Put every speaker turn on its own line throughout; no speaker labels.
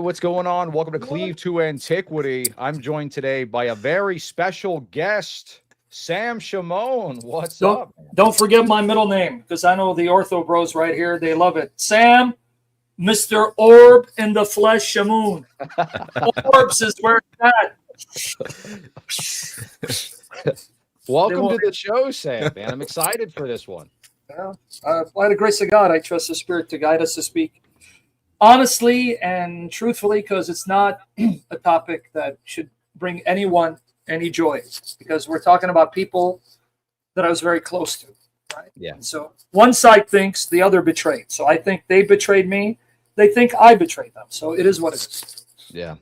what's going on? Welcome to Cleave to Antiquity. I'm joined today by a very special guest, Sam Shamoun. What's up?
Don't forget my middle name, because I know the ortho bros right here, they love it. Sam, Mr. Orb in the flesh, Shamoun. Orbs is where it's at.
Welcome to the show, Sam, man. I'm excited for this one.
By the grace of God, I trust the Spirit to guide us to speak honestly and truthfully, because it's not a topic that should bring anyone any joy, because we're talking about people that I was very close to, right?
Yeah.
So one side thinks the other betrayed. So I think they betrayed me. They think I betrayed them. So it is what it is.
Yeah.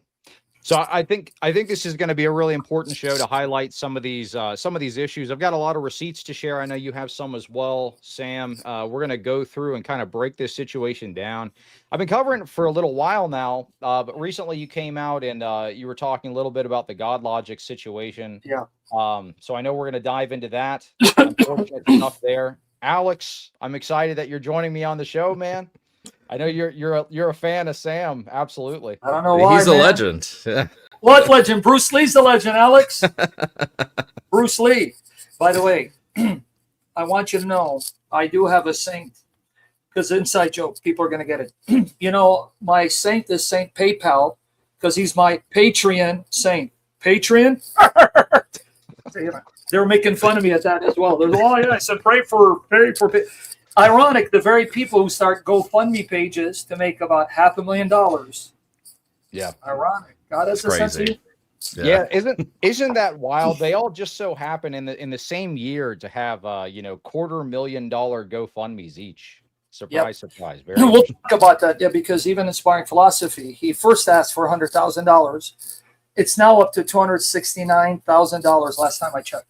So I think this is going to be a really important show to highlight some of these issues. I've got a lot of receipts to share. I know you have some as well, Sam. We're going to go through and kind of break this situation down. I've been covering it for a little while now, but recently you came out and you were talking a little bit about the Godlogic situation.
Yeah.
So I know we're going to dive into that. Unfortunate stuff there. Alex, I'm excited that you're joining me on the show, man. I know you're a fan of Sam. Absolutely.
I don't know why.
He's a legend. Yeah.
What legend? Bruce Lee's the legend, Alex. Bruce Lee. By the way, I want you to know I do have a saint, because inside joke, people are going to get it. You know, my saint is Saint PayPal, because he's my Patreon saint. Patreon? They were making fun of me at that as well. They're like, oh yeah, I said pray for. Ironic, the very people who start GoFundMe pages to make about $500,000.
Yeah.
Ironic. God has a sense of humor.
Yeah, isn't that wild? They all just so happen in the same year to have $250,000 GoFundMes each. Surprise, surprise. Very
we'll talk about that, yeah, because even Inspiring Philosophy, he first asked for $100,000. It's now up to $269,000 last time I checked.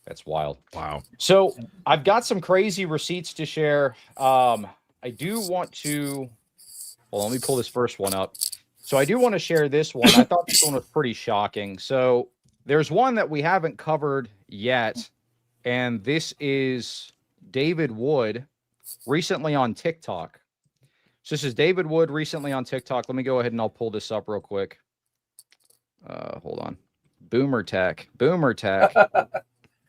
That's wild. Wow. So I've got some crazy receipts to share. I do want to, well, let me pull this first one up. So I do want to share this one. I thought this one was pretty shocking. So there's one that we haven't covered yet. And this is David Wood recently on TikTok. So this is David Wood recently on TikTok. Let me go ahead and I'll pull this up real quick. Hold on. Boomer tech.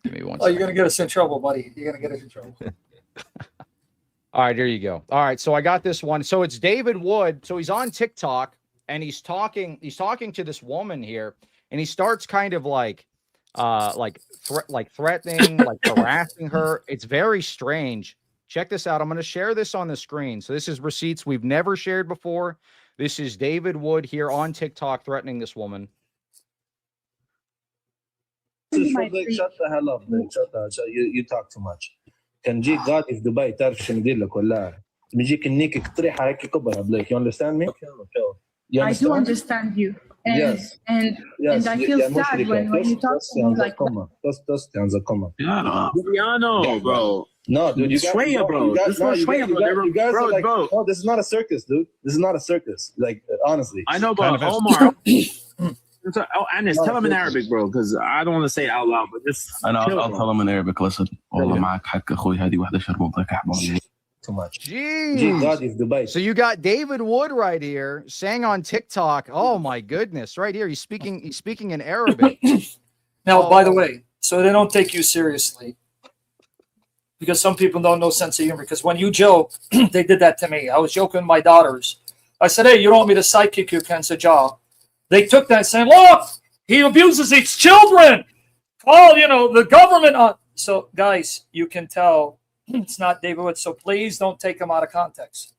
Give me one second.
You're going to get us in trouble, buddy. You're going to get us in trouble.
All right, here you go. All right, so I got this one. So it's David Wood. So he's on TikTok and he's talking to this woman here, and he starts kind of like threatening, like harassing her. It's very strange. Check this out. I'm going to share this on the screen. So this is receipts we've never shared before. This is David Wood here on TikTok threatening this woman.
Shut the hell up, man. Shut the hell. You talk too much. كان جيك غادي في دبي تعرف شو ندير لك ولا بيجيك النيك قطريحه هيك كبرها بلاك. You understand me?
I do understand you. And,
yes.
And I feel sad when you talk to me like that.
Just hands a comment.
Luciano, bro.
No, dude, you guys,
bro.
You guys are like, oh, this is not a circus, dude. This is not a circus. Like, honestly.
I know, bro. Omar. Anis, tell him in Arabic, bro, because I don't want to say it out loud, but just.
I'll tell him in Arabic. Listen. والله معك حق أخوي هذه واحدة شربوطة كحبة.
Too much.
Jeez. So you got David Wood right here saying on TikTok, oh my goodness, right here. He's speaking in Arabic.
Now, by the way, so they don't take you seriously, because some people don't know sense of humor. Because when you joke, they did that to me. I was joking with my daughters. I said, hey, you don't want me to sidekick you against a jaw. They took that saying, look, he abuses his children. Call, the government on. So, guys, you can tell it's not David Wood. So please don't take him out of context.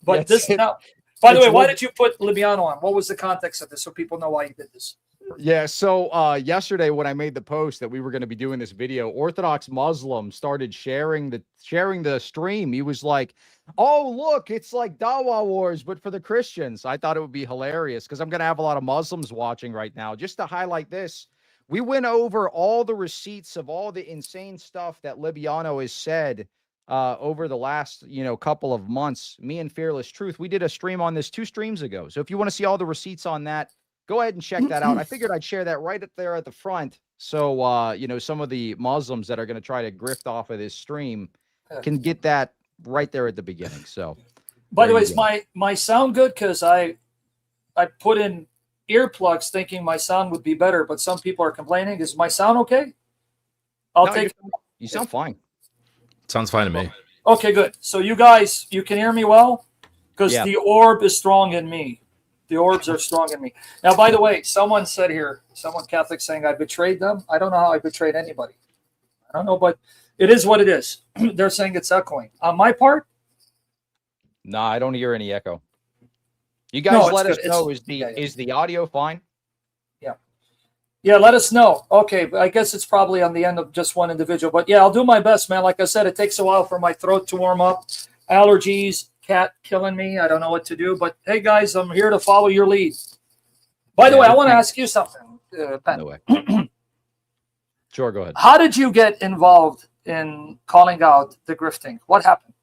But this now, by the way, why did you put Libiano on? What was the context of this so people know why you did this?
Yeah, so yesterday when I made the post that we were going to be doing this video, Orthodox Muslim started sharing the stream. He was like, oh, look, it's like Dawa Wars, but for the Christians. I thought it would be hilarious because I'm going to have a lot of Muslims watching right now. Just to highlight this, we went over all the receipts of all the insane stuff that Libiano has said over the last, couple of months. Me and Fearless Truth, we did a stream on this 2 streams ago. So if you want to see all the receipts on that, go ahead and check that out. I figured I'd share that right up there at the front. So, some of the Muslims that are going to try to grift off of this stream can get that right there at the beginning. So,
by the way, is my sound good? Because I I put in earplugs thinking my sound would be better, but some people are complaining. Is my sound okay? I'll take.
You sound fine.
Sounds fine to me.
Okay, good. So you guys, you can hear me well, because the orb is strong in me. The orbs are strong in me. Now, by the way, someone said here, someone Catholic saying I betrayed them. I don't know how I betrayed anybody. I don't know, but it is what it is. They're saying it's echoing. On my part?
No, I don't hear any echo. You guys let us know, is the audio fine?
Yeah, let us know. Okay, but I guess it's probably on the end of just one individual. But yeah, I'll do my best, man. Like I said, it takes a while for my throat to warm up. Allergies, cat killing me. I don't know what to do. But hey, guys, I'm here to follow your lead. By the way, I want to ask you something, Pat.
No way. Sure, go ahead.
How did you get involved in calling out the grifting? What happened?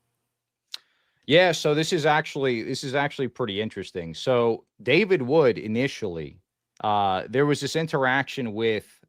Yeah, so this is actually pretty interesting. So David Wood initially, there was this interaction with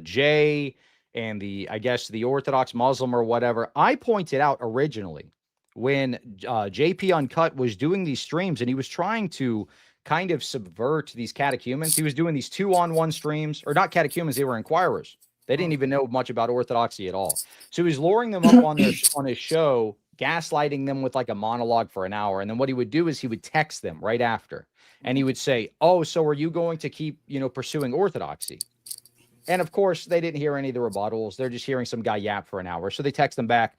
Jay and I guess the Orthodox Muslim or whatever. I pointed out originally when JP Uncut was doing these streams and he was trying to kind of subvert these catechumens. He was doing these 2-on-1 streams, or not catechumens, they were inquirers. They didn't even know much about orthodoxy at all. So he was luring them up on his show, gaslighting them with like a monologue for an hour. And then what he would do is he would text them right after. And he would say, oh, so are you going to keep, pursuing orthodoxy? And of course, they didn't hear any of the rebuttals. They're just hearing some guy yap for an hour. So they text them back.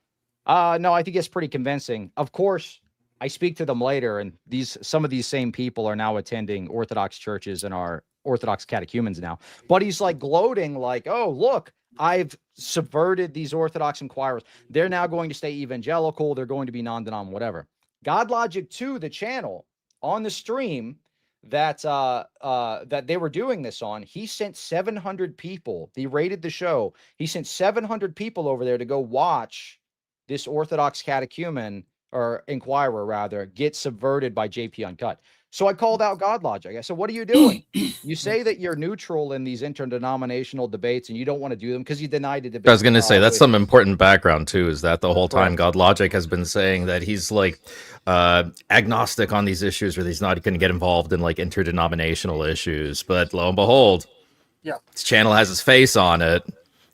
No, I think it's pretty convincing. Of course, I speak to them later. And some of these same people are now attending Orthodox churches and are Orthodox catechumens now. But he's like gloating like, oh, look, I've subverted these Orthodox inquirers. They're now going to stay evangelical. They're going to be non-denom, whatever. Godlogic 2, the channel on the stream that they were doing this on, he sent 700 people. He rated the show. He sent 700 people over there to go watch this Orthodox catechumen, or inquirer rather, get subverted by JP Uncut. So I called out Godlogic. I said, what are you doing? You say that you're neutral in these interdenominational debates and you don't want to do them because you denied the debate.
I was going to say, that's some important background too, is that the whole time Godlogic has been saying that he's like agnostic on these issues, or he's not going to get involved in like interdenominational issues. But lo and behold, his channel has his face on it.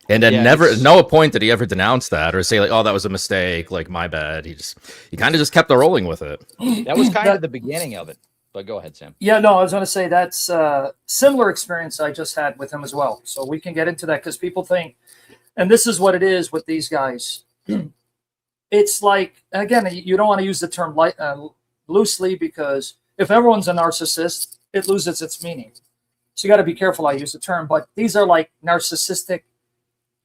And then no point did he ever denounce that or say like, oh, that was a mistake, like my bad. He kind of just kept rolling with it.
That was kind of the beginning of it. But go ahead, Sam.
Yeah, no, I was going to say that's a similar experience I just had with him as well. So we can get into that because people think, and this is what it is with these guys. It's like, again, you don't want to use the term loosely, because if everyone's a narcissist, it loses its meaning. So you got to be careful I use the term, but these are like narcissistic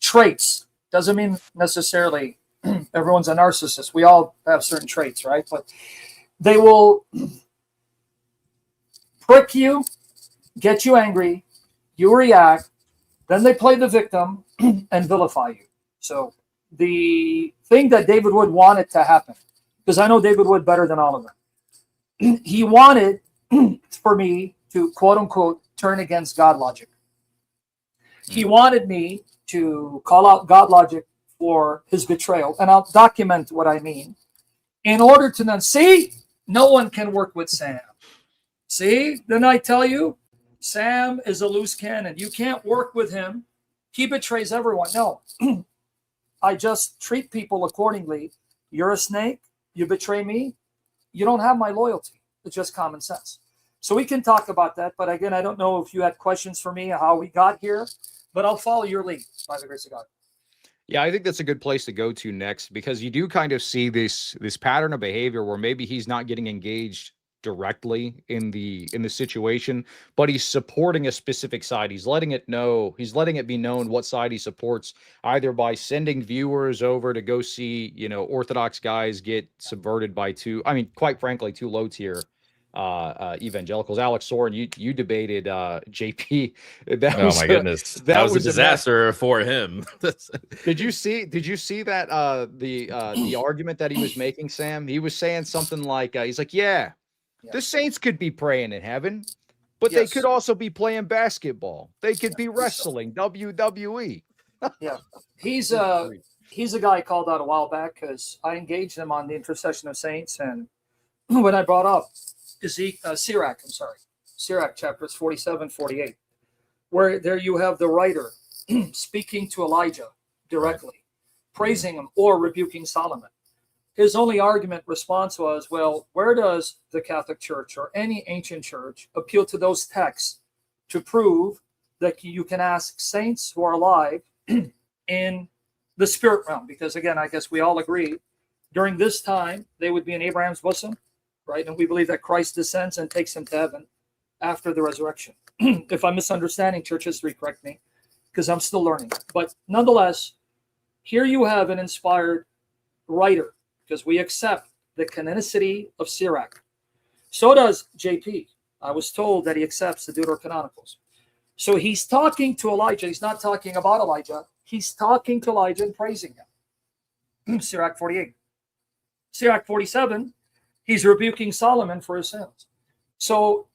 traits. Doesn't mean necessarily everyone's a narcissist. We all have certain traits, right? But they will prick you, get you angry, you react, then they play the victim and vilify you. So the thing that David Wood wanted to happen, because I know David Wood better than all of them, he wanted for me to, quote unquote, turn against Godlogic. He wanted me to call out Godlogic for his betrayal, and I'll document what I mean, in order to then see, no one can work with Sam. See, then I tell you, Sam is a loose cannon. You can't work with him. He betrays everyone. No, I just treat people accordingly. You're a snake. You betray me. You don't have my loyalty. It's just common sense. So we can talk about that. But again, I don't know if you had questions for me, how we got here, but I'll follow your lead by the grace of God.
Yeah, I think that's a good place to go to next, because you do kind of see this pattern of behavior where maybe he's not getting engaged directly in the situation, but he's supporting a specific side. He's letting it be known what side he supports, either by sending viewers over to go see, Orthodox guys get subverted by quite frankly, two low tier evangelicals. Alex Soren, you debated JP.
My goodness, that was a disaster for him.
Did you see that the argument that he was making, Sam? He was saying something like he's like, the saints could be praying in heaven, but they could also be playing basketball. They could be wrestling, WWE.
Yeah, he's a guy I called out a while back because I engaged him on the intercession of saints, and when I brought up Sirach, Sirach chapters 47, 48, where there you have the writer speaking to Elijah directly, praising him or rebuking Solomon. His only argument response was, well, where does the Catholic Church or any ancient church appeal to those texts to prove that you can ask saints who are alive in the spirit realm? Because again, I guess we all agree during this time, they would be in Abraham's bosom, right? And we believe that Christ descends and takes him to heaven after the resurrection. If I'm misunderstanding church history, correct me, because I'm still learning. But nonetheless, here you have an inspired writer, because we accept the canonicity of Sirach. So does JP. I was told that he accepts the Deuterocanonicals. So he's talking to Elijah. He's not talking about Elijah. He's talking to Elijah and praising him. Sirach 48. Sirach 47, he's rebuking Solomon for his sins. So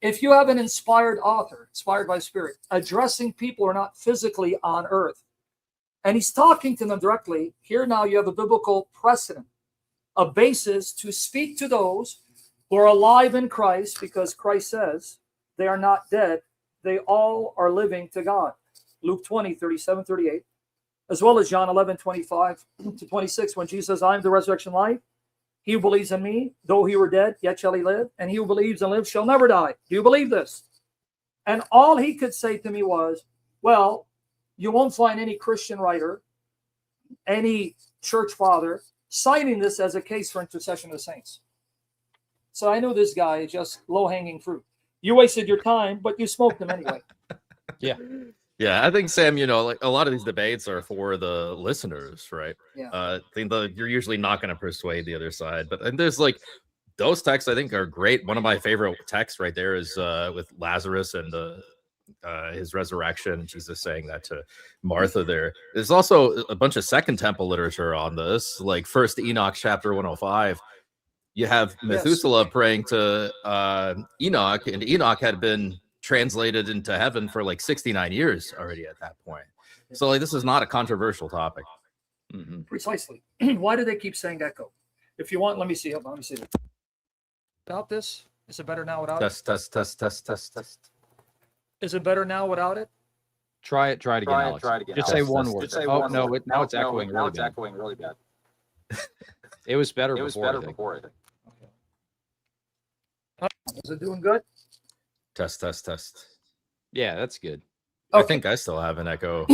if you have an inspired author, inspired by Spirit, addressing people who are not physically on earth, and he's talking to them directly, here now you have a biblical precedent, a basis to speak to those who are alive in Christ, because Christ says they are not dead, they all are living to God. Luke 20, 37, 38, as well as John 11, 25 to 26, when Jesus says, I am the resurrection life. He who believes in me, though he were dead, yet shall he live. And he who believes and lives shall never die. Do you believe this? And all he could say to me was, well, you won't find any Christian writer, any church father, citing this as a case for intercession of the saints. So I knew this guy is just low-hanging fruit. You wasted your time, but you smoked them anyway.
Yeah.
Yeah, I think, Sam, you know, like a lot of these debates are for the listeners, right?
Yeah.
I think you're usually not going to persuade the other side, but and there's like those texts I think are great. One of my favorite texts right there is with Lazarus and his resurrection, Jesus saying that to Martha there. There's also a bunch of Second Temple literature on this, like First Enoch chapter 105. You have Methuselah praying to Enoch, and Enoch had been translated into heaven for like 69 years already at that point. So like this is not a controversial topic.
Mm-hmm. Precisely. Why do they keep saying echo? If you want, let me see. Hold on, let me see. About this? Is it better now without it?
Test.
Is it better now without it?
Try it again, Alex. Just say one word. Oh, no, now it's echoing really bad. It was better before, I think.
Is it doing good?
Test.
Yeah, that's good.
Okay. I think I still have an echo.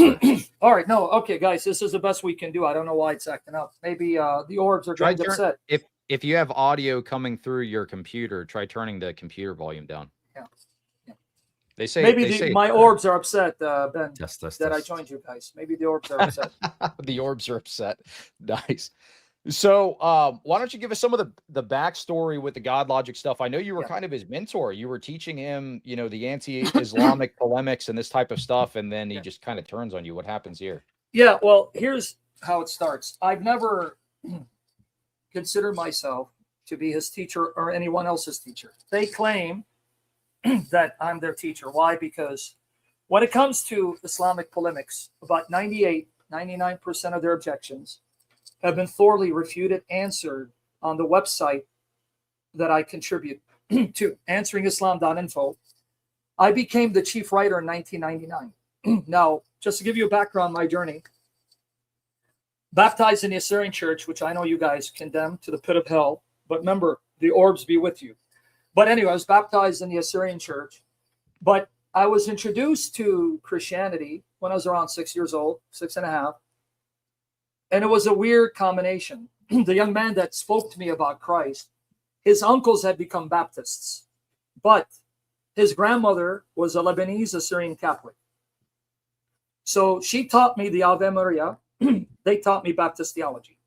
All right, no, okay, guys, this is the best we can do. I don't know why it's acting up. Maybe the orbs are getting upset.
If you have audio coming through your computer, try turning the computer volume down.
Yeah.
They say
maybe my orbs are upset, Ben.
Test.
That I joined you guys. Maybe the orbs are upset.
The orbs are upset. Nice. So why don't you give us some of the backstory with the Godlogic stuff? I know you were kind of his mentor. You were teaching him, you know, the anti-Islamic polemics and this type of stuff, and then he just kind of turns on you. What happens here? Yeah, well, here's how it starts. I've never considered myself to be his teacher or anyone else's teacher. They claim that I'm their teacher. Why? Because when it comes to Islamic polemics, about 99% of their objections have been thoroughly refuted, answered on the website that I contribute to, answeringislam.info. I became the chief writer in 1999. Now, just to give you a background on my journey, baptized in the Assyrian church, which I know you guys condemn to the pit of hell, but remember, the orbs be with you. But anyway, I was baptized in the Assyrian church, but I was introduced to Christianity when I was around 6 years old, 6.5. And it was a weird combination. The young man that spoke to me about Christ, his uncles had become Baptists, but his grandmother was a Lebanese Assyrian Catholic. So she taught me the Ave Maria. They taught me Baptist theology.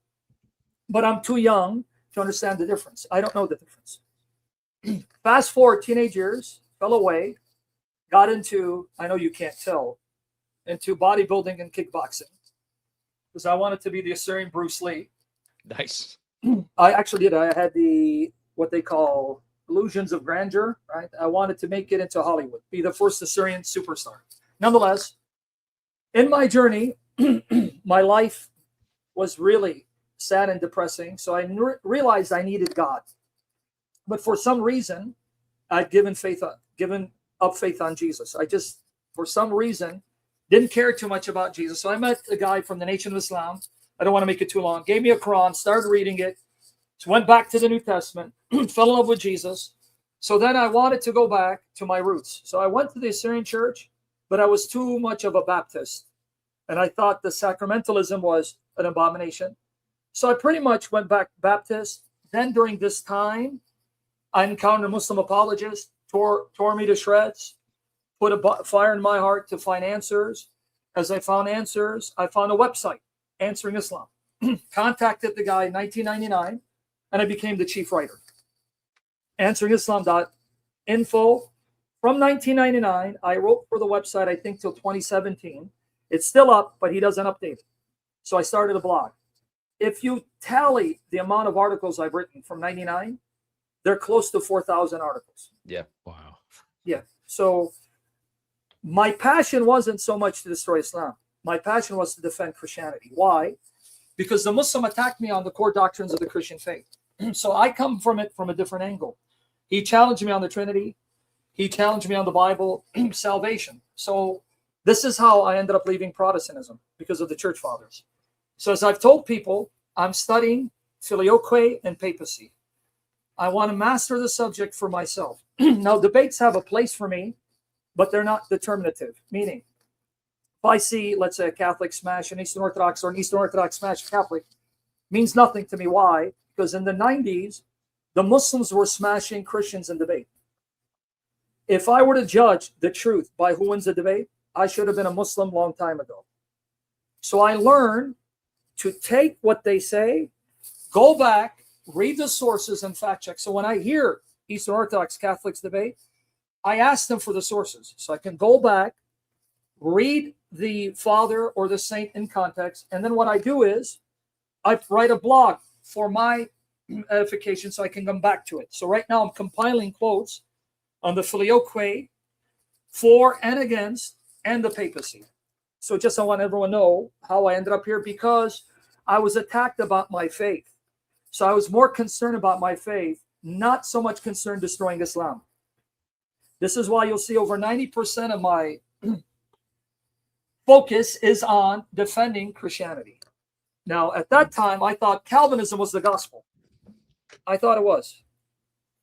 But I'm too young to understand the difference. I don't know the difference. Fast forward teenage years, fell away, got into, I know you can't tell, into bodybuilding and kickboxing. Because I wanted to be the Assyrian Bruce Lee. Nice.
I actually did. I had what they call illusions of grandeur, right? I wanted to make it into Hollywood, be the first Assyrian superstar. Nonetheless, in my journey, my life was really sad and depressing. So I realized I needed God. But for some reason, I'd given up faith on Jesus. I just, for some reason, didn't care too much about Jesus. So I met a guy from the Nation of Islam. I don't want to make it too long. Gave me a Quran, started reading it. So went back to the New Testament, fell in love with Jesus. So then I wanted to go back to my roots. So I went to the Assyrian church, but I was too much of a Baptist. And I thought the sacramentalism was an abomination. So I pretty much went back Baptist. Then during this time, I encountered a Muslim apologist, tore me to shreds, put a fire in my heart to find answers. As I found answers, I found a website, Answering Islam. Contacted the guy in 1999, and I became the chief writer. AnsweringIslam.info. From 1999, I wrote for the website, I think, till 2017. It's still up, but he doesn't update it. So I started a blog. If you tally the amount of articles I've written from 99, they're close to 4,000 articles.
Yeah.
Wow.
Yeah. So my passion wasn't so much to destroy Islam. My passion was to defend Christianity. Why? Because the Muslim attacked me on the core doctrines of the Christian faith. So I come from it from a different angle. He challenged me on the Trinity. He challenged me on the Bible, salvation. So this is how I ended up leaving Protestantism, because of the church fathers. So as I've told people, I'm studying filioque and papacy. I want to master the subject for myself. Now, debates have a place for me, but they're not determinative. Meaning, if I see, let's say, a Catholic smash an Eastern Orthodox, or an Eastern Orthodox smash a Catholic, means nothing to me. Why? Because in the 90s, the Muslims were smashing Christians in debate. If I were to judge the truth by who wins the debate, I should have been a Muslim long time ago. So I learned to take what they say, go back, read the sources, and fact check. So when I hear Eastern Orthodox Catholics debate, I ask them for the sources. So I can go back, read the father or the saint in context, and then what I do is I write a blog for my edification so I can come back to it. So right now I'm compiling quotes on the filioque, for and against, and the papacy. So just I want everyone to know how I ended up here, because I was attacked about my faith. So I was more concerned about my faith, not so much concerned destroying Islam. This is why you'll see over 90% of my focus is on defending Christianity. Now, at that time, I thought Calvinism was the gospel. I thought it was.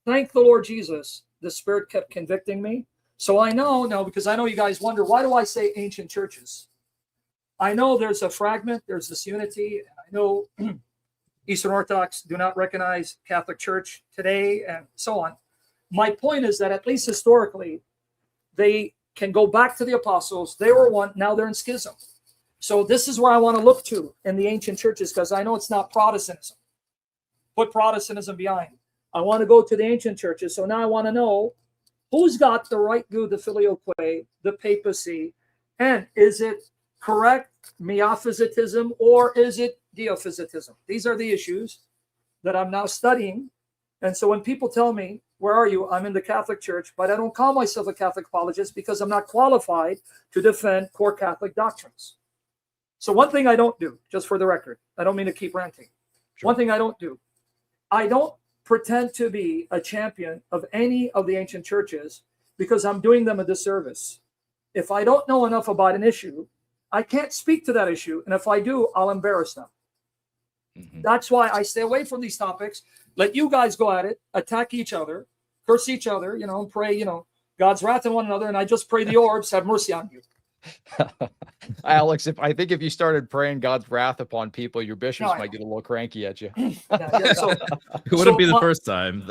Thank the Lord Jesus, the Spirit kept convicting me. So I know now, because I know you guys wonder, why do I say ancient churches? I know there's a fragment, there's this unity. I know Eastern Orthodox do not recognize Catholic Church today, and so on. My point is that at least historically, they can go back to the apostles. They were one, now they're in schism. So this is where I want to look to in the ancient churches, because I know it's not Protestantism. Put Protestantism behind. I want to go to the ancient churches. So now I want to know who's got the right view, the filioque, the papacy, and is it correct Miaphysitism or is it Diophysitism? These are the issues that I'm now studying. And so when people tell me, where are you? I'm in the Catholic Church, but I don't call myself a Catholic apologist because I'm not qualified to defend core Catholic doctrines. So one thing I don't do, just for the record, I don't mean to keep ranting. Sure. One thing I don't do, I don't pretend to be a champion of any of the ancient churches because I'm doing them a disservice. If I don't know enough about an issue, I can't speak to that issue. And if I do, I'll embarrass them. Mm-hmm. That's why I stay away from these topics. Let you guys go at it, attack each other, curse each other, and pray, God's wrath on one another. And I just pray the orbs have mercy on you.
Alex, if you started praying God's wrath upon people, your bishops might get a little cranky at you.
It wouldn't be the first time.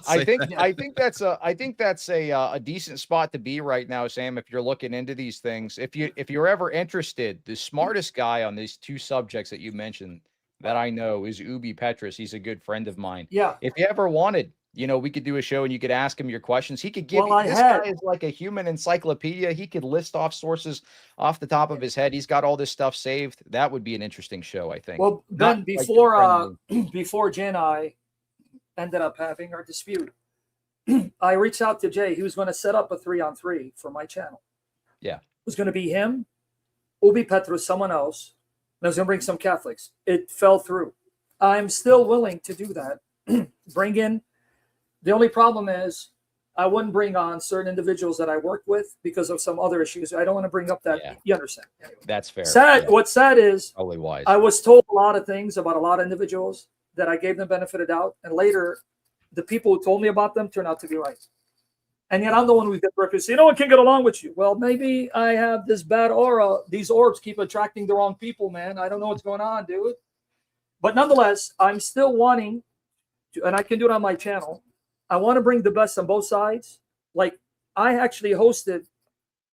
I think that's a decent spot to be right now, Sam. If you're looking into these things, if you're ever interested, the smartest guy on these two subjects that you mentioned that I know is Ubi Petrus. He's a good friend of mine.
Yeah.
If you ever wanted, we could do a show and you could ask him your questions. He could give guy is like a human encyclopedia. He could list off sources off the top of his head. He's got all this stuff saved. That would be an interesting show, I think.
Well, then before Jay and I ended up having our dispute, I reached out to Jay. He was going to set up a 3-on-3 for my channel.
Yeah.
It was going to be him, Ubi Petrus, someone else, and I was going to bring some Catholics. It fell through. I'm still willing to do that. Bring in. The only problem is I wouldn't bring on certain individuals that I work with because of some other issues. I don't want to bring up that.
Yeah.
You understand? Anyway.
That's fair.
Sad.
Yeah.
What's sad is
Totally wise.
I was told a lot of things about a lot of individuals that I gave them benefit of doubt, and later, the people who told me about them turned out to be right. And yet I'm the one who gets records. No one can get along with you. Well, maybe I have this bad aura. These orbs keep attracting the wrong people, man. I don't know what's going on, dude. But nonetheless, I'm still wanting to, and I can do it on my channel. I want to bring the best on both sides. Like, I actually hosted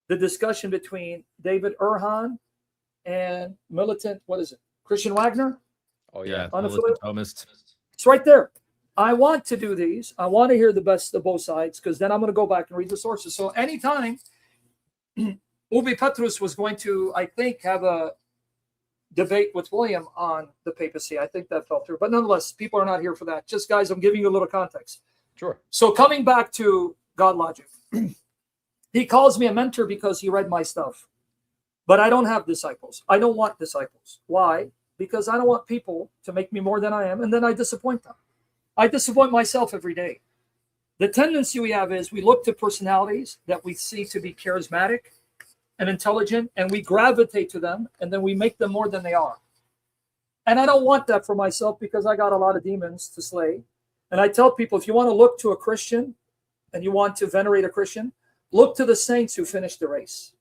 the discussion between David Erhan and militant, what is it, Christian Wagner?
Oh yeah,
Unaffiliated?
Thomas.
It's right there. I want to do these. I want to hear the best of both sides, because then I'm going to go back and read the sources. So anytime Ubi Petrus was going to, I think, have a debate with William on the papacy, I think that fell through. But nonetheless, people are not here for that. Just, guys, I'm giving you a little context.
Sure.
So coming back to Godlogic, he calls me a mentor because he read my stuff. But I don't have disciples. I don't want disciples. Why? Because I don't want people to make me more than I am, and then I disappoint them. I disappoint myself every day. The tendency we have is we look to personalities that we see to be charismatic and intelligent, and we gravitate to them, and then we make them more than they are. And I don't want that for myself, because I got a lot of demons to slay. And I tell people, if you want to look to a Christian and you want to venerate a Christian, look to the saints who finished the race.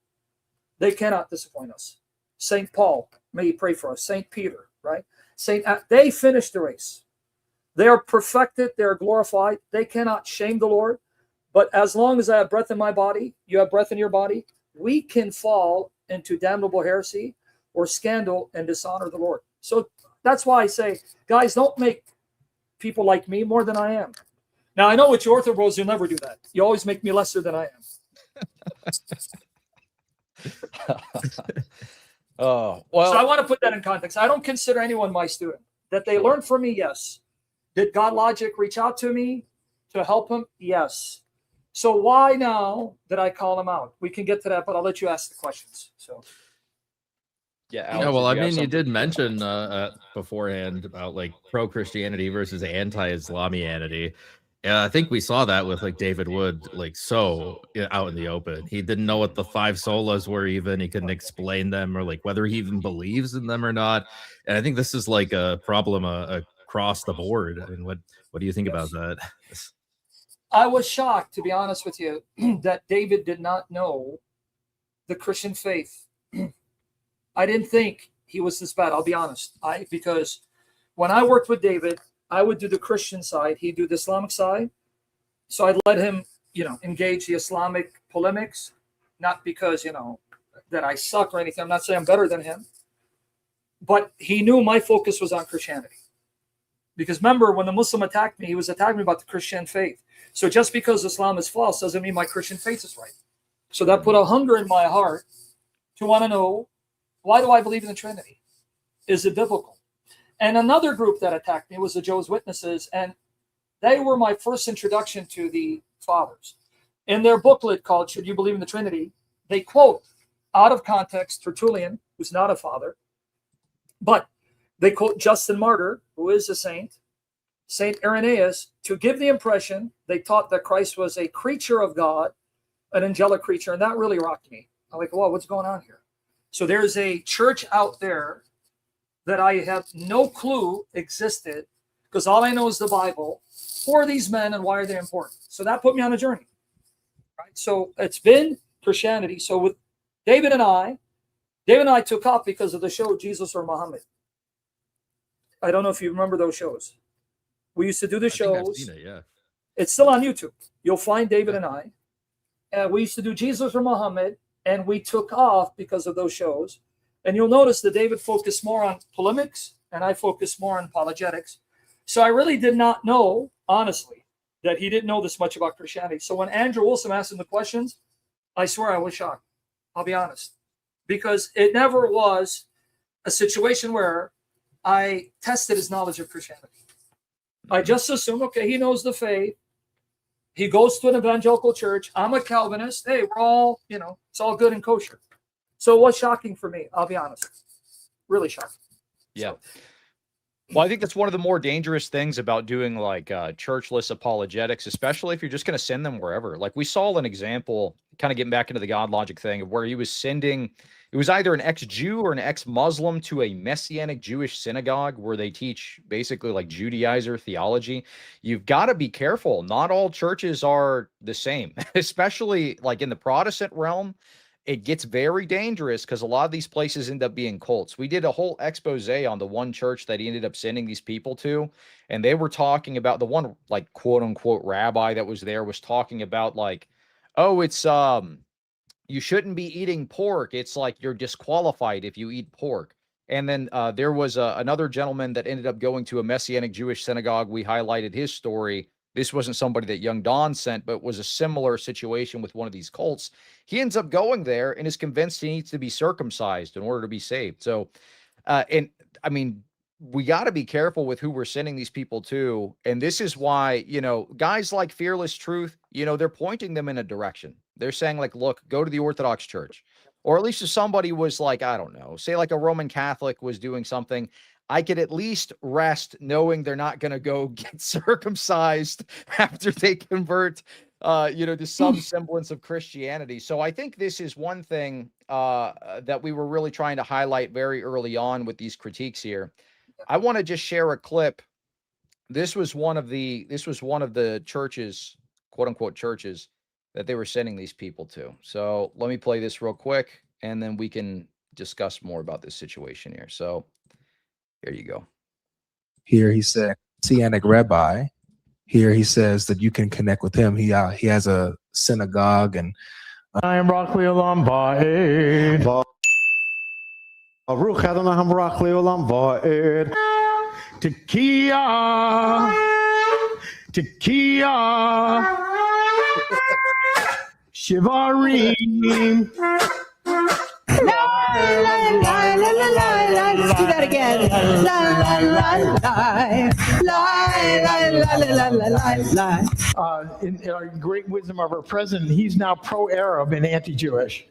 They cannot disappoint us. St. Paul, may he pray for us. St. Peter, right? They finished the race. They are perfected. They are glorified. They cannot shame the Lord. But as long as I have breath in my body, you have breath in your body, we can fall into damnable heresy or scandal and dishonor the Lord. So that's why I say, guys, don't make people like me more than I am. Now, I know with your orthobros, you'll never do that. You always make me lesser than I am.
Oh, well.
So I want to put that in context. I don't consider anyone my student. That they learned from me, yes. Did Godlogic reach out to me to help him? Yes. So why now did I call him out? We can get to that, but I'll let you ask the questions. So.
Yeah,
Yeah, well, I mean, you did mention beforehand about like pro-Christianity versus anti-islamianity. I think we saw that with like David Wood, like out in the open. He didn't know what the 5 solas were even. He couldn't explain them or like whether he even believes in them or not. And I think this is like a problem across the board. I mean, what do you think about that?
I was shocked, to be honest with you, that David did not know the Christian faith. I didn't think he was this bad. I'll be honest. Because when I worked with David, I would do the Christian side. He'd do the Islamic side. So I'd let him, engage the Islamic polemics, not because, that I suck or anything. I'm not saying I'm better than him. But he knew my focus was on Christianity. Because remember, when the Muslim attacked me, he was attacking me about the Christian faith. So just because Islam is false doesn't mean my Christian faith is right. So that put a hunger in my heart to want to know, why do I believe in the Trinity? Is it biblical? And another group that attacked me was the Jehovah's Witnesses, and they were my first introduction to the fathers. In their booklet called Should You Believe in the Trinity, they quote, out of context, Tertullian, who's not a father, but they quote Justin Martyr, who is a saint, Saint Irenaeus, to give the impression they taught that Christ was a creature of God, an angelic creature, and that really rocked me. I'm like, whoa, what's going on here? So there's a church out there that I have no clue existed, because all I know is the Bible. Who are these men and why are they important? So that put me on a journey. Right? So it's been Christianity. So with David and I took off because of the show Jesus or Muhammad. I don't know if you remember those shows. We used to do the shows.
I've seen it, yeah.
It's still on YouTube. You'll find David and I. And we used to do Jesus or Muhammad, and we took off because of those shows. And you'll notice that David focused more on polemics, and I focused more on apologetics. So I really did not know, honestly, that he didn't know this much about Christianity. So when Andrew Wilson asked him the questions, I swear I was shocked. I'll be honest. Because it never was a situation where I tested his knowledge of Christianity. I just assumed, okay, he knows the faith. He goes to an evangelical church. I'm a Calvinist. Hey, we're all, it's all good and kosher. So it was shocking for me. I'll be honest. Really shocking.
Yeah. Well, I think that's one of the more dangerous things about doing like churchless apologetics, especially if you're just going to send them wherever. Like we saw an example, kind of getting back into the Godlogic thing, of where he was sending, it was either an ex-Jew or an ex-Muslim to a Messianic Jewish synagogue where they teach basically like Judaizer theology. You've got to be careful. Not all churches are the same, especially like in the Protestant realm. It gets very dangerous because a lot of these places end up being cults. We did a whole expose on the one church that he ended up sending these people to, and they were talking about the one like quote unquote rabbi that was there was talking about like, oh, it's you shouldn't be eating pork. It's like you're disqualified if you eat pork. And then there was another gentleman that ended up going to a Messianic Jewish synagogue. We highlighted his story. This wasn't somebody that Young Don sent, but was a similar situation with one of these cults. He ends up going there and is convinced he needs to be circumcised in order to be saved. So, and I mean, we got to be careful with who we're sending these people to. And this is why, you know, guys like Fearless Truth, you know, they're pointing them in a direction. They're saying like, look, go to the Orthodox Church. Or at least if somebody was like, I don't know, say like a Roman Catholic was doing something, I could at least rest knowing they're not going to go get circumcised after they convert, you know, to some semblance of Christianity. So I think this is one thing that we were really trying to highlight very early on with these critiques here. I want to just share a clip. This was one of the churches, quote unquote churches, that they were sending these people to. So let me play this real quick, and then we can discuss more about this situation here. So here you go.
Here he said, Messianic rabbi. Here he says that you can connect with him. He has a synagogue, and
I am Rock Leolam Ba'ed. Baruch Adonai Hamrach Leolam Ba'ed. Tekiah. Tekiah. Shivarim.
Let's do that again.
In our great wisdom of our president, he's now pro-Arab and anti-Jewish.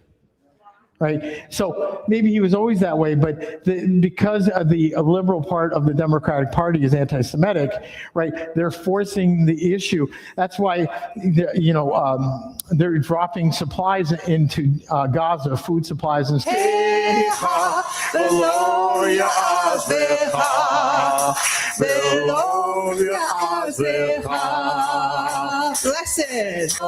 Right, so maybe he was always that way, but because of the liberal part of the Democratic Party is anti-Semitic, right? They're forcing the issue. That's why, you know, they're dropping supplies into Gaza, food supplies and stuff.
Blessed.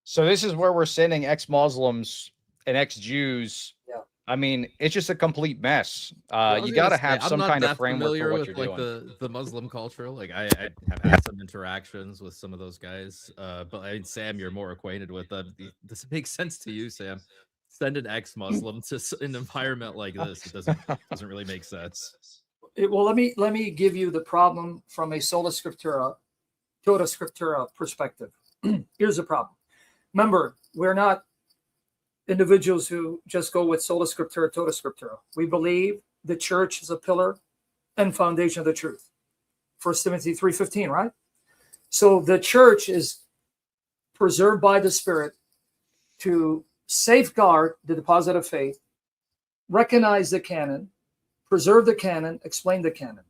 So this is where we're sending ex-Muslims and ex-Jews. Yeah. I mean, it's just a complete mess. You got to have some kind of framework for what you're doing.
The Muslim culture. Like I have had some interactions with some of those guys, but I mean, Sam, you're more acquainted with them. Does it make sense to you, Sam? Send an ex-Muslim to an environment like this. It doesn't really make sense.
Well, let me give you the problem from a sola scriptura, tota scriptura perspective. Here's the problem. Remember, we're not individuals who just go with sola scriptura, tota scriptura. We believe the church is a pillar and foundation of the truth. 1 Timothy 3:15, right? So the church is preserved by the Spirit to safeguard the deposit of faith, recognize the canon, preserve the canon, explain the canon.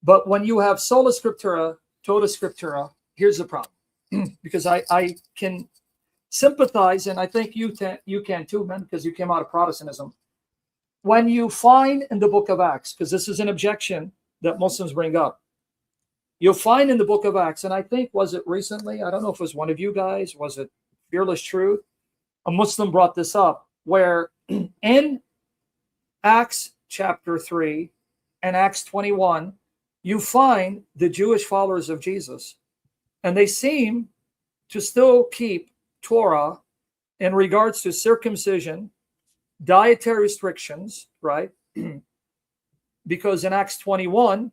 But when you have sola scriptura, tota scriptura, here's the problem. Because I can sympathize, and I think you can too, man, because you came out of Protestantism. When you find in the book of Acts, because this is an objection that Muslims bring up, you'll find in the book of Acts, and I think, was it recently? I don't know if it was one of you guys, was it Fearless Truth? A Muslim brought this up, where in Acts chapter 3 and Acts 21, you find the Jewish followers of Jesus, and they seem to still keep Torah in regards to circumcision, dietary restrictions, right? Because in Acts 21,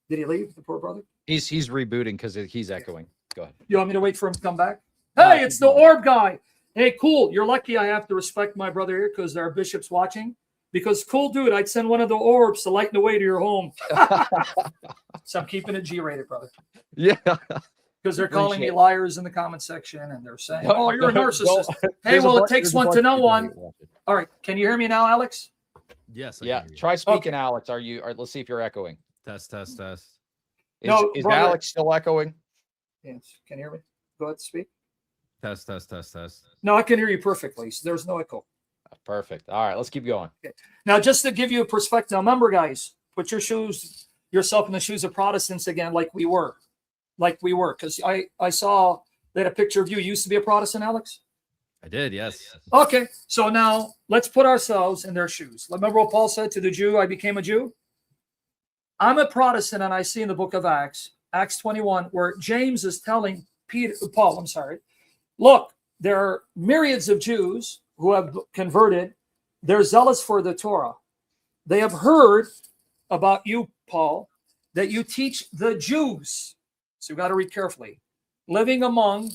did he leave, the poor brother?
He's rebooting because he's echoing. Go ahead.
You want me to wait for him to come back? Hey, it's the orb guy. Hey, cool. You're lucky I have to respect my brother here because there are bishops watching. Because cool, dude, I'd send one of the orbs to lighten the way to your home. So I'm keeping it G-rated, brother.
Yeah.
because they're calling me
Appreciate it.
liars in the comment section, and they're saying,
No,
"Oh, you're a
no,
narcissist."
no.
Hey,
There's a
well, it
bunch-
takes
there's a
one
bunch
to
of
know
people
one.
here watching.
All right, can you hear me now, Alex?
Yes. I
Yeah,
hear you.
try speaking, Alex. Are you? Let's see if you're echoing.
Test.
Is
brother.
Alex still echoing?
Yes, can you hear me? Go ahead, speak.
Test.
No, I can hear you perfectly. So there's no echo.
Perfect. All right, let's keep going.
Now, just to give you a perspective, now remember, guys, put yourself in the shoes of Protestants again, like we were, because I saw that a picture of you used to be a Protestant, Alex.
I did. Yes.
Okay, so now let's put ourselves in their shoes. Remember what Paul said to the Jew, I became a Jew? I'm a Protestant, and I see in the book of Acts 21, where James is telling Paul, look, there are myriads of Jews who have converted. They're zealous for the Torah. They have heard about you, Paul, that you teach the Jews. So you've got to read carefully. Living among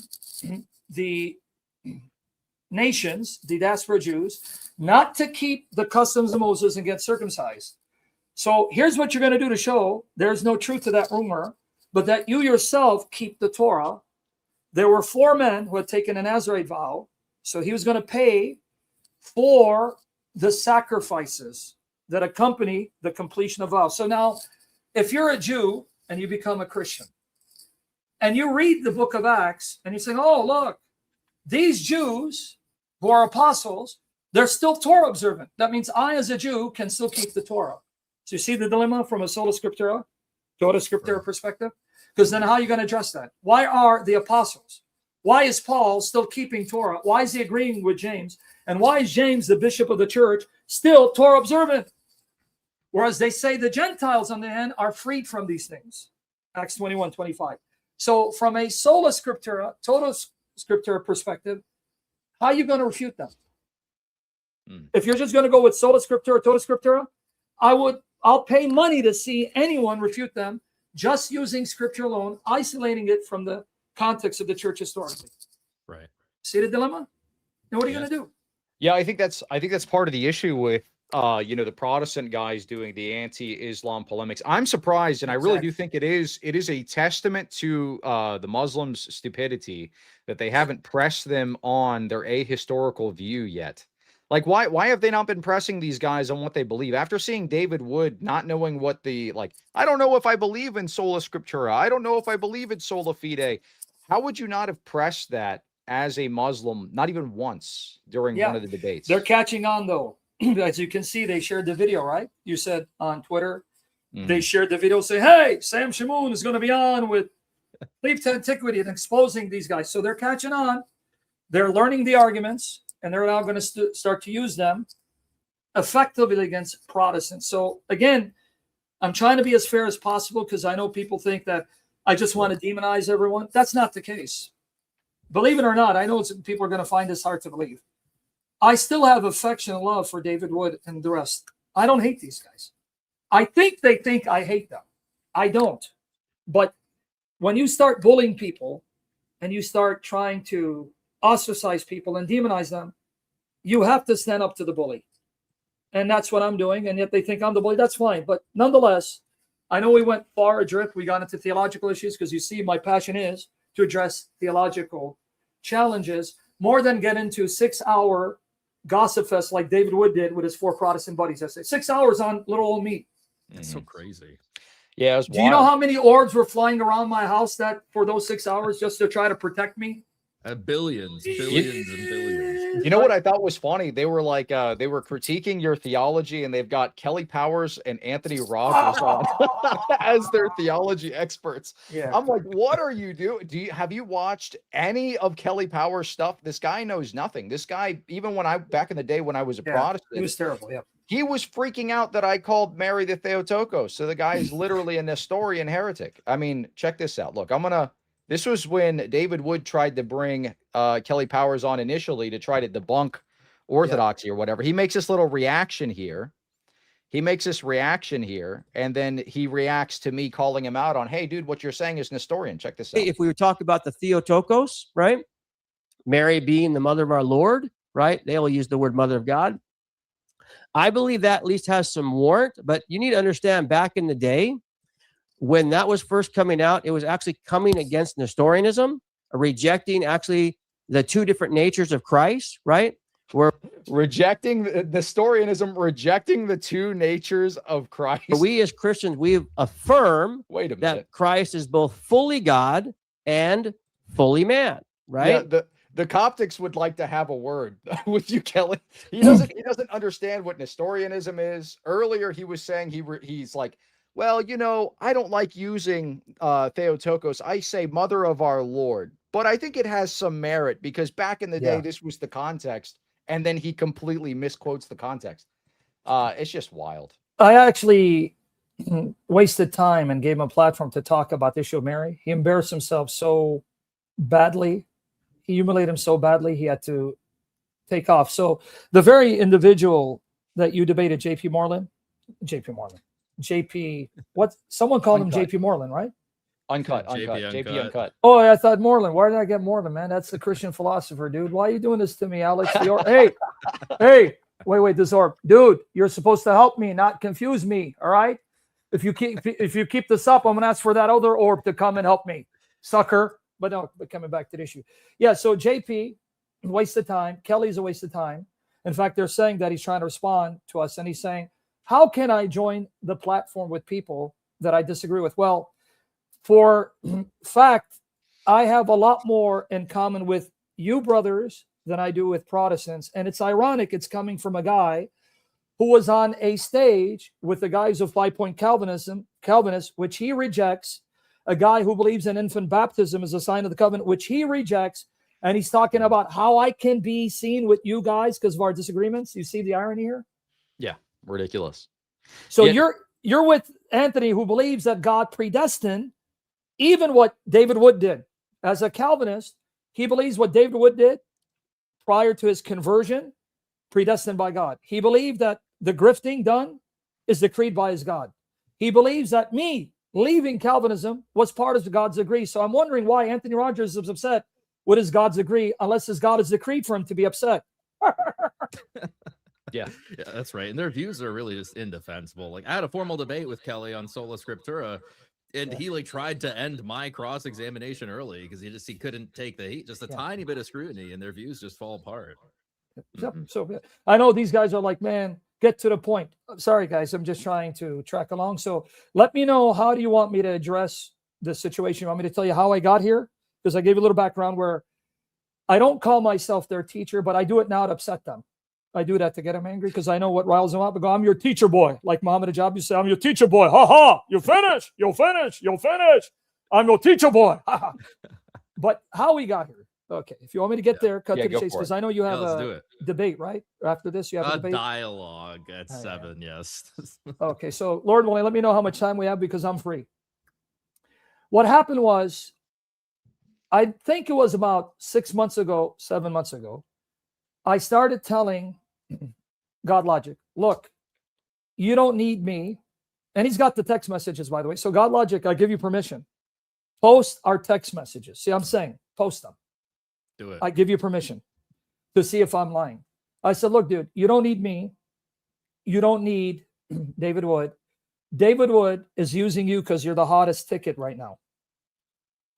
the nations, the diaspora Jews, not to keep the customs of Moses and get circumcised. So here's what you're going to do to show there's no truth to that rumor, but that you yourself keep the Torah. There were 4 men who had taken a Nazirite vow, so he was going to pay for the sacrifices that accompany the completion of vows. So now, if you're a Jew and you become a Christian, and you read the book of Acts, and you say, oh, look, these Jews who are apostles, they're still Torah observant. That means I, as a Jew, can still keep the Torah. So you see the dilemma from a sola scriptura, Torah scriptura perspective? Because then how are you going to address that? Why are the apostles? Why is Paul still keeping Torah? Why is he agreeing with James? And why is James, the bishop of the church, still Torah observant? Whereas they say the Gentiles, on the hand, are freed from these things. Acts 21:25. So from a sola scriptura, total scriptura perspective, how are you going to refute them? If you're just going to go with sola scriptura, total scriptura, I'll pay money to see anyone refute them just using scripture alone, isolating it from the context of the church historically.
Right.
See the dilemma? And what are you going to do?
Yeah, I think that's part of the issue with the Protestant guys doing the anti-Islam polemics. I'm surprised, and I really do think it is a testament to the Muslims' stupidity that they haven't pressed them on their ahistorical view yet. Like, why have they not been pressing these guys on what they believe? After seeing David Wood not knowing what I don't know if I believe in sola scriptura. I don't know if I believe in sola fide. How would you not have pressed that as a Muslim, not even once during one of the debates?
They're catching on, though. As you can see, they shared the video, right? You said on Twitter, they shared the video saying, hey, Sam Shamoun is going to be on with Leave to Antiquity and exposing these guys. So they're catching on. They're learning the arguments, and they're now going to start to use them effectively against Protestants. So again, I'm trying to be as fair as possible because I know people think that I just want to demonize everyone. That's not the case. Believe it or not, I know people are going to find this hard to believe. I still have affection and love for David Wood and the rest. I don't hate these guys. I think they think I hate them. I don't. But when you start bullying people and you start trying to ostracize people and demonize them, you have to stand up to the bully. And that's what I'm doing. And yet they think I'm the bully. That's fine. But nonetheless, I know we went far adrift. We got into theological issues because you see my passion is to address theological challenges more than get into 6-hour gossip fest like David Wood did with his 4 Protestant buddies. I say 6 hours on little old me.
That's so crazy.
Yeah.
Do you know how many orbs were flying around my house that for those 6 hours just to try to protect me?
Billions and billions.
You know what I thought was funny? They were like, they were critiquing your theology, and they've got Kelly Powers and Anthony Rogers on as their theology experts.
Yeah.
I'm like, what are you doing? Have you watched any of Kelly Powers' stuff? This guy knows nothing. This guy, even back in the day when I was a Protestant,
He was terrible. Yeah.
he was freaking out that I called Mary the Theotokos. So the guy is literally a Nestorian heretic. I mean, check this out. Look, this was when David Wood tried to bring Kelly Powers on initially to try to debunk orthodoxy or whatever. He makes this little reaction here. And then he reacts to me calling him out on, hey, dude, what you're saying is Nestorian. Check this out.
If we were talking about the Theotokos, right? Mary being the mother of our Lord, right? They all use the word mother of God. I believe that at least has some warrant, but you need to understand back in the day, when that was first coming out, it was actually coming against Nestorianism, rejecting actually the two different natures of Christ, right? Where
rejecting the Nestorianism, rejecting the two natures of Christ.
we as Christians, we affirm
Wait a minute.
that Christ is both fully God and fully man, right?
Yeah, the Coptics would like to have a word with you, Kelly. He doesn't understand what Nestorianism is. Earlier, he was saying he's like, well, you know, I don't like using Theotokos. I say Mother of our Lord, but I think it has some merit because back in the day, this was the context, and then he completely misquotes the context. It's just wild.
I actually wasted time and gave him a platform to talk about the issue of Mary. He embarrassed himself so badly. He humiliated him so badly, he had to take off. So the very individual that you debated, JP, what? Someone called him JP Moreland, right?
Uncut. JP Uncut.
Oh, I thought Moreland. Why did I get Moreland, man? That's the Christian philosopher, dude. Why are you doing this to me, Alex? Hey, wait, this orb. Dude, you're supposed to help me, not confuse me, all right? If you keep this up, I'm going to ask for that other orb to come and help me, sucker. But coming back to the issue. Yeah, so JP, waste of time. Kelly's a waste of time. In fact, they're saying that he's trying to respond to us, and he's saying, how can I join the platform with people that I disagree with? Well, for fact, I have a lot more in common with you brothers than I do with Protestants. And it's ironic, it's coming from a guy who was on a stage with the guys of 5-point Calvinists, which he rejects, a guy who believes in infant baptism as a sign of the covenant, which he rejects. And he's talking about how I can be seen with you guys because of our disagreements. You see the irony here?
Yeah, ridiculous.
So you're with Anthony, who believes that God predestined, even what David Wood did. As a Calvinist, he believes what David Wood did prior to his conversion, predestined by God. He believed that the grifting done is decreed by his God. He believes that me leaving Calvinism was part of God's decree. So I'm wondering why Anthony Rogers is upset with his God's decree, unless his God has decreed for him to be upset.
Yeah, that's right. And their views are really just indefensible. Like, I had a formal debate with Kelly on Sola Scriptura, and he like tried to end my cross-examination early because he couldn't take the heat, just a tiny bit of scrutiny, and their views just fall apart.
So I know these guys are like, man, get to the point. Sorry, guys, I'm just trying to track along. So let me know, how do you want me to address this situation? You want me to tell you how I got here? Because I gave you a little background where I don't call myself their teacher, but I do it now to upset them. I do that to get them angry because I know what riles them up. I go, I'm your teacher boy. Like Muhammad Ajab, you say, I'm your teacher boy. Ha ha, you finish, you'll finish, you'll finish. I'm your teacher boy. But how we got here. Okay, if you want me to get there, cut to the chase, because I know you have a debate, right? After this, you have a debate?
Dialogue at 7, yes.
Okay, so Lord willing, let me know how much time we have because I'm free. What happened was, I think it was about 7 months ago, I started telling Godlogic, look, you don't need me. And he's got the text messages, by the way. So Godlogic, I give you permission. Post our text messages. See, I'm saying, post them.
Do it.
I give you permission to see if I'm lying. I said, look, dude, you don't need me. You don't need David Wood. David Wood is using you because you're the hottest ticket right now.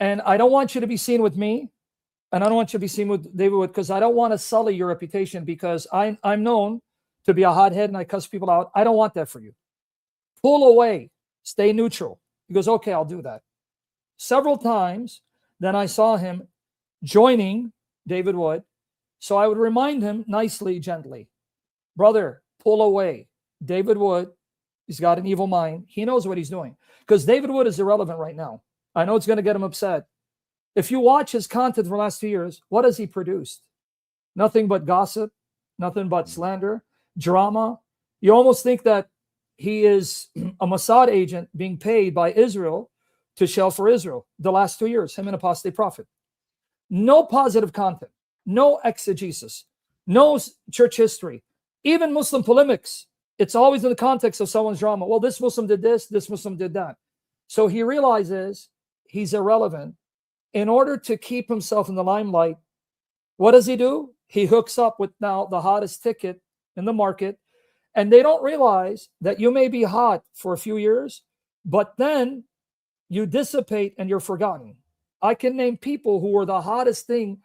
And I don't want you to be seen with me. And I don't want you to be seen with David Wood because I don't want to sully your reputation because I'm known to be a hothead and I cuss people out. I don't want that for you. Pull away. Stay neutral. He goes, okay, I'll do that. Several times, then I saw him joining David Wood. So I would remind him nicely, gently, brother, pull away. David Wood, he's got an evil mind. He knows what he's doing because David Wood is irrelevant right now. I know it's going to get him upset. If you watch his content for the last 2 years, what has he produced? Nothing but gossip, nothing but slander, drama. You almost think that he is a Mossad agent being paid by Israel to shell for Israel the last 2 years, him and Apostate Prophet. No positive content, no exegesis, no church history, even Muslim polemics. It's always in the context of someone's drama. Well, this Muslim did this Muslim did that. So he realizes he's irrelevant. In order to keep himself in the limelight, what does he do? He hooks up with now the hottest ticket in the market. And they don't realize that you may be hot for a few years, but then you dissipate and you're forgotten. I can name people who were the hottest thing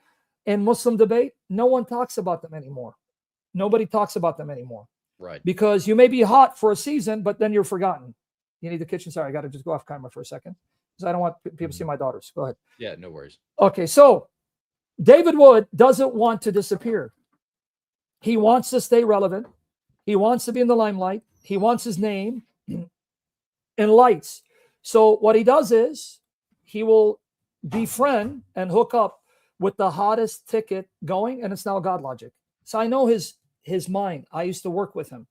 in Muslim debate. No one talks about them anymore. Nobody talks about them anymore.
Right.
Because you may be hot for a season, but then you're forgotten. You need the kitchen. Sorry, I got to just go off camera for a second because I don't want people to see my daughters. Go ahead.
Yeah, no worries.
Okay, so David Wood doesn't want to disappear. He wants to stay relevant. He wants to be in the limelight. He wants his name in lights. So what he does is he will befriend and hook up with the hottest ticket going, and it's now Godlogic. So I know his mind. I used to work with him.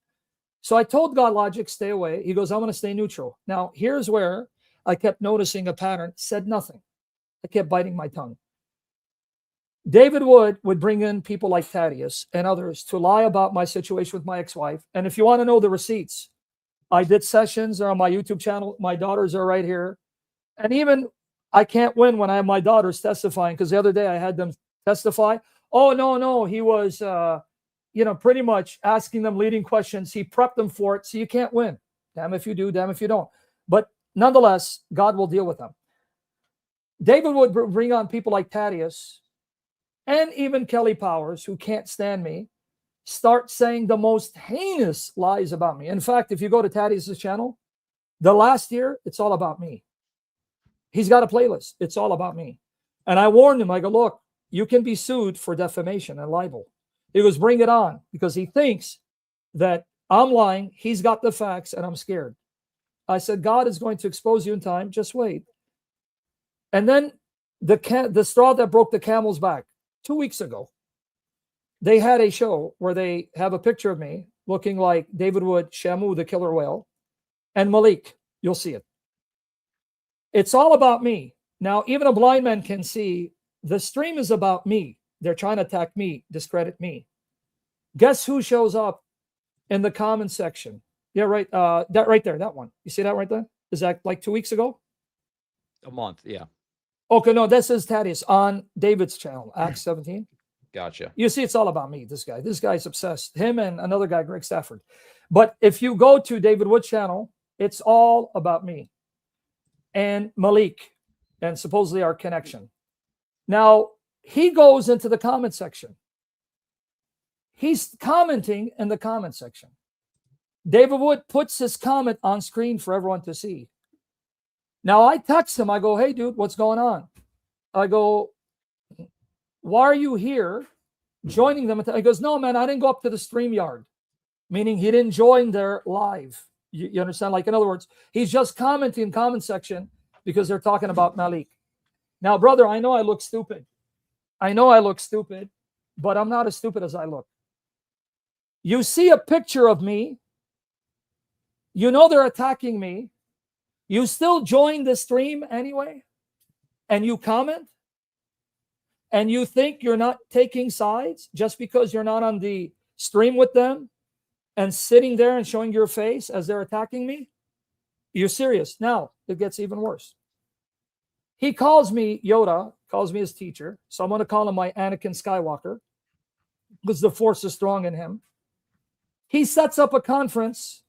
So I told Godlogic, stay away. He goes, I'm going to stay neutral. Now, here's where I kept noticing a pattern, said nothing. I kept biting my tongue. David Wood would bring in people like Thaddeus and others to lie about my situation with my ex-wife. And if you want to know the receipts, I did sessions. They're on my YouTube channel. My daughters are right here. And even I can't win when I have my daughters testifying, because the other day I had them testify. Oh, no, he was, pretty much asking them leading questions. He prepped them for it, so you can't win. Damn if you do, damn if you don't. But nonetheless, God will deal with them. David would bring on people like Thaddeus and even Kelly Powers, who can't stand me, start saying the most heinous lies about me. In fact, if you go to Thaddeus' channel, the last year, it's all about me. He's got a playlist. It's all about me. And I warned him. I go, look, you can be sued for defamation and libel. He goes, bring it on, because he thinks that I'm lying. He's got the facts and I'm scared. I said, God is going to expose you in time. Just wait. And then the straw that broke the camel's back, 2 weeks ago, they had a show where they have a picture of me looking like David Wood, Shamoun, the killer whale, and Malik. You'll see it. It's all about me. Now, even a blind man can see the stream is about me. They're trying to attack me, discredit me. Guess who shows up in the comment section? Yeah, right. That right there, that one. You see that right there? Is that like 2 weeks ago?
A month, yeah.
Okay, no, this is Thaddeus on David's channel, Acts 17.
Gotcha.
You see, it's all about me, this guy. This guy's obsessed. Him and another guy, Greg Stafford. But if you go to David Wood's channel, it's all about me and Malik and supposedly our connection. Now, he goes into the comment section. He's commenting in the comment section. David Wood puts his comment on screen for everyone to see. Now, I text him. I go, hey, dude, what's going on? I go, why are you here joining them? He goes, no, man, I didn't go up to the StreamYard, meaning he didn't join their live. You understand? Like, in other words, he's just commenting in comment section because they're talking about Malik. Now, brother, I know I look stupid. But I'm not as stupid as I look. You see a picture of me. You know they're attacking me. You still join the stream anyway, and you comment, and you think you're not taking sides just because you're not on the stream with them and sitting there and showing your face as they're attacking me? You're serious. Now, it gets even worse. He calls me Yoda, calls me his teacher, so I'm going to call him my Anakin Skywalker because the Force is strong in him. He sets up a conference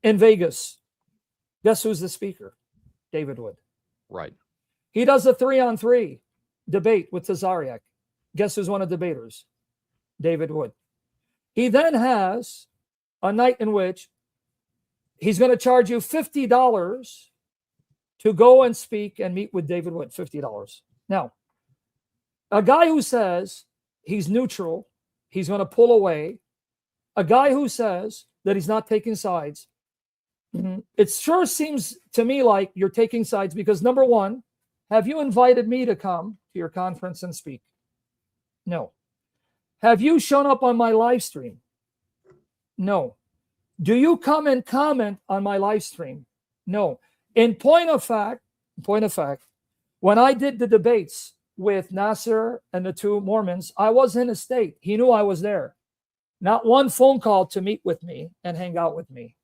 in Vegas. Guess who's the speaker? David Wood.
Right.
He does a 3-on-3 debate with Tazariak. Guess who's one of the debaters? David Wood. He then has a night in which he's going to charge you $50 to go and speak and meet with David Wood. $50. Now, a guy who says he's neutral, he's going to pull away, a guy who says that he's not taking sides, it sure seems to me like you're taking sides because, number one, have you invited me to come to your conference and speak? No. Have you shown up on my live stream? No. Do you come and comment on my live stream? No. In point of fact, when I did the debates with Nasser and the two Mormons, I was in his state. He knew I was there. Not one phone call to meet with me and hang out with me.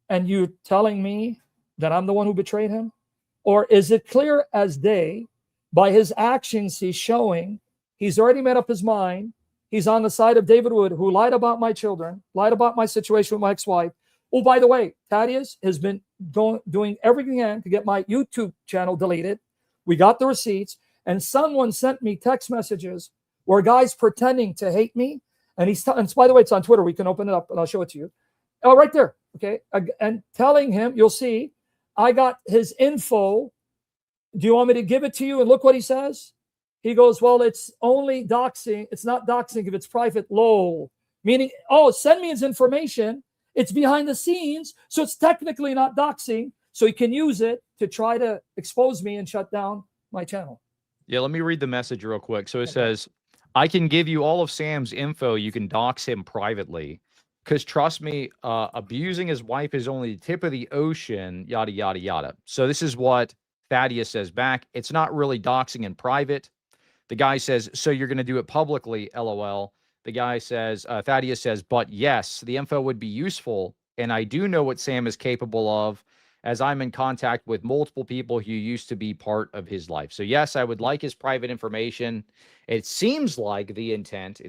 And you telling me that I'm the one who betrayed him? Or is it clear as day by his actions he's showing he's already made up his mind? He's on the side of David Wood, who lied about my children, lied about my situation with my ex-wife, Oh, by the way, Thaddeus has been doing everything he can to get my YouTube channel deleted. We got the receipts, and someone sent me text messages where guys pretending to hate me. And and by the way, it's on Twitter. We can open it up and I'll show it to you. Oh, right there. Okay. And telling him, you'll see, I got his info. Do you want me to give it to you? And look what he says. He goes, well, it's only doxing. It's not doxing if it's private. Lol. Meaning, oh, send me his information. It's behind the scenes. So it's technically not doxing. So he can use it to try to expose me and shut down my channel.
Yeah, let me read the message real quick. So it says, I can give you all of Sam's info. You can dox him privately. Because trust me, abusing his wife is only the tip of the ocean, yada, yada, yada. So this is what Thaddeus says back. It's not really doxing in private. The guy says, so you're going to do it publicly, LOL. The guy says, Thaddeus says, but yes, the info would be useful. And I do know what Sam is capable of, as I'm in contact with multiple people who used to be part of his life. So yes, I would like his private information. It seems like the intent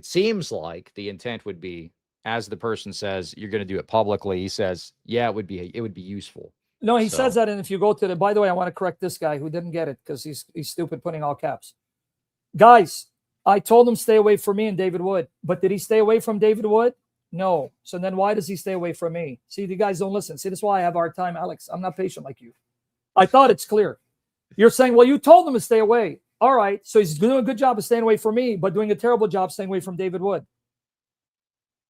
would be, as the person says, you're going to do it publicly. He says, yeah, it would be useful.
No, he says that. And if you go to by the way, I want to correct this guy who didn't get it because he's stupid putting all caps. Guys, I told him stay away from me and David Wood, but did he stay away from David Wood? No. So then why does he stay away from me? See, the guys don't listen. See, that's why I have a hard time, Alex. I'm not patient like you. I thought it's clear. You're saying, well, you told him to stay away. All right. So he's doing a good job of staying away from me, but doing a terrible job staying away from David Wood.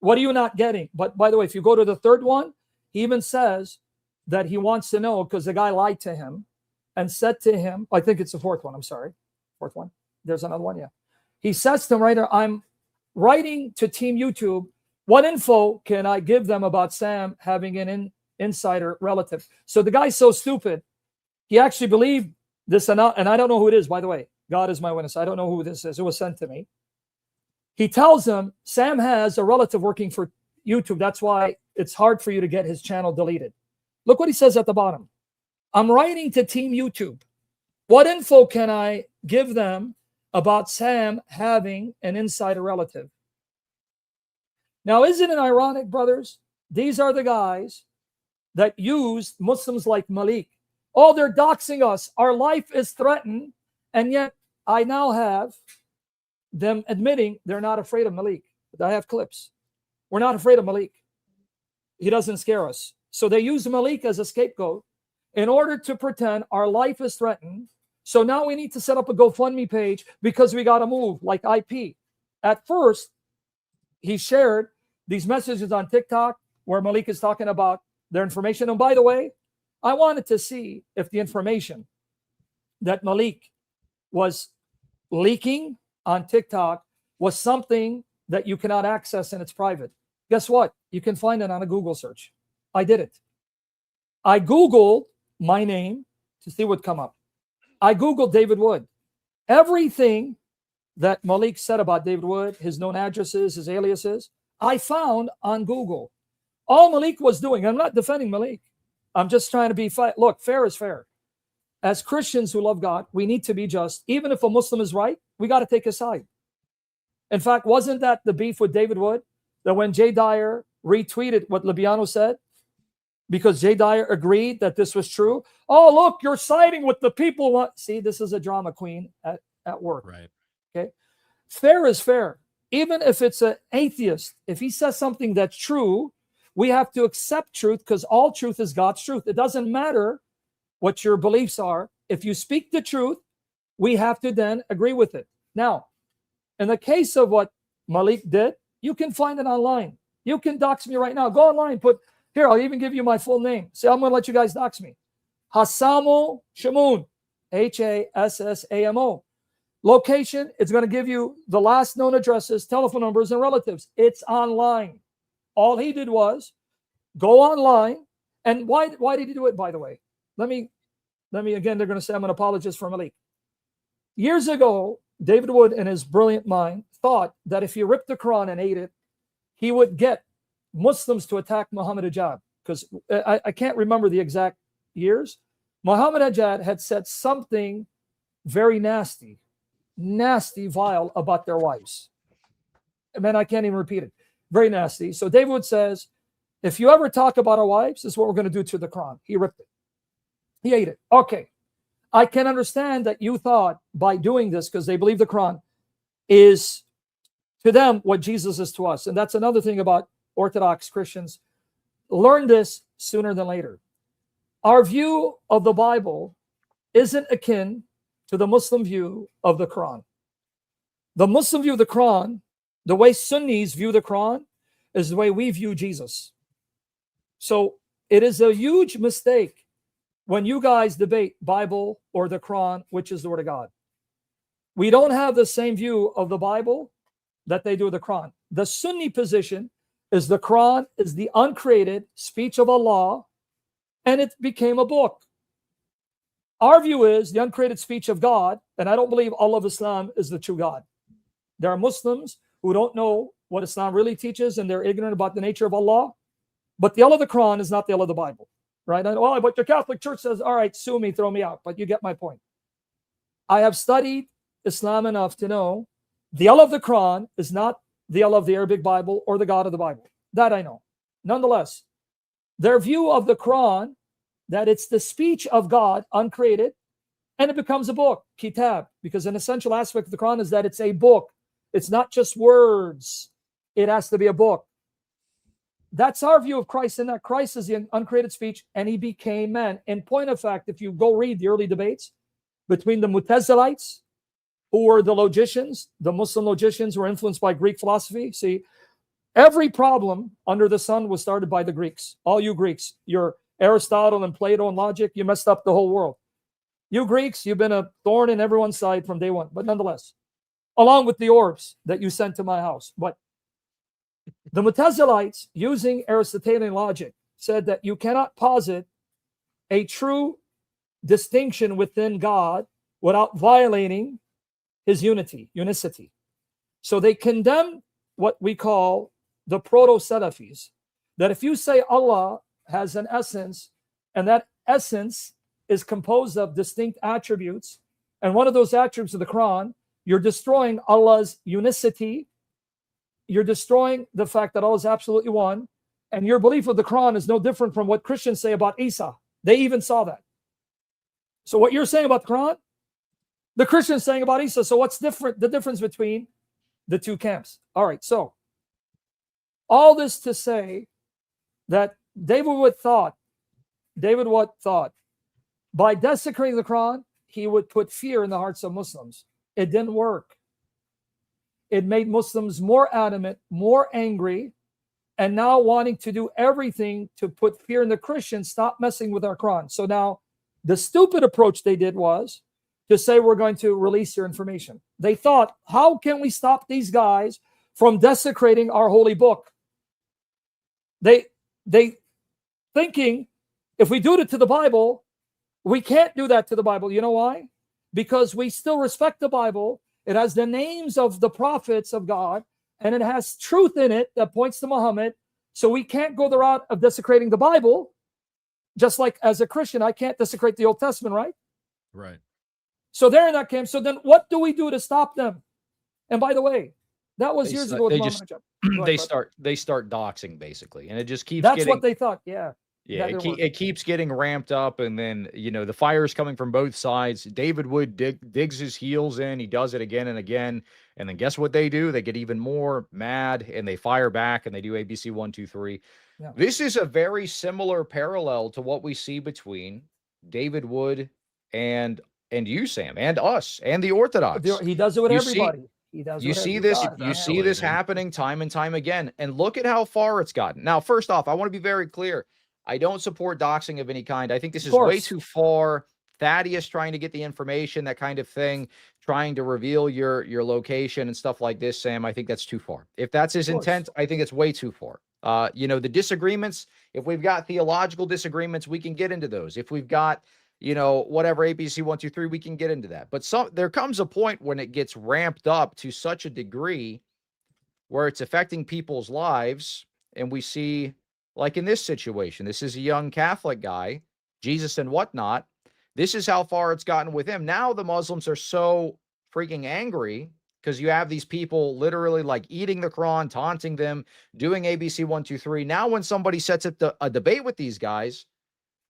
What are you not getting? But by the way, if you go to the third one, he even says that he wants to know because the guy lied to him and said to him, I think it's the fourth one. I'm sorry. Fourth one. There's another one. Yeah. He says to him right there, I'm writing to Team YouTube. What info can I give them about Sam having an insider relative? So the guy's so stupid. He actually believed this, and I don't know who it is, by the way. God is my witness. I don't know who this is. It was sent to me. He tells him Sam has a relative working for YouTube. That's why it's hard for you to get his channel deleted. Look what he says at the bottom. I'm writing to Team YouTube. What info can I give them about Sam having an insider relative? Now, isn't it ironic, brothers? These are the guys that used Muslims like Malik. Oh, they're doxing us. Our life is threatened. And yet I now have them admitting they're not afraid of Malik. I have clips. We're not afraid of Malik. He doesn't scare us. So they use Malik as a scapegoat in order to pretend our life is threatened. So now we need to set up a GoFundMe page because we got to move like IP. At first, he shared these messages on TikTok where Malik is talking about their information. And by the way, I wanted to see if the information that Malik was leaking on TikTok was something that you cannot access and it's private. Guess what? You can find it on a Google search. I did it. I Googled my name to see what come up. I Googled David Wood. Everything that Malik said about David Wood, his known addresses, his aliases, I found on Google. All Malik was doing, I'm not defending Malik. I'm just trying to be fair. Look, fair is fair. As Christians who love God, we need to be just. Even if a Muslim is right, we got to take a side. In fact, wasn't that the beef with David Wood? That when Jay Dyer retweeted what Libiano said, because Jay Dyer agreed that this was true. Oh, look, you're siding with the people. See, this is a drama queen at work.
Right.
Okay. Fair is fair. Even if it's an atheist, if he says something that's true, we have to accept truth because all truth is God's truth. It doesn't matter what your beliefs are. If you speak the truth, we have to then agree with it. Now, in the case of what Malik did, you can find it online. You can dox me right now. Go online, put, here, I'll even give you my full name. Say, I'm going to let you guys dox me. Hassamo Shamoun, Hassamo. Location, it's going to give you the last known addresses, telephone numbers, and relatives. It's online. All he did was go online. And why did he do it, by the way? Let me again, they're going to say I'm an apologist for Malik. Years ago, David Wood, in his brilliant mind, thought that if he ripped the Quran and ate it, he would get Muslims to attack Muhammad Ajad. Because I can't remember the exact years. Muhammad Ajad had said something very nasty, vile about their wives. Man, I can't even repeat it. Very nasty. So David Wood says, If you ever talk about our wives, this is what we're going to do to the Quran. He ripped it. He ate it. Okay. I can understand that you thought by doing this, because they believe the Quran is to them what Jesus is to us. And that's another thing about Orthodox Christians. Learn this sooner than later. Our view of the Bible isn't akin to the Muslim view of the Quran. The Muslim view of the Quran, the way Sunnis view the Quran, is the way we view Jesus. So it is a huge mistake when you guys debate Bible or the Quran, which is the Word of God. We don't have the same view of the Bible that they do of the Quran. The Sunni position is the Quran is the uncreated speech of Allah, and it became a book. Our view is the uncreated speech of God, and I don't believe all of Islam is the true God. There are Muslims who don't know what Islam really teaches, and they're ignorant about the nature of Allah. But the Allah of the Quran is not the Allah of the Bible, right? And, oh, but the Catholic Church says, all right, sue me, throw me out. But you get my point. I have studied Islam enough to know the Allah of the Quran is not the Allah of the Arabic Bible or the God of the Bible. That I know. Nonetheless, their view of the Quran, that it's the speech of God, uncreated, and it becomes a book, kitab, because an essential aspect of the Quran is that it's a book. It's not just words. It has to be a book. That's our view of Christ, in that Christ is the uncreated speech, and he became man. In point of fact, if you go read the early debates between the Mu'tazilites, who were the logicians, the Muslim logicians who were influenced by Greek philosophy. See, every problem under the sun was started by the Greeks. All you Greeks, your Aristotle and Plato and logic, you messed up the whole world. You Greeks, you've been a thorn in everyone's side from day one, but nonetheless, along with the orbs that you sent to my house. But the Mu'tazilites, using Aristotelian logic, said that you cannot posit a true distinction within God without violating his unicity. So they condemn what we call the proto-Salafis, that if you say Allah has an essence, and that essence is composed of distinct attributes, and one of those attributes of the Quran, you're destroying Allah's unicity, you're destroying the fact that Allah is absolutely one, and your belief of the Quran is no different from what Christians say about Isa. They even saw that. So what you're saying about the Quran, the Christians saying about Isa. So what's different? The difference between the two camps. All right. So all this to say that David Wood thought by desecrating the Quran, he would put fear in the hearts of Muslims. It didn't work. It made Muslims more adamant, more angry, and now wanting to do everything to put fear in the Christians, stop messing with our Quran. So now the stupid approach they did was to say, we're going to release your information. They thought, how can we stop these guys from desecrating our holy book? They thinking, if we do it to the Bible, we can't do that to the Bible. You know why? Because we still respect the Bible. It has the names of the prophets of God, and it has truth in it that points to Muhammad. So we can't go the route of desecrating the Bible. Just like as a Christian, I can't desecrate the Old Testament, right?
Right.
So they're in that camp. So then what do we do to stop them? And by the way, that was years ago.
They start doxing basically, and it just keeps.
That's what they thought. Yeah.
Yeah, it keeps getting ramped up, and then the fire's coming from both sides. David Wood digs his heels in. He does it again and again, and then guess what they do? They get even more mad, and they fire back, and they do ABC 1, 2, 3.
Yeah.
This is a very similar parallel to what we see between David Wood and you, Sam, and us, and the Orthodox.
He does it with everybody.
You see this happening time and time again, and look at how far it's gotten. Now, first off, I want to be very clear. I don't support doxing of any kind. I think this is way too far. Thaddeus trying to get the information, that kind of thing, trying to reveal your location and stuff like this, Sam, I think that's too far. If that's his intent, I think it's way too far. The disagreements, if we've got theological disagreements, we can get into those. If we've got, whatever, ABC 1, 2, 3, we can get into that. But there comes a point when it gets ramped up to such a degree where it's affecting people's lives, and we see, like in this situation, this is a young Catholic guy, Jesus and whatnot. This is how far it's gotten with him. Now the Muslims are so freaking angry because you have these people literally like eating the Quran, taunting them, doing ABC 1, 2, 3. Now, when somebody sets up a debate with these guys,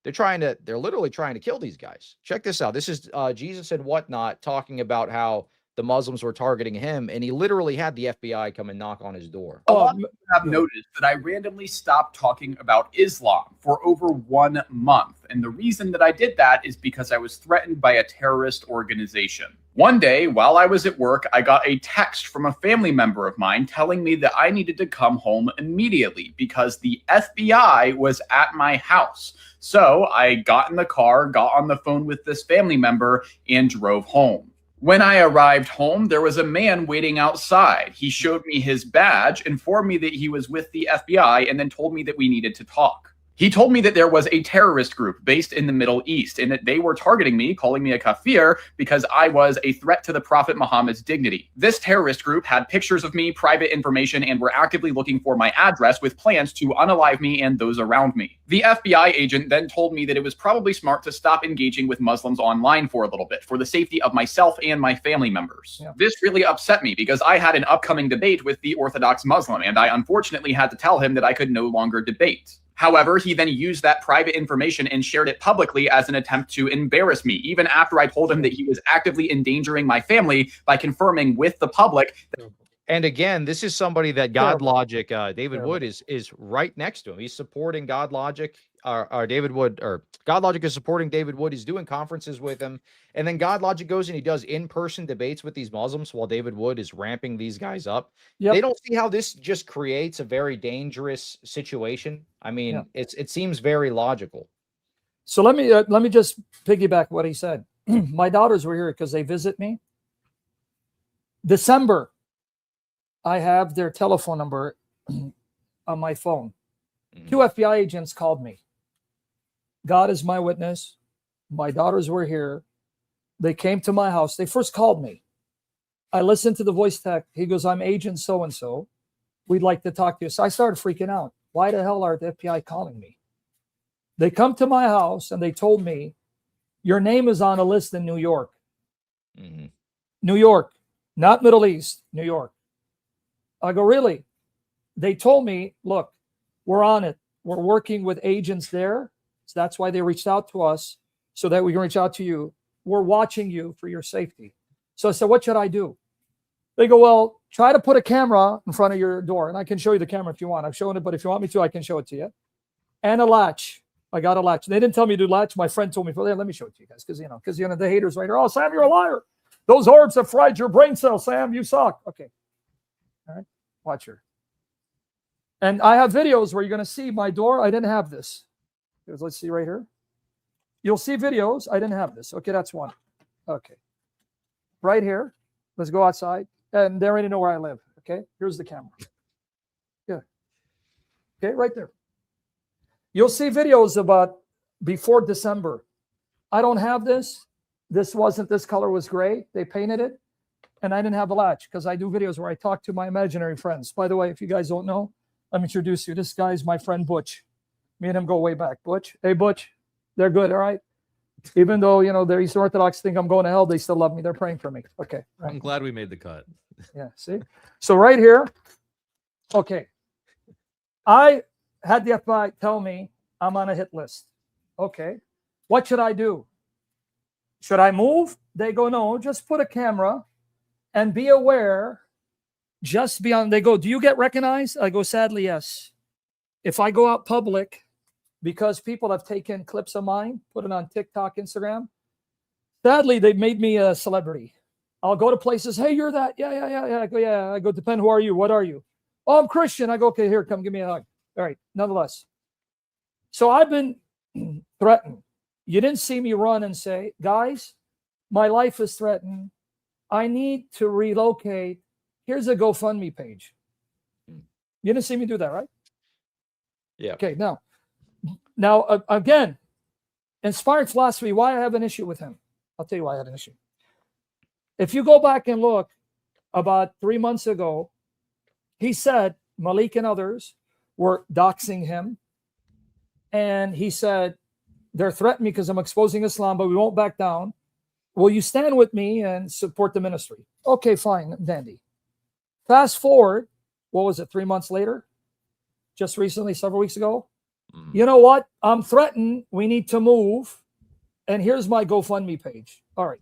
they're literally trying to kill these guys. Check this out. This is Jesus and Whatnot talking about how the Muslims were targeting him, and he literally had the FBI come and knock on his door.
A lot of people have noticed that I randomly stopped talking about Islam for over 1 month. And the reason that I did that is because I was threatened by a terrorist organization. One day, while I was at work, I got a text from a family member of mine telling me that I needed to come home immediately because the FBI was at my house. So I got in the car, got on the phone with this family member, and drove home. When I arrived home, there was a man waiting outside. He showed me his badge, informed me that he was with the FBI, and then told me that we needed to talk. He told me that there was a terrorist group based in the Middle East and that they were targeting me, calling me a kafir because I was a threat to the Prophet Muhammad's dignity. This terrorist group had pictures of me, private information, and were actively looking for my address with plans to unalive me and those around me. The FBI agent then told me that it was probably smart to stop engaging with Muslims online for a little bit for the safety of myself and my family members. Yeah. This really upset me because I had an upcoming debate with the Orthodox Muslim, and I unfortunately had to tell him that I could no longer debate. However, he then used that private information and shared it publicly as an attempt to embarrass me, even after I told him that he was actively endangering my family by confirming with the public.
And again, this is somebody that Godlogic, David Wood is right next to him. He's supporting Godlogic, or David Wood, or Godlogic is supporting David Wood. He's doing conferences with him. And then Godlogic goes and he does in-person debates with these Muslims while David Wood is ramping these guys up. Yep. They don't see how this just creates a very dangerous situation. I mean, it seems very logical.
So let me just piggyback what he said. My daughters were here because they visit me. December, I have their telephone number on my phone. 2 FBI agents called me. God is my witness. My daughters were here. They came to my house. They first called me. I listened to the voice text. He goes, I'm agent so-and-so. We'd like to talk to you. So I started freaking out. Why the hell are the FBI calling me? They come to my house and they told me, your name is on a list in New York. Mm-hmm. New York, not Middle East, New York. I go, really? They told me, look, we're on it. We're working with agents there. So that's why they reached out to us so that we can reach out to you. We're watching you for your safety. So I said, what should I do? They go, well, try to put a camera in front of your door. And I can show you the camera if you want. I've shown it, but if you want me to, I can show it to you. And a latch. I got a latch. They didn't tell me to do latch. My friend told me, well, let me show it to you guys. Because, the haters right here. Oh, Sam, you're a liar. Those orbs have fried your brain cells, Sam. You suck. Okay. All right. Watch her. And I have videos where you're going to see my door. I didn't have this. Let's see right here. You'll see videos. I didn't have this. Okay, that's one. Okay. Right here. Let's go outside. And they already know where I live. Okay. Here's the camera. Yeah. Okay, right there. You'll see videos about before December. I don't have this. This color was gray. They painted it. And I didn't have a latch because I do videos where I talk to my imaginary friends. By the way, if you guys don't know, let me introduce you. This guy is my friend Butch. Me and him go way back. Butch. Hey, Butch. They're good, all right? Even though, the Eastern Orthodox think I'm going to hell, they still love me. They're praying for me. Okay. Right.
I'm glad we made the cut.
Yeah, see? So right here, okay. I had the FBI tell me I'm on a hit list. Okay. What should I do? Should I move? They go, no, just put a camera and be aware. Just be on. They go, do you get recognized? I go, sadly, yes. If I go out public, because people have taken clips of mine, put it on TikTok, Instagram, sadly, they've made me a celebrity. I'll go to places, hey, you're that. Yeah. I go, depend, who are you? What are you? Oh, I'm Christian. I go, okay, here, come give me a hug. All right, nonetheless. So I've been threatened. You didn't see me run and say, guys, my life is threatened. I need to relocate. Here's a GoFundMe page. You didn't see me do that, right?
Yeah.
Okay, now again, inspired philosophy, why I have an issue with him. I'll tell you why I had an issue. If you go back and look, about 3 months ago, he said Malik and others were doxing him. And he said, they're threatening me because I'm exposing Islam, but we won't back down. Will you stand with me and support the ministry? Okay, fine, dandy. Fast forward, what was it, 3 months later? Just recently, several weeks ago. You know what? I'm threatened. We need to move. And here's my GoFundMe page. All right.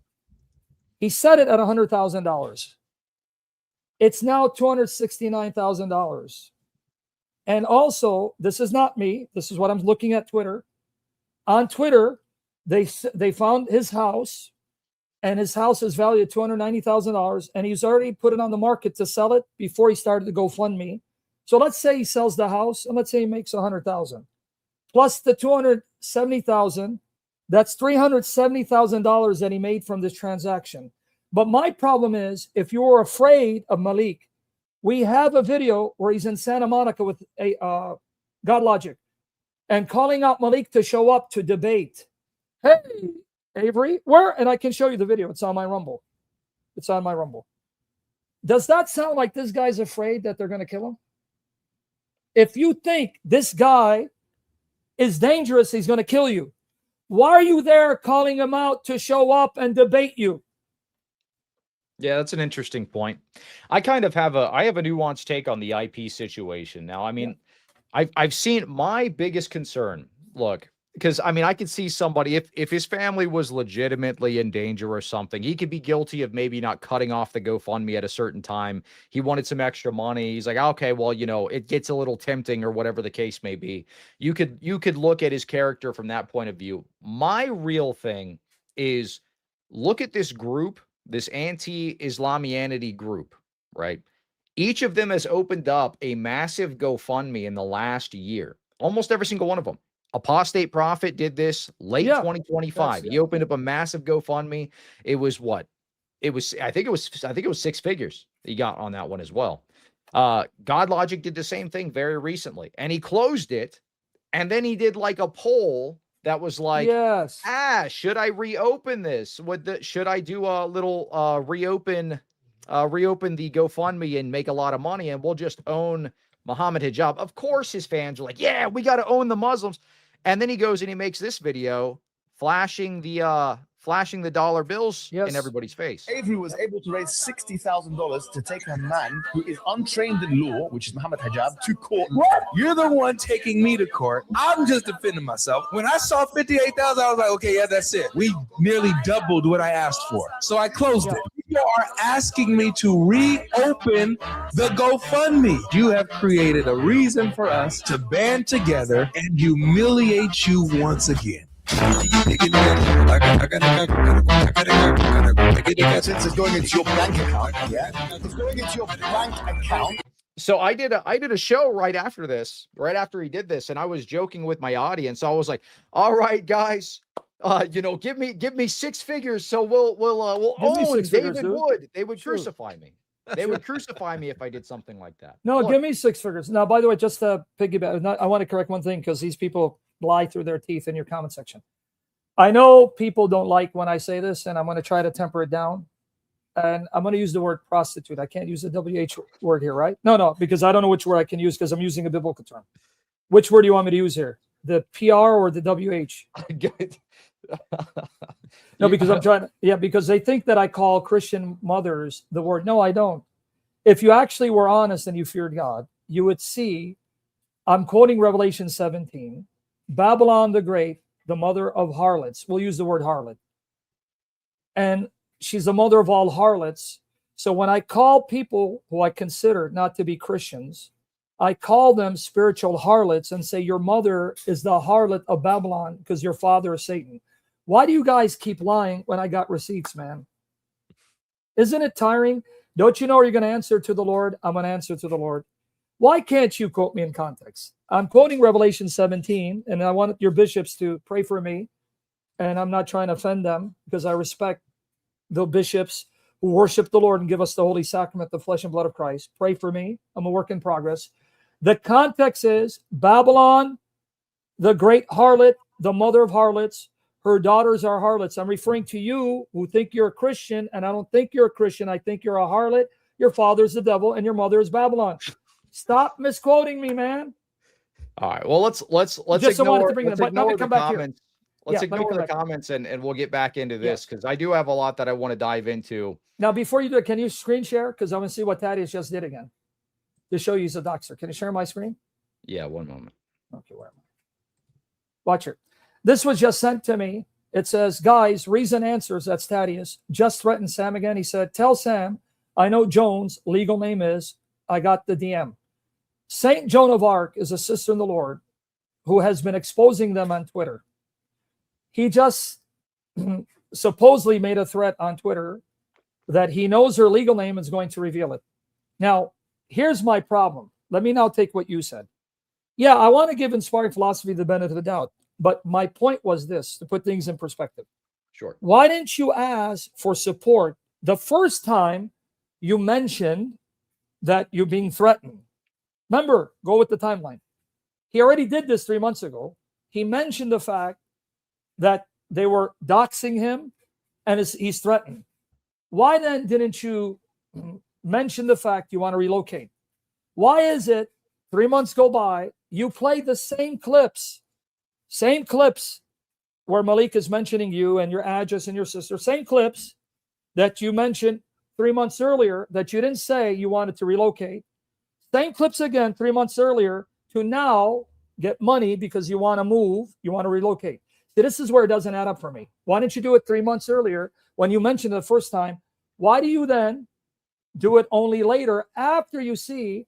He set it at $100,000. It's now $269,000. And also, this is not me. This is what I'm looking at Twitter. On Twitter, they found his house, and his house is valued at $290,000, and he's already put it on the market to sell it before he started the GoFundMe. So let's say he sells the house, and let's say he makes $100,000 plus the $270,000. That's $370,000 that he made from this transaction. But my problem is, if you're afraid of Malik, we have a video where he's in Santa Monica with a Godlogic and calling out Malik to show up to debate. Hey, Avery, where? And I can show you the video. It's on my Rumble. It's on my Rumble. Does that sound like this guy's afraid that they're going to kill him? If you think this guy is dangerous, he's going to kill you, why are you there calling him out to show up and debate you?
Yeah, that's an interesting point. I kind of have a nuanced take on the IP situation. Now, I mean, I've seen my biggest concern. Look, because I mean, I could see somebody if his family was legitimately in danger or something, he could be guilty of maybe not cutting off the GoFundMe at a certain time. He wanted some extra money. He's like, okay, well, you know, it gets a little tempting or whatever the case may be. You could look at his character from that point of view. My real thing is look at this group, this anti-islamianity group, right? Each of them has opened up a massive GoFundMe in the last year. Almost every single one of them. Apostate Prophet did this late 2025. He opened up a massive GoFundMe. It was what? I think it was 6 figures he got on that one as well. Godlogic did the same thing very recently, and he closed it. And then he did like a poll that was like, should I reopen this? Should I do a little reopen the GoFundMe and make a lot of money, and we'll just own Muhammad Hijab? Of course his fans are like, yeah, we got to own the Muslims. And then he goes and he makes this video flashing the dollar bills in everybody's face.
Avery was able to raise $60,000 to take a man who is untrained in law, which is Muhammad Hijab, to court.
What? You're the one taking me to court. I'm just defending myself. When I saw 58,000, I was like, okay, yeah, that's it. We nearly doubled what I asked for. So I closed it. You are asking me to reopen the GoFundMe. You have created a reason for us to band together and humiliate you once again.
Since it's going into your bank account, it's going into your bank account.
So I did a show right after he did this, and I was joking with my audience. I was like, all right, guys, give me 6 figures, so we'll own David Wood. They would crucify me. They would crucify me if I did something like that.
No, look, give me 6 figures. Now, by the way, just to piggyback, I want to correct one thing, because these people lie through their teeth in your comment section. I know people don't like when I say this, and I'm going to try to temper it down. And I'm going to use the word prostitute. I can't use the WH word here, right? No, because I don't know which word I can use, because I'm using a biblical term. Which word do you want me to use here? The PR or the WH? No, because I'm trying to, because they think that I call Christian mothers the word. No, I don't. If you actually were honest and you feared God, you would see, I'm quoting Revelation 17, Babylon the Great, the mother of harlots. We'll use the word harlot. And she's the mother of all harlots. So when I call people who I consider not to be Christians, I call them spiritual harlots and say, your mother is the harlot of Babylon because your father is Satan. Why do you guys keep lying when I got receipts, man? Isn't it tiring? Don't you know you're going to answer to the Lord? I'm going to answer to the Lord. Why can't you quote me in context? I'm quoting Revelation 17, and I want your bishops to pray for me. And I'm not trying to offend them, because I respect the bishops who worship the Lord and give us the holy sacrament, the flesh and blood of Christ. Pray for me. I'm a work in progress. The context is Babylon, the great harlot, the mother of harlots. Her daughters are harlots. I'm referring to you who think you're a Christian, and I don't think you're a Christian. I think you're a harlot. Your father's the devil, and your mother is Babylon. Stop misquoting me, man.
All right. Well, let's
just
ignore,
wanted to bring
let's
that. But let me
ignore
come
the
back
comments. Let's
Yeah, let me
ignore the
correct you.
comments and we'll get back into this because I do have a lot that I want to dive into.
Now, before you do it, can you screen share? Because I want to see what Thaddeus just did again to show you he's a doxer. Can you share my screen?
Yeah, one moment.
Okay, where am I? Watch it. This was just sent to me. It says, guys, reason answers. That's Thaddeus. Just threatened Sam again. He said, tell Sam, I know Jones, legal name is, I got the DM. Saint Joan of Arc is a sister in the Lord who has been exposing them on Twitter. He just supposedly made a threat on Twitter that he knows her legal name and is going to reveal it. Now, here's my problem. Let me now take what you said. Yeah, I want to give Inspired Philosophy the benefit of the doubt, but my point was this, to put things in perspective.
Sure.
Why didn't you ask for support the first time you mentioned that you're being threatened? Remember, go with the timeline. He already did this 3 months ago. He mentioned the fact that they were doxing him and he's threatened. Why then didn't you mention the fact you want to relocate? Why is it 3 months go by, you play the same clips where Malik is mentioning you and your address and your sister, same clips that you mentioned 3 months earlier that you didn't say you wanted to relocate, same clips again 3 months earlier to now get money because you want to move, you want to relocate. See, this is where it doesn't add up for me. Why didn't you do it 3 months earlier when you mentioned it the first time? Why do you then do it only later after you see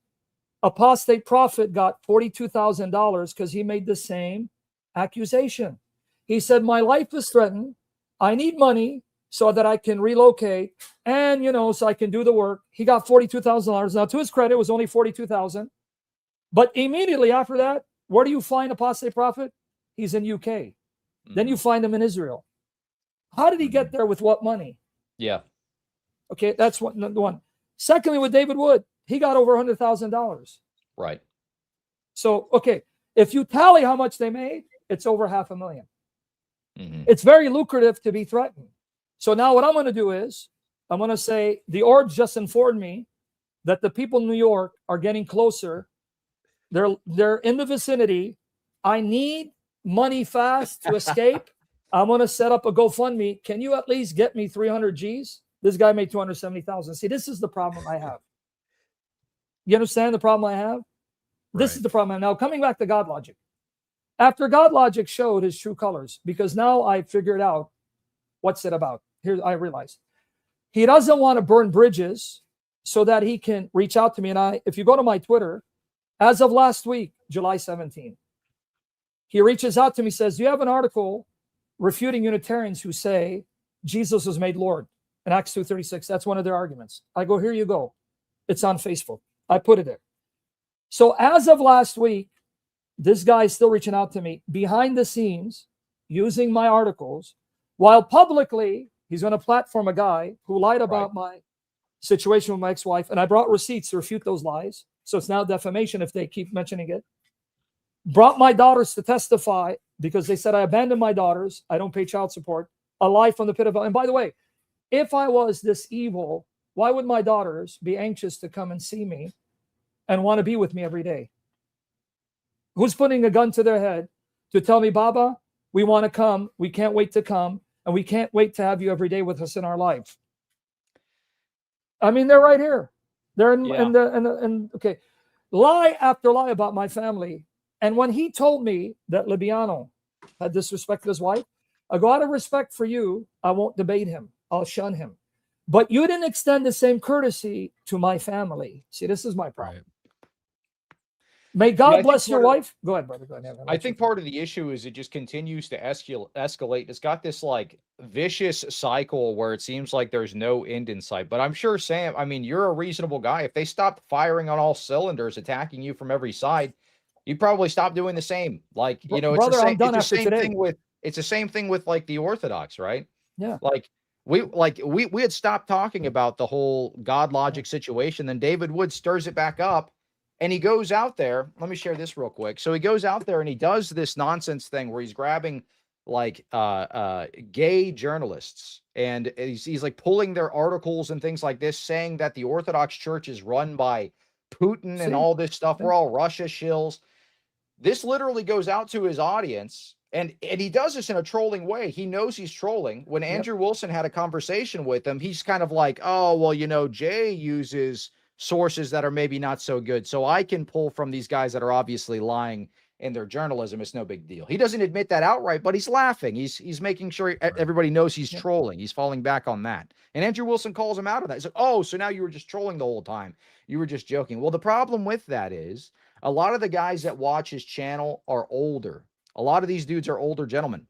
Apostate Prophet got $42,000 because he made the same accusation? He said, my life is threatened. I need money so that I can relocate and, so I can do the work. He got $42,000. Now, to his credit, it was only $42,000. But immediately after that, where do you find Apostate Prophet? He's in UK. Then you find him in Israel. How did he get there with what money?
Yeah.
Okay, that's one. Secondly, with David Wood, he got over $100,000.
Right.
So, okay, if you tally how much they made, it's over $500,000.
Mm-hmm.
It's very lucrative to be threatened. So now what I'm going to do is I'm going to say the orbs just informed me that the people in New York are getting closer. They're in the vicinity. I need money fast to escape. I'm going to set up a GoFundMe. Can you at least get me 300 G's? This guy made 270,000. See, this is the problem I have. You understand the problem I have? This is the problem. Now, coming back to Godlogic. After Godlogic showed his true colors, because now I figured out what's it about. Here, I realized. He doesn't want to burn bridges so that he can reach out to me. And if you go to my Twitter, as of last week, July 17, he reaches out to me, says, do you have an article refuting Unitarians who say Jesus was made Lord in Acts 2:36? That's one of their arguments. I go, here you go. It's on Facebook. I put it there. So as of last week, this guy is still reaching out to me behind the scenes using my articles, while publicly he's going to platform a guy who lied about my situation with my ex-wife. And I brought receipts to refute those lies. So it's now defamation if they keep mentioning it. Brought my daughters to testify because they said I abandoned my daughters. I don't pay child support. A lie from the pit of hell. And by the way, if I was this evil, why would my daughters be anxious to come and see me and want to be with me every day? Who's putting a gun to their head to tell me, Baba, we want to come. We can't wait to come. And we can't wait to have you every day with us in our life. I mean, they're right here. They're in okay. Lie after lie about my family. And when he told me that Libiano had disrespected his wife, I go, out of respect for you, I won't debate him. I'll shun him. But you didn't extend the same courtesy to my family. See, this is my problem. May God bless your wife. Go ahead, brother. Go ahead.
I think part of the issue is it just continues to escalate. It's got this like vicious cycle where it seems like there's no end in sight. But I'm sure, Sam, I mean, you're a reasonable guy. If they stopped firing on all cylinders, attacking you from every side, you'd probably stop doing the same. Like, you know,
brother, I'm done
it's the
after
same
today.
thing with it's the same thing with like the Orthodox, right?
Yeah.
Like we had stopped talking about the whole Godlogic situation. Then David Wood stirs it back up. And he goes out there. Let me share this real quick. So he goes out there and he does this nonsense thing where he's grabbing like gay journalists and he's like pulling their articles and things like this, saying that the Orthodox Church is run by Putin and all this stuff. We're all Russia shills. This literally goes out to his audience And he does this in a trolling way. He knows he's trolling. When Andrew Wilson had a conversation with him, he's kind of like, oh, well, you know, Jay uses sources that are maybe not so good. So I can pull from these guys that are obviously lying in their journalism. It's no big deal. He doesn't admit that outright, but he's laughing. He's making sure everybody knows he's trolling. He's falling back on that. And Andrew Wilson calls him out on that. He's like, oh, so now you were just trolling the whole time. You were just joking. Well, the problem with that is a lot of the guys that watch his channel are older. A lot of these dudes are older gentlemen.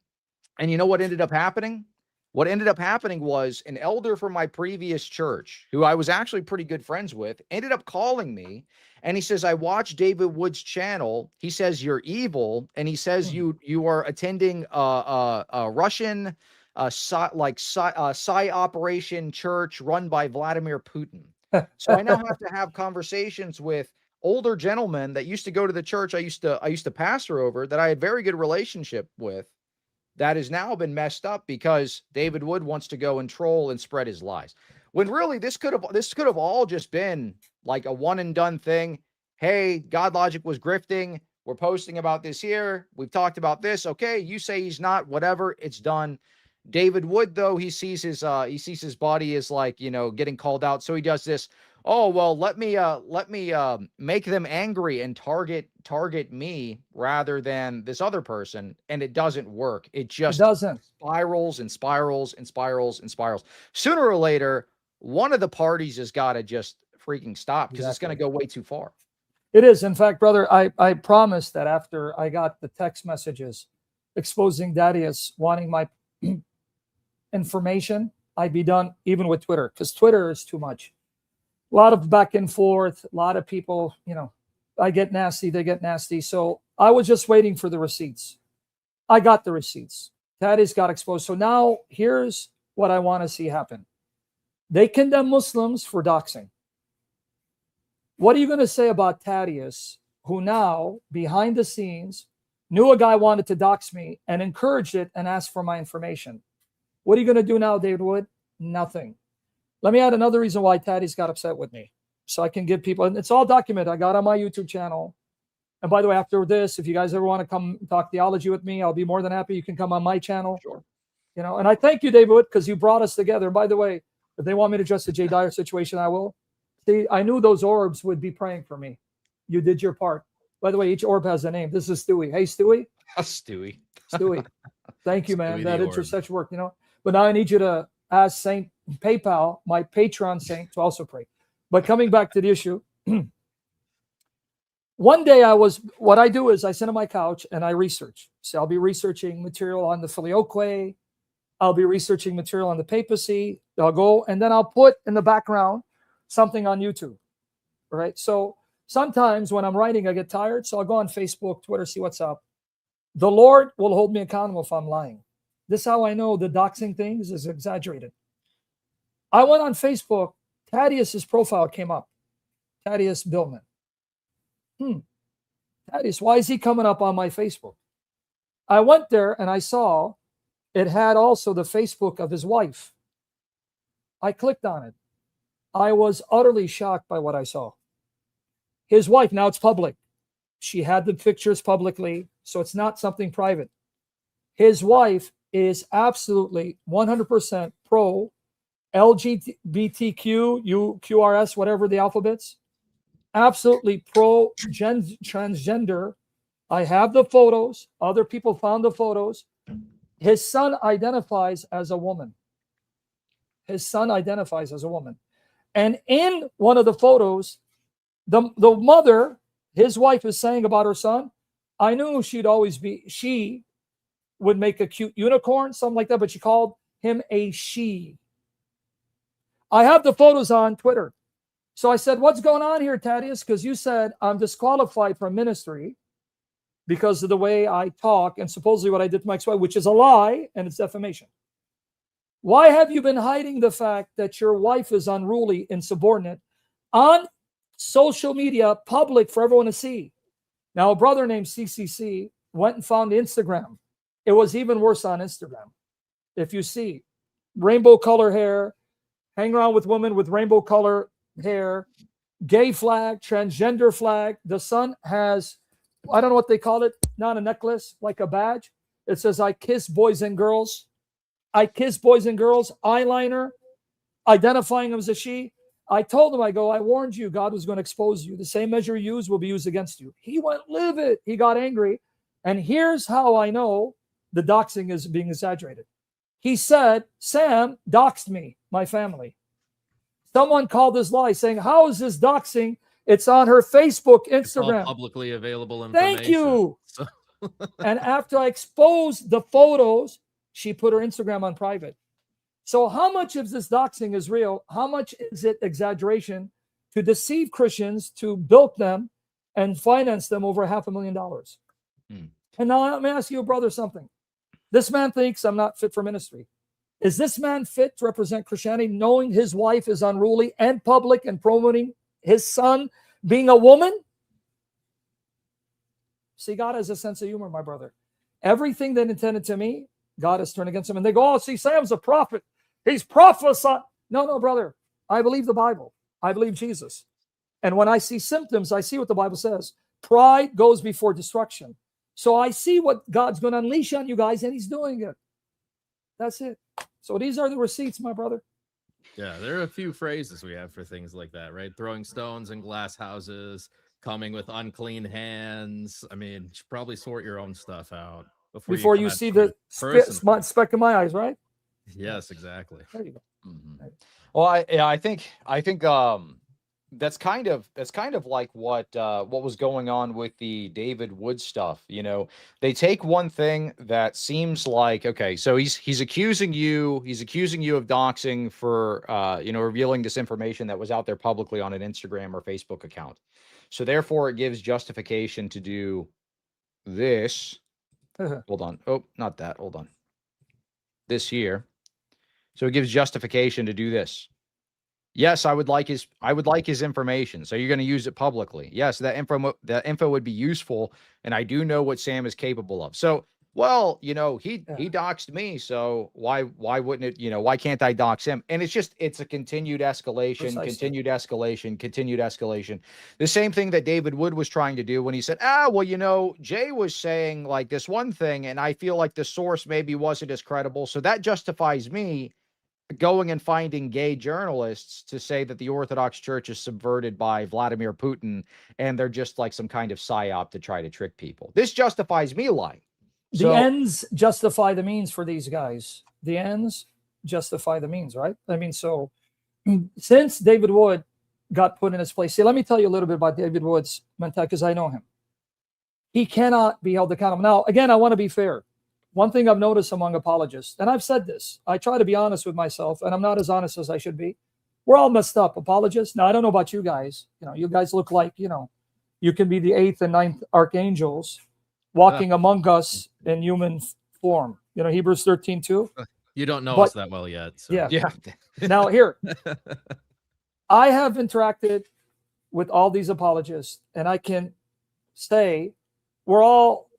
And you know what ended up happening? What ended up happening was an elder from my previous church, who I was actually pretty good friends with, ended up calling me. And he says, I watched David Wood's channel. He says, you're evil. And he says, you are attending a Russian Psy operation church run by Vladimir Putin. So I now have to have conversations with older gentlemen that used to go to the church I used to pastor over, that I had very good relationship with, that has now been messed up because David Wood wants to go and troll and spread his lies. When really this could have all just been like a one and done thing. Hey, Godlogic was grifting. We're posting about this here. We've talked about this. Okay, you say he's not, whatever, it's done. David Wood, though, he sees his body as like, you know, getting called out. So he does this. Oh, well, let me make them angry and target me rather than this other person. And it doesn't work. It just
doesn't.
Spirals and spirals and spirals and spirals. Sooner or later, one of the parties has got to just freaking stop, because it's going to go way too far.
It is. In fact, brother, I promised that after I got the text messages exposing Darius wanting my information, I'd be done even with Twitter, because Twitter is too much. A lot of back and forth, a lot of people, you know, I get nasty, they get nasty. So I was just waiting for the receipts. I got the receipts. Thaddeus got exposed. So now here's what I want to see happen. They condemn Muslims for doxing. What are you going to say about Thaddeus, who now, behind the scenes, knew a guy wanted to dox me and encouraged it and asked for my information? What are you going to do now, David Wood? Nothing. Let me add another reason why Thaddeus got upset with me, so I can give people, and it's all documented. I got on my YouTube channel. And by the way, after this, if you guys ever want to come talk theology with me, I'll be more than happy. You can come on my channel.
Sure.
You know, and I thank you, David Wood, because you brought us together. And by the way, if they want me to address the Jay Dyer situation, I will. See, I knew those orbs would be praying for me. You did your part. By the way, each orb has a name. This is Stewie. Hey, Stewie.
Stewie.
Stewie. Thank you, man.
Stewie
That
the orb.
intercession work, you know. But now I need you to ask Saint PayPal, my Patreon saint, to also pray. But coming back to the issue, one day what I do is I sit on my couch and I research. So I'll be researching material on the Filioque. I'll be researching material on the papacy. I'll go, and then I'll put in the background something on YouTube, right? So sometimes when I'm writing, I get tired. So I'll go on Facebook, Twitter, see what's up. The Lord will hold me accountable if I'm lying. This is how I know the doxing things is exaggerated. I went on Facebook. Thaddeus's profile came up. Thaddeus Billman. Thaddeus, why is he coming up on my Facebook? I went there and I saw it had also the Facebook of his wife. I clicked on it. I was utterly shocked by what I saw. His wife, now it's public. She had the pictures publicly, so it's not something private. His wife is absolutely 100% pro LGBTQ, QRS, whatever the alphabets. Absolutely pro transgender. I have the photos. Other people found the photos. His son identifies as a woman. His son identifies as a woman. And in one of the photos, the mother, his wife, is saying about her son, I knew she would make a cute unicorn, something like that, but she called him a she. I have the photos on Twitter. So I said, what's going on here, Thaddeus? Because you said I'm disqualified from ministry because of the way I talk and supposedly what I did to my ex-wife, which is a lie and it's defamation. Why have you been hiding the fact that your wife is unruly, insubordinate on social media, public for everyone to see? Now, a brother named CCC went and found Instagram. It was even worse on Instagram. If you see rainbow color hair, hang around with women with rainbow color hair, gay flag, transgender flag. The son has, I don't know what they call it, not a necklace, like a badge. It says, I kiss boys and girls. I kiss boys and girls, eyeliner, identifying him as a she. I told him, I go, I warned you, God was going to expose you. The same measure you use will be used against you. He went livid. He got angry. And here's how I know the doxing is being exaggerated. He said, Sam doxed me, my family. Someone called this lie saying, how is this doxing? It's on her Facebook, Instagram.
It's all publicly available information.
Thank you. And after I exposed the photos, she put her Instagram on private. So how much of this doxing is real? How much is it exaggeration to deceive Christians, to bilk them and finance them over $500,000? And now let me ask you, brother, something. This man thinks I'm not fit for ministry. Is this man fit to represent Christianity, knowing his wife is unruly and public and promoting his son being a woman? See, God has a sense of humor, my brother. Everything that intended to me, God has turned against him. And they go, oh, see, Sam's a prophet. He's prophesying. No, brother. I believe the Bible. I believe Jesus. And when I see symptoms, I see what the Bible says. Pride goes before destruction. So I see what God's going to unleash on you guys, and he's doing it. That's it. So these are the receipts, my brother.
Yeah, there are a few phrases we have for things like that, right? Throwing stones in glass houses, coming with unclean hands. I mean, you should probably sort your own stuff out
before you see the speck in my eyes, right?
Yes, exactly.
There you go.
Well, I think that's kind of like what was going on with the David Wood stuff. You know, they take one thing that seems like, okay, so he's accusing you of doxing for revealing this information that was out there publicly on an Instagram or Facebook account. So therefore, it gives justification to do this. Hold on. Oh, not that. Hold on. This here. So it gives justification to do this. Yes, I would like his information. So you're going to use it publicly. Yes, that info would be useful, and I do know what Sam is capable of. So, well, he doxed me, so why wouldn't it, why can't I dox him? And it's a continued escalation, continued escalation. The same thing that David Wood was trying to do when he said, Jay was saying like this one thing, and I feel like the source maybe wasn't as credible. So that justifies me going and finding gay journalists to say that the Orthodox Church is subverted by Vladimir Putin and they're just like some kind of psyop to try to trick people. This justifies me lying.
The ends justify the means for these guys. The ends justify the means, right? I mean, so since David Wood got put in his place, see, let me tell you a little bit about David Wood's mentality because I know him. He cannot be held accountable. Now, again, I want to be fair. One thing I've noticed among apologists, and I've said this, I try to be honest with myself, and I'm not as honest as I should be. We're all messed up, apologists. Now, I don't know about you guys. You guys look like, you can be the 8th and 9th archangels walking among us in human form. Hebrews 13:2.
You don't know us that well yet. So.
Yeah. Now, here, I have interacted with all these apologists, and I can say we're all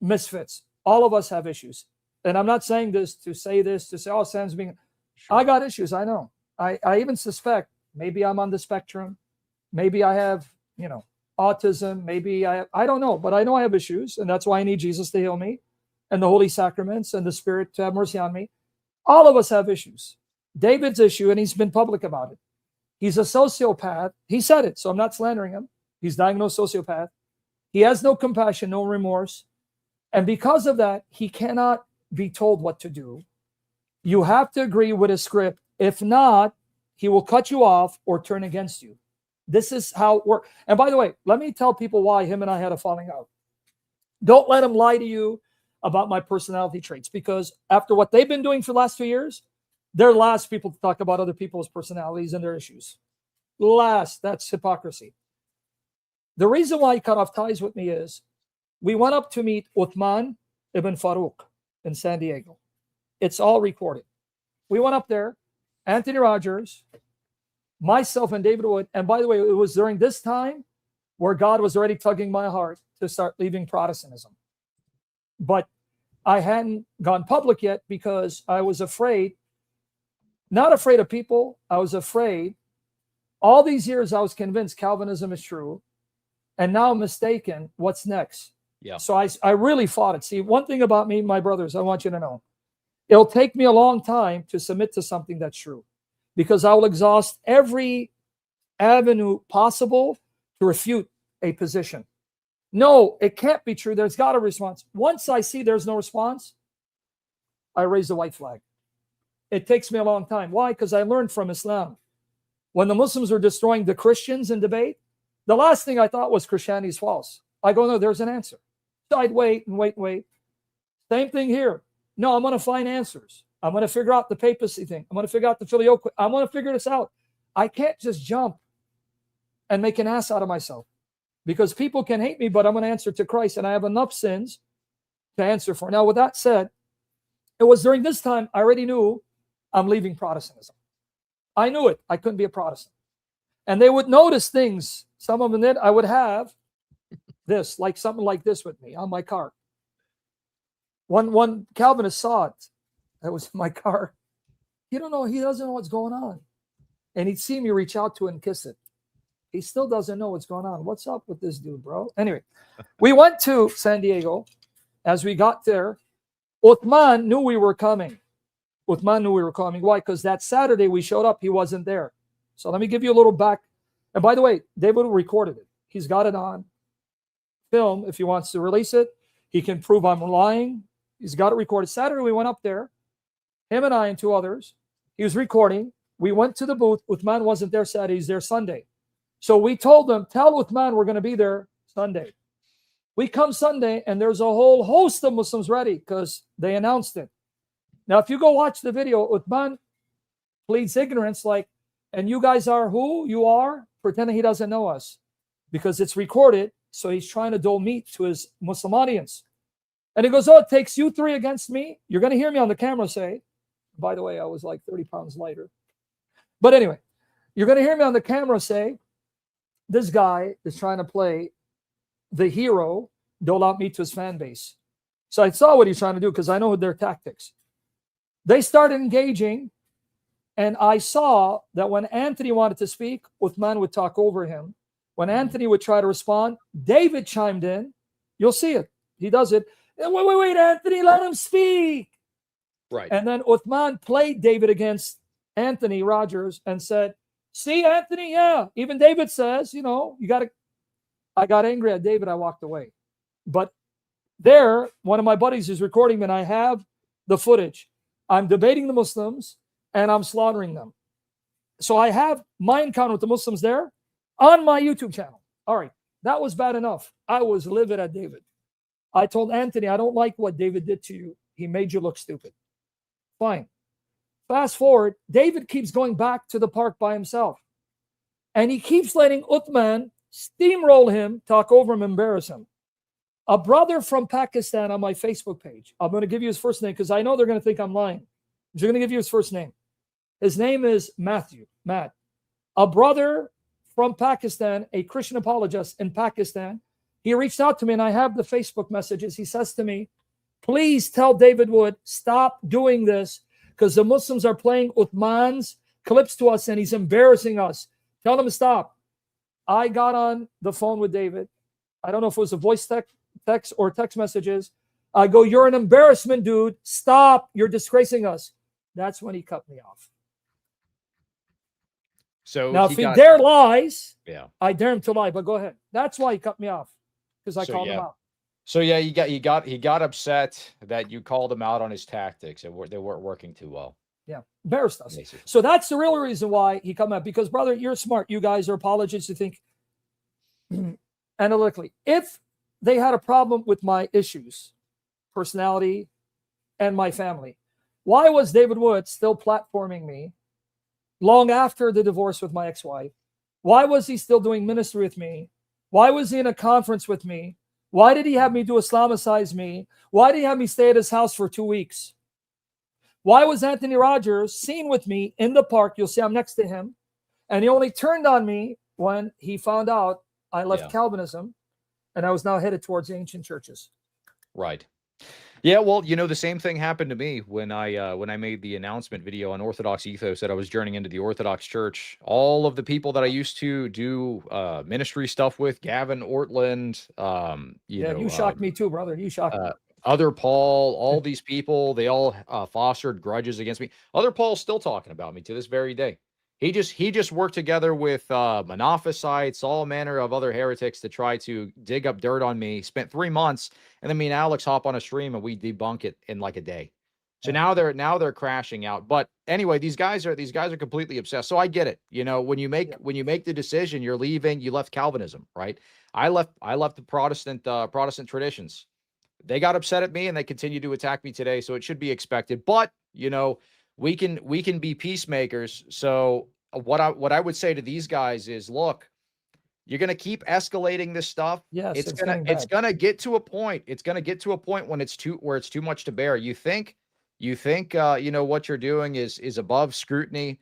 misfits. All of us have issues. And I'm not saying this to say, oh, Sam's being... Sure. I got issues, I know. I even suspect maybe I'm on the spectrum. Maybe I have, autism. Maybe I don't know. But I know I have issues. And that's why I need Jesus to heal me and the Holy Sacraments and the Spirit to have mercy on me. All of us have issues. David's issue, and he's been public about it. He's a sociopath. He said it, so I'm not slandering him. He's diagnosed sociopath. He has no compassion, no remorse. And because of that, he cannot be told what to do. You have to agree with his script. If not, he will cut you off or turn against you. This is how it works. And by the way, let me tell people why him and I had a falling out. Don't let him lie to you about my personality traits, because after what they've been doing for the last 2 years, they're last people to talk about other people's personalities and their issues. That's hypocrisy. The reason why he cut off ties with me is we went up to meet Uthman ibn Farouk in San Diego. It's all recorded. We went up there, Anthony Rogers, myself, and David Wood. And by the way, it was during this time where God was already tugging my heart to start leaving Protestantism. But I hadn't gone public yet because I was afraid, not afraid of people. I was afraid. All these years I was convinced Calvinism is true. And now I'm mistaken. What's next?
Yeah.
So I really fought it. See, one thing about me, my brothers, I want you to know, it'll take me a long time to submit to something that's true, because I will exhaust every avenue possible to refute a position. No, it can't be true. There's got a response. Once I see there's no response, I raise the white flag. It takes me a long time. Why? Because I learned from Islam. When the Muslims were destroying the Christians in debate, the last thing I thought was Christianity is false. I go, no, there's an answer. So I'd wait and wait and wait. Same thing here. No, I'm going to find answers. I'm going to figure out the papacy thing. I'm going to figure out the filioque. I'm going to figure this out. I can't just jump and make an ass out of myself, because people can hate me, but I'm going to answer to Christ, and I have enough sins to answer for. Now, with that said, it was during this time I already knew I'm leaving Protestantism. I knew it. I couldn't be a Protestant. And they would notice things. Some of them did. I would have this, like something like this with me on my car. One Calvinist saw it. That was my car. He doesn't know what's going on. And he'd see me reach out to it and kiss it. He still doesn't know what's going on. What's up with this dude, bro? Anyway, we went to San Diego. As we got there, Uthman knew we were coming. Why? Because that Saturday we showed up, he wasn't there. So let me give you a little back. And by the way, David recorded it. He's got it on film. If he wants to release it, he can prove I'm lying. He's got it recorded. Saturday we went up there, him and I and two others. He was recording. We went to the booth. Uthman wasn't there Saturday. He's there Sunday. So we told them, tell Uthman we're going to be there Sunday. We come Sunday, and there's a whole host of Muslims ready because they announced it. Now, if you go watch the video, Uthman pleads ignorance, like, and you guys are who you are, pretending he doesn't know us, because it's recorded. So he's trying to dole meat to his Muslim audience. And he goes, oh, it takes you three against me. You're going to hear me on the camera say, by the way, I was like 30 pounds lighter. But anyway, you're going to hear me on the camera say, this guy is trying to play the hero, dole out meat to his fan base. So I saw what he's trying to do because I know their tactics. They started engaging, and I saw that when Anthony wanted to speak, Uthman would talk over him. When Anthony would try to respond, David chimed in. You'll see it. He does it. Wait, Anthony, let him speak.
Right.
And then Uthman played David against Anthony Rogers and said, see, Anthony, yeah. Even David says, I got angry at David. I walked away. But there, one of my buddies is recording me, and I have the footage. I'm debating the Muslims, and I'm slaughtering them. So I have my encounter with the Muslims there on my YouTube channel. All right, that was bad enough. I was livid at David. I told Anthony, I don't like what David did to you. He made you look stupid. Fine. Fast forward, David keeps going back to the park by himself. And he keeps letting Uthman steamroll him, talk over him, embarrass him. A brother from Pakistan on my Facebook page. I'm going to give you his first name because I know they're going to think I'm lying. I'm going to give you his first name. His name is Matt. A brother from Pakistan, a Christian apologist in Pakistan. He reached out to me, and I have the Facebook messages. He says to me, please tell David Wood, stop doing this because the Muslims are playing Uthman's clips to us, and he's embarrassing us. Tell them to stop. I got on the phone with David. I don't know if it was a voice text or text messages. I go, you're an embarrassment, dude. Stop. You're disgracing us. That's when he cut me off.
So
now, if he dare lies,
yeah,
I dare him to lie. But go ahead. That's why he cut me off, because I called him out.
So yeah, he got upset that you called him out on his tactics, and they weren't working too well.
Yeah, embarrassed us. So that's the real reason why he cut me out. Because brother, you're smart. You guys are apologists. You think analytically. If they had a problem with my issues, personality, and my family, why was David Wood still platforming me long after the divorce with my ex-wife? Why was he still doing ministry with me? Why was he in a conference with me? Why did he have me do Islamicize me? Why did he have me stay at his house for 2 weeks? Why was Anthony Rogers seen with me in the park? You'll see I'm next to him. And he only turned on me when he found out I left Calvinism, and I was now headed towards the ancient churches.
Right. Yeah, well, you know, the same thing happened to me when I made the announcement video on Orthodox Ethos that I was journeying into the Orthodox Church. All of the people that I used to do ministry stuff with, Gavin Ortland,
You shocked me too, brother. You shocked me.
Other Paul, all these people, they all fostered grudges against me. Other Paul's still talking about me to this very day. He just worked together with Monophysites, all manner of other heretics to try to dig up dirt on me. Spent 3 months, and then me and Alex hop on a stream and we debunk it in like a day. So now they're crashing out. But anyway, these guys are completely obsessed. So I get it. You know, when you make the decision, you're leaving. You left Calvinism, right? I left the Protestant traditions. They got upset at me and they continue to attack me today. So it should be expected. But you know, we can be peacemakers. So what I would say to these guys is, look, you're going to keep escalating this stuff.
Yes,
it's going to get to a point. It's going to get to a point when it's too much to bear. You think you know, what you're doing is above scrutiny.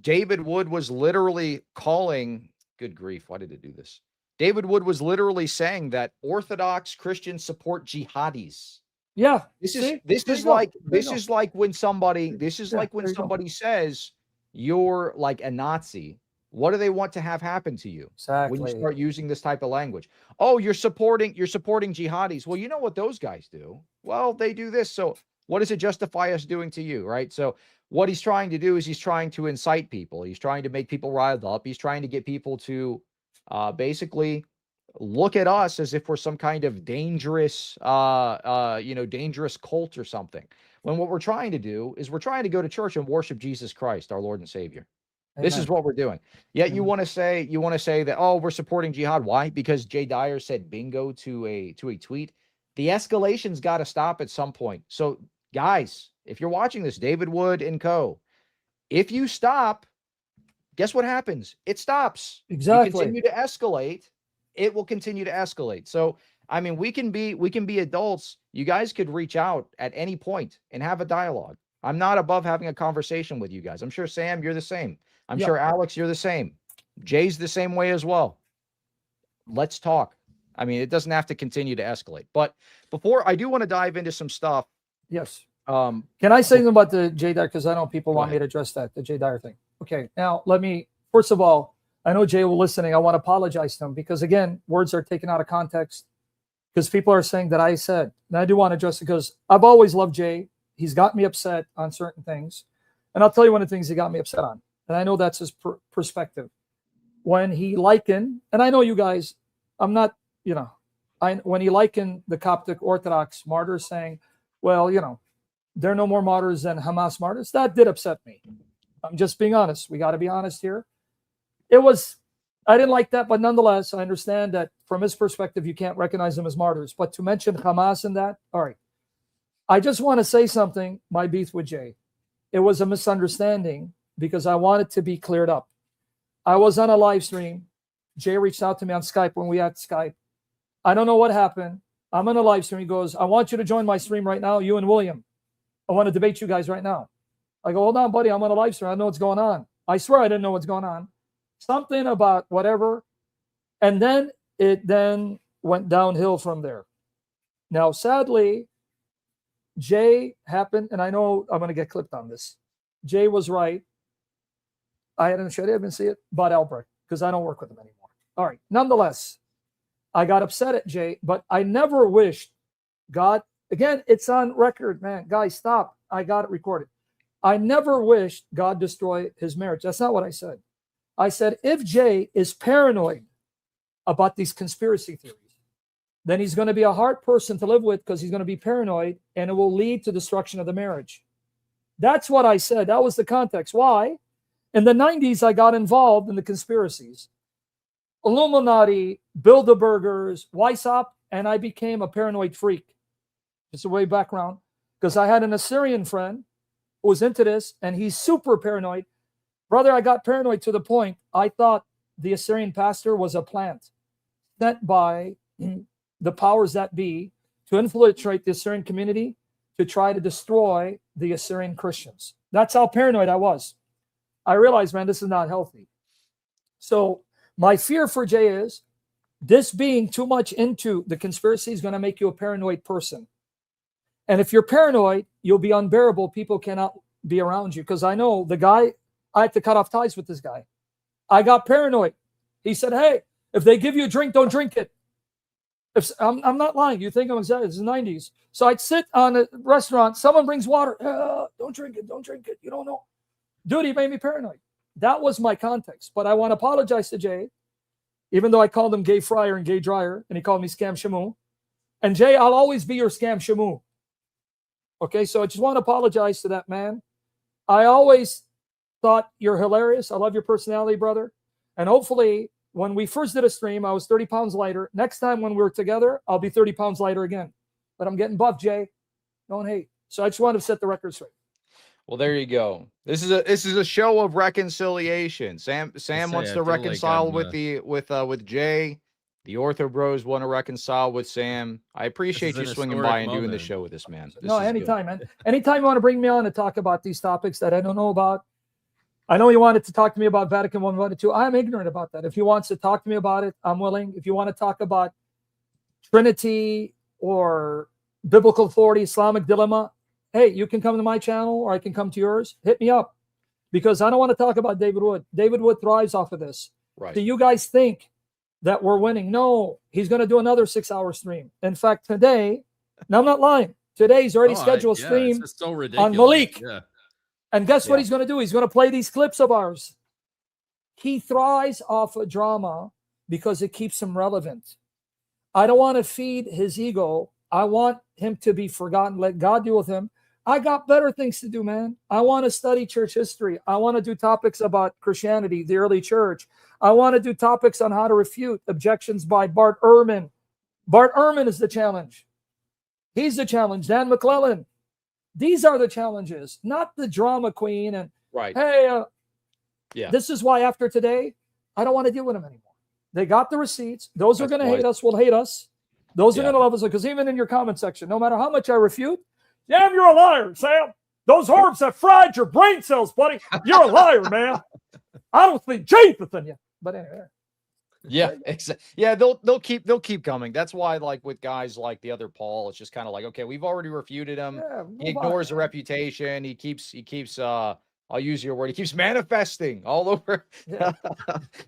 David Wood was literally calling, good grief, why did it do this? David Wood was literally saying that Orthodox Christians support jihadis.
Yeah.
This is like when somebody says you're like a Nazi. What do they want to have happen to you when you start using this type of language? Oh, you're supporting jihadis. Well, you know what those guys do? Well, they do this. So what does it justify us doing to you, right? So what he's trying to do is he's trying to incite people. He's trying to make people riled up. He's trying to get people to basically look at us as if we're some kind of dangerous, dangerous cult or something. When what we're trying to do is we're trying to go to church and worship Jesus Christ, our Lord and Savior. Amen. This is what we're doing. Yet you want to say that, oh, we're supporting jihad. Why? Because Jay Dyer said bingo to a tweet. The escalation's got to stop at some point. So guys, if you're watching this, David Wood and co, if you stop, guess what happens? It stops.
Exactly.
You continue to escalate. It will continue to escalate. So, I mean, we can be adults. You guys could reach out at any point and have a dialogue. I'm not above having a conversation with you guys. I'm sure, Sam, you're the same. I'm sure, Alex, you're the same. Jay's the same way as well. Let's talk. I mean, it doesn't have to continue to escalate. But before, I do want to dive into some stuff.
Yes. Can I say something about the Jay Dyer? Because I know people want me to address the Jay Dyer thing. Okay. Now, let me, first of all, I know Jay will listening. I want to apologize to him because, again, words are taken out of context because people are saying that I said. And I do want to address it because I've always loved Jay. He's got me upset on certain things. And I'll tell you one of the things he got me upset on. And I know that's his perspective. When he likened, and I know you guys, I'm not, when he likened the Coptic Orthodox martyrs saying, well, there are no more martyrs than Hamas martyrs, that did upset me. I'm just being honest. We got to be honest here. I didn't like that, but nonetheless, I understand that from his perspective, you can't recognize them as martyrs. But to mention Hamas in that, all right. I just want to say something, my beef with Jay. It was a misunderstanding because I want it to be cleared up. I was on a live stream. Jay reached out to me on Skype when we had Skype. I don't know what happened. I'm on a live stream. He goes, I want you to join my stream right now, you and William. I want to debate you guys right now. I go, hold on, buddy. I'm on a live stream. I know what's going on. I swear I didn't know what's going on. Something about whatever. And then it went downhill from there. Now, sadly, Jay happened, and I know I'm going to get clipped on this. Jay was right. I didn't even see it, about Albrecht, because I don't work with him anymore. All right. Nonetheless, I got upset at Jay, but I never wished God, again, it's on record, man. Guys, stop. I got it recorded. I never wished God destroy his marriage. That's not what I said. I said, if Jay is paranoid about these conspiracy theories, then he's going to be a hard person to live with because he's going to be paranoid and it will lead to destruction of the marriage. That's what I said. That was the context. Why? In the 90s, I got involved in the conspiracies. Illuminati, Bilderbergers, Weishaupt, and I became a paranoid freak. Just a way background. Because I had an Assyrian friend who was into this, and he's super paranoid. Brother, I got paranoid to the point I thought the Assyrian pastor was a plant sent by the powers that be to infiltrate the Assyrian community to try to destroy the Assyrian Christians. That's how paranoid I was. I realized, man, this is not healthy. So my fear for Jay is this being too much into the conspiracy is going to make you a paranoid person. And if you're paranoid, you'll be unbearable. People cannot be around you. Because I know the guy, I had to cut off ties with this guy. I got paranoid. He said, hey, if they give you a drink, don't drink it. If I'm not lying. You think I'm exaggerating. It's the 90s. So I'd sit on a restaurant. Someone brings water. Don't drink it. Don't drink it. You don't know. Dude, he made me paranoid. That was my context. But I want to apologize to Jay, even though I called him Gay Fryer and Gay Dryer, and he called me Scam Shamoun. And Jay, I'll always be your Scam Shamoun. Okay, so I just want to apologize to that man. I always thought you're hilarious. I love your personality, brother. And hopefully, when we first did a stream, I was 30 pounds lighter. Next time when we're together, I'll be 30 pounds lighter again. But I'm getting buff, Jay. Don't hate. So I just want to set the record straight.
Well, there you go. This is a show of reconciliation. Sam wants to reconcile with Jay. The Ortho Bros want to reconcile with Sam. I appreciate you swinging by and doing the show with this man.
No, anytime, man. Anytime you want to bring me on and talk about these topics that I don't know about. I know you wanted to talk to me about Vatican I, Vatican II. I'm ignorant about that. If he wants to talk to me about it, I'm willing. If you want to talk about Trinity or biblical authority, Islamic dilemma, hey, you can come to my channel or I can come to yours. Hit me up. Because I don't want to talk about David Wood. David Wood thrives off of this.
Right.
Do you guys think that we're winning? No, he's going to do another 6-hour stream. In fact, today, now I'm not lying. Today he's already scheduled a stream
it's so
on Malik.
Yeah.
And guess what he's going to do? He's going to play these clips of ours. He thrives off of drama because it keeps him relevant. I don't want to feed his ego. I want him to be forgotten. Let God deal with him. I got better things to do, man. I want to study church history. I want to do topics about Christianity, the early church. I want to do topics on how to refute objections by Bart Ehrman. Bart Ehrman is the challenge. He's the challenge. Dan McClellan. These are the challenges, not the drama queen. And hey, this is why after today, I don't want to deal with them anymore. They got the receipts. Those are going to hate us will hate us. Those are going to love us. Because even in your comment section, no matter how much I refute, damn, you're a liar, Sam. Those herbs have fried your brain cells, buddy. You're a liar, man. I don't think Jesus in you. But anyway.
Yeah, exactly. Yeah, they'll keep coming. That's why, like with guys like the other Paul, it's just kind of like, okay, we've already refuted him.
Yeah,
he ignores the reputation. He keeps I'll use your word. He keeps manifesting all over.
Yeah.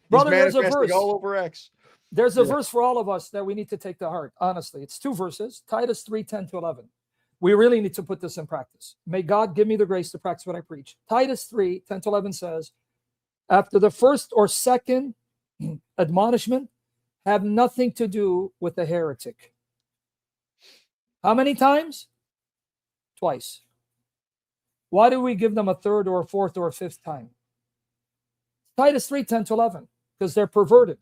Brother, there's a verse
all over X.
There's a verse for all of us that we need to take to heart. Honestly, it's 2 verses. Titus 3:10-11. We really need to put this in practice. May God give me the grace to practice what I preach. Titus 3:10-11 says, after the first or second admonishment, have nothing to do with the heretic. How many times? Twice. Why do we give them a third or a fourth or a fifth time? Titus 3:10-11, because they're perverted.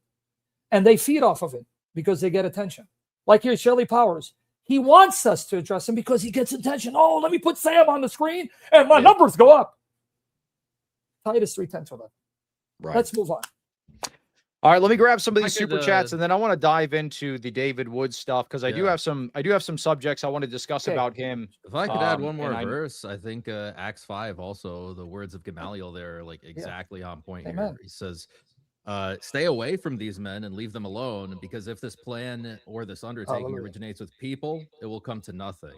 And they feed off of it because they get attention. Like here, Shelley Powers. He wants us to address him because he gets attention. Oh, let me put Sam on the screen and my numbers go up. Titus 3:10-11.
Right.
Let's move on.
All right, let me grab some of these super chats, and then I want to dive into the David Wood stuff because I do have some subjects I want to discuss about him.
If I could add one more verse, I think Acts 5 also, the words of Gamaliel there are like exactly on point here. He says, stay away from these men and leave them alone, because if this plan or this undertaking originates with people, it will come to nothing.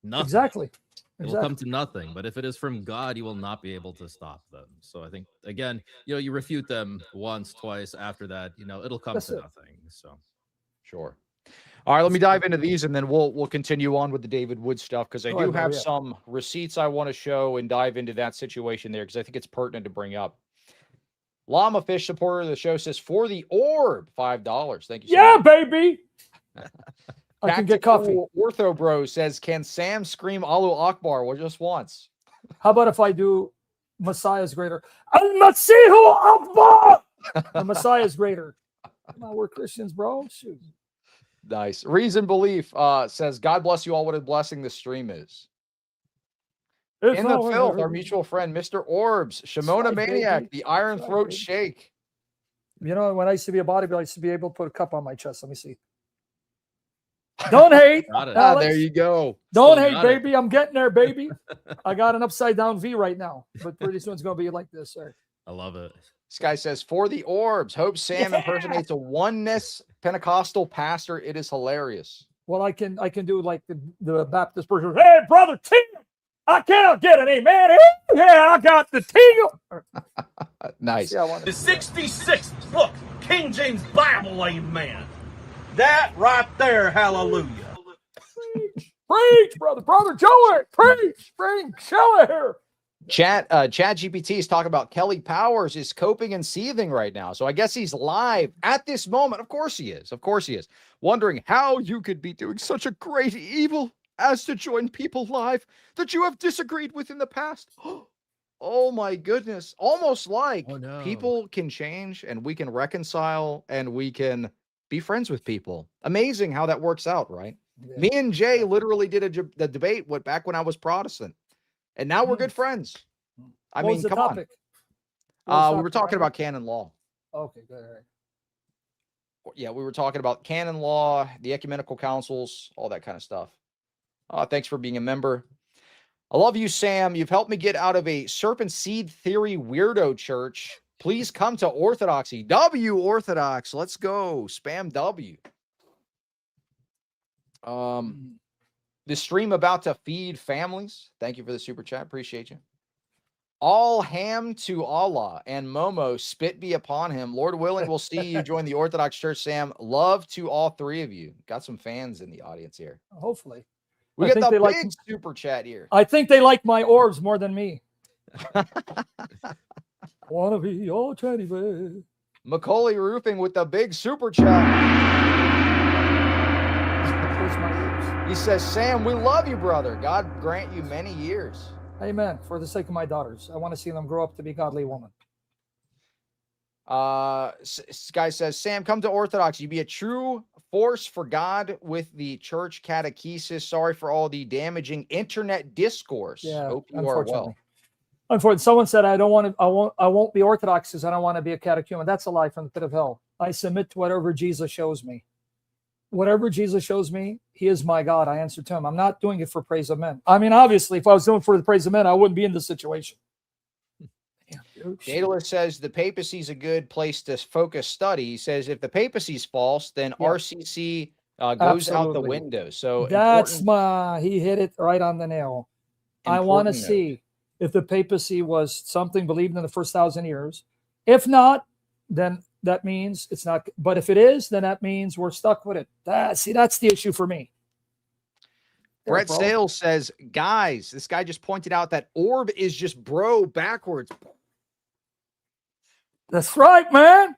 Exactly.
It will come to nothing. But if it is from God, you will not be able to stop them. So I think, again, you refute them once, twice. After that, it'll come to nothing. So
sure. All right, let me dive into these, and then we'll continue on with the David Wood stuff, because I do have some receipts I want to show and dive into that situation there, because I think it's pertinent to bring up. Llama Fish supporter of the show says, for the orb, $5. Thank you so much.
Baby. I can get coffee.
Ortho Bro says, can Sam scream Allahu Akbar just once?
How about if I do Messiah's greater? Al-Masihu Akbar! The Messiah's greater. Come on, we're Christians, bro. Shoot.
Nice. Reason Belief says, God bless you all. What a blessing this stream is. In the filth, our mutual friend, Mr. Orbs, Shamoun Maniac, the Iron Throat Shake.
When I used to be a bodybuilder, I used to be able to put a cup on my chest. Let me see. Don't hate.
There you go.
Don't hate, baby. I'm getting there, baby. I got an upside down V right now, but pretty soon it's going to be like this, sir.
I love it.
This guy says, for the orbs, hope Sam impersonates a oneness Pentecostal pastor. It is hilarious.
Well, I can do like the Baptist person. Hey, brother Tim, I can't get an amen. Yeah, I got the tingle.
Nice.
See, I want
The 66th book, King James Bible, amen. That right there, hallelujah.
Preach, brother Joey, preach, bring Shelley here.
Chat GPT is talking about Kelly Powers is coping and seething right now. So I guess he's live at this moment. Of course he is. Of course he is. Wondering how you could be doing such a great evil as to join people live that you have disagreed with in the past. Oh my goodness. Almost like people can change and we can reconcile and we can be friends with people. Amazing how that works out, right? Yeah. Me and Jay literally did a debate back when I was Protestant. And now we're good friends. I mean, come on. We were talking about canon law.
Okay, good. Right.
Yeah, we were talking about canon law, the ecumenical councils, all that kind of stuff. Thanks for being a member. I love you, Sam. You've helped me get out of a serpent seed theory weirdo church. Please come to Orthodoxy. W Orthodox. Let's go. Spam W. The stream about to feed families. Thank you for the super chat. Appreciate you. All ham to Allah and Momo spit be upon him. Lord willing, we'll see you join the Orthodox Church, Sam. Love to all three of you. Got some fans in the audience here.
Hopefully.
We got the big super chat here.
I think they like my orbs more than me. Wanna be your teddy bear.
Macaulay Roofing with the big super chat. He says, Sam, we love you, brother. God grant you many years.
Amen. For the sake of my daughters. I want to see them grow up to be godly women.
This guy says, Sam, come to Orthodox. You be a true force for God with the church catechesis. Sorry for all the damaging internet discourse.
Yeah,
hope you are well.
Unfortunately, someone said I won't be Orthodox because I don't want to be a catechumen. That's a lie from the pit of hell. I submit to whatever Jesus shows me. Whatever Jesus shows me, he is my God. I answer to him. I'm not doing it for praise of men. I mean, obviously, if I was doing it for the praise of men, I wouldn't be in this situation.
Daedalus says the papacy is a good place to focus study. He says if the papacy is false, then RCC goes out the window. So
that's he hit it right on the nail. I want to see if the papacy was something believed in the first 1,000 years. If not, then that means it's not. But if it is, then that means we're stuck with it. That's the issue for me.
Brett Sales says, guys, this guy just pointed out that orb is just bro backwards.
That's right, man.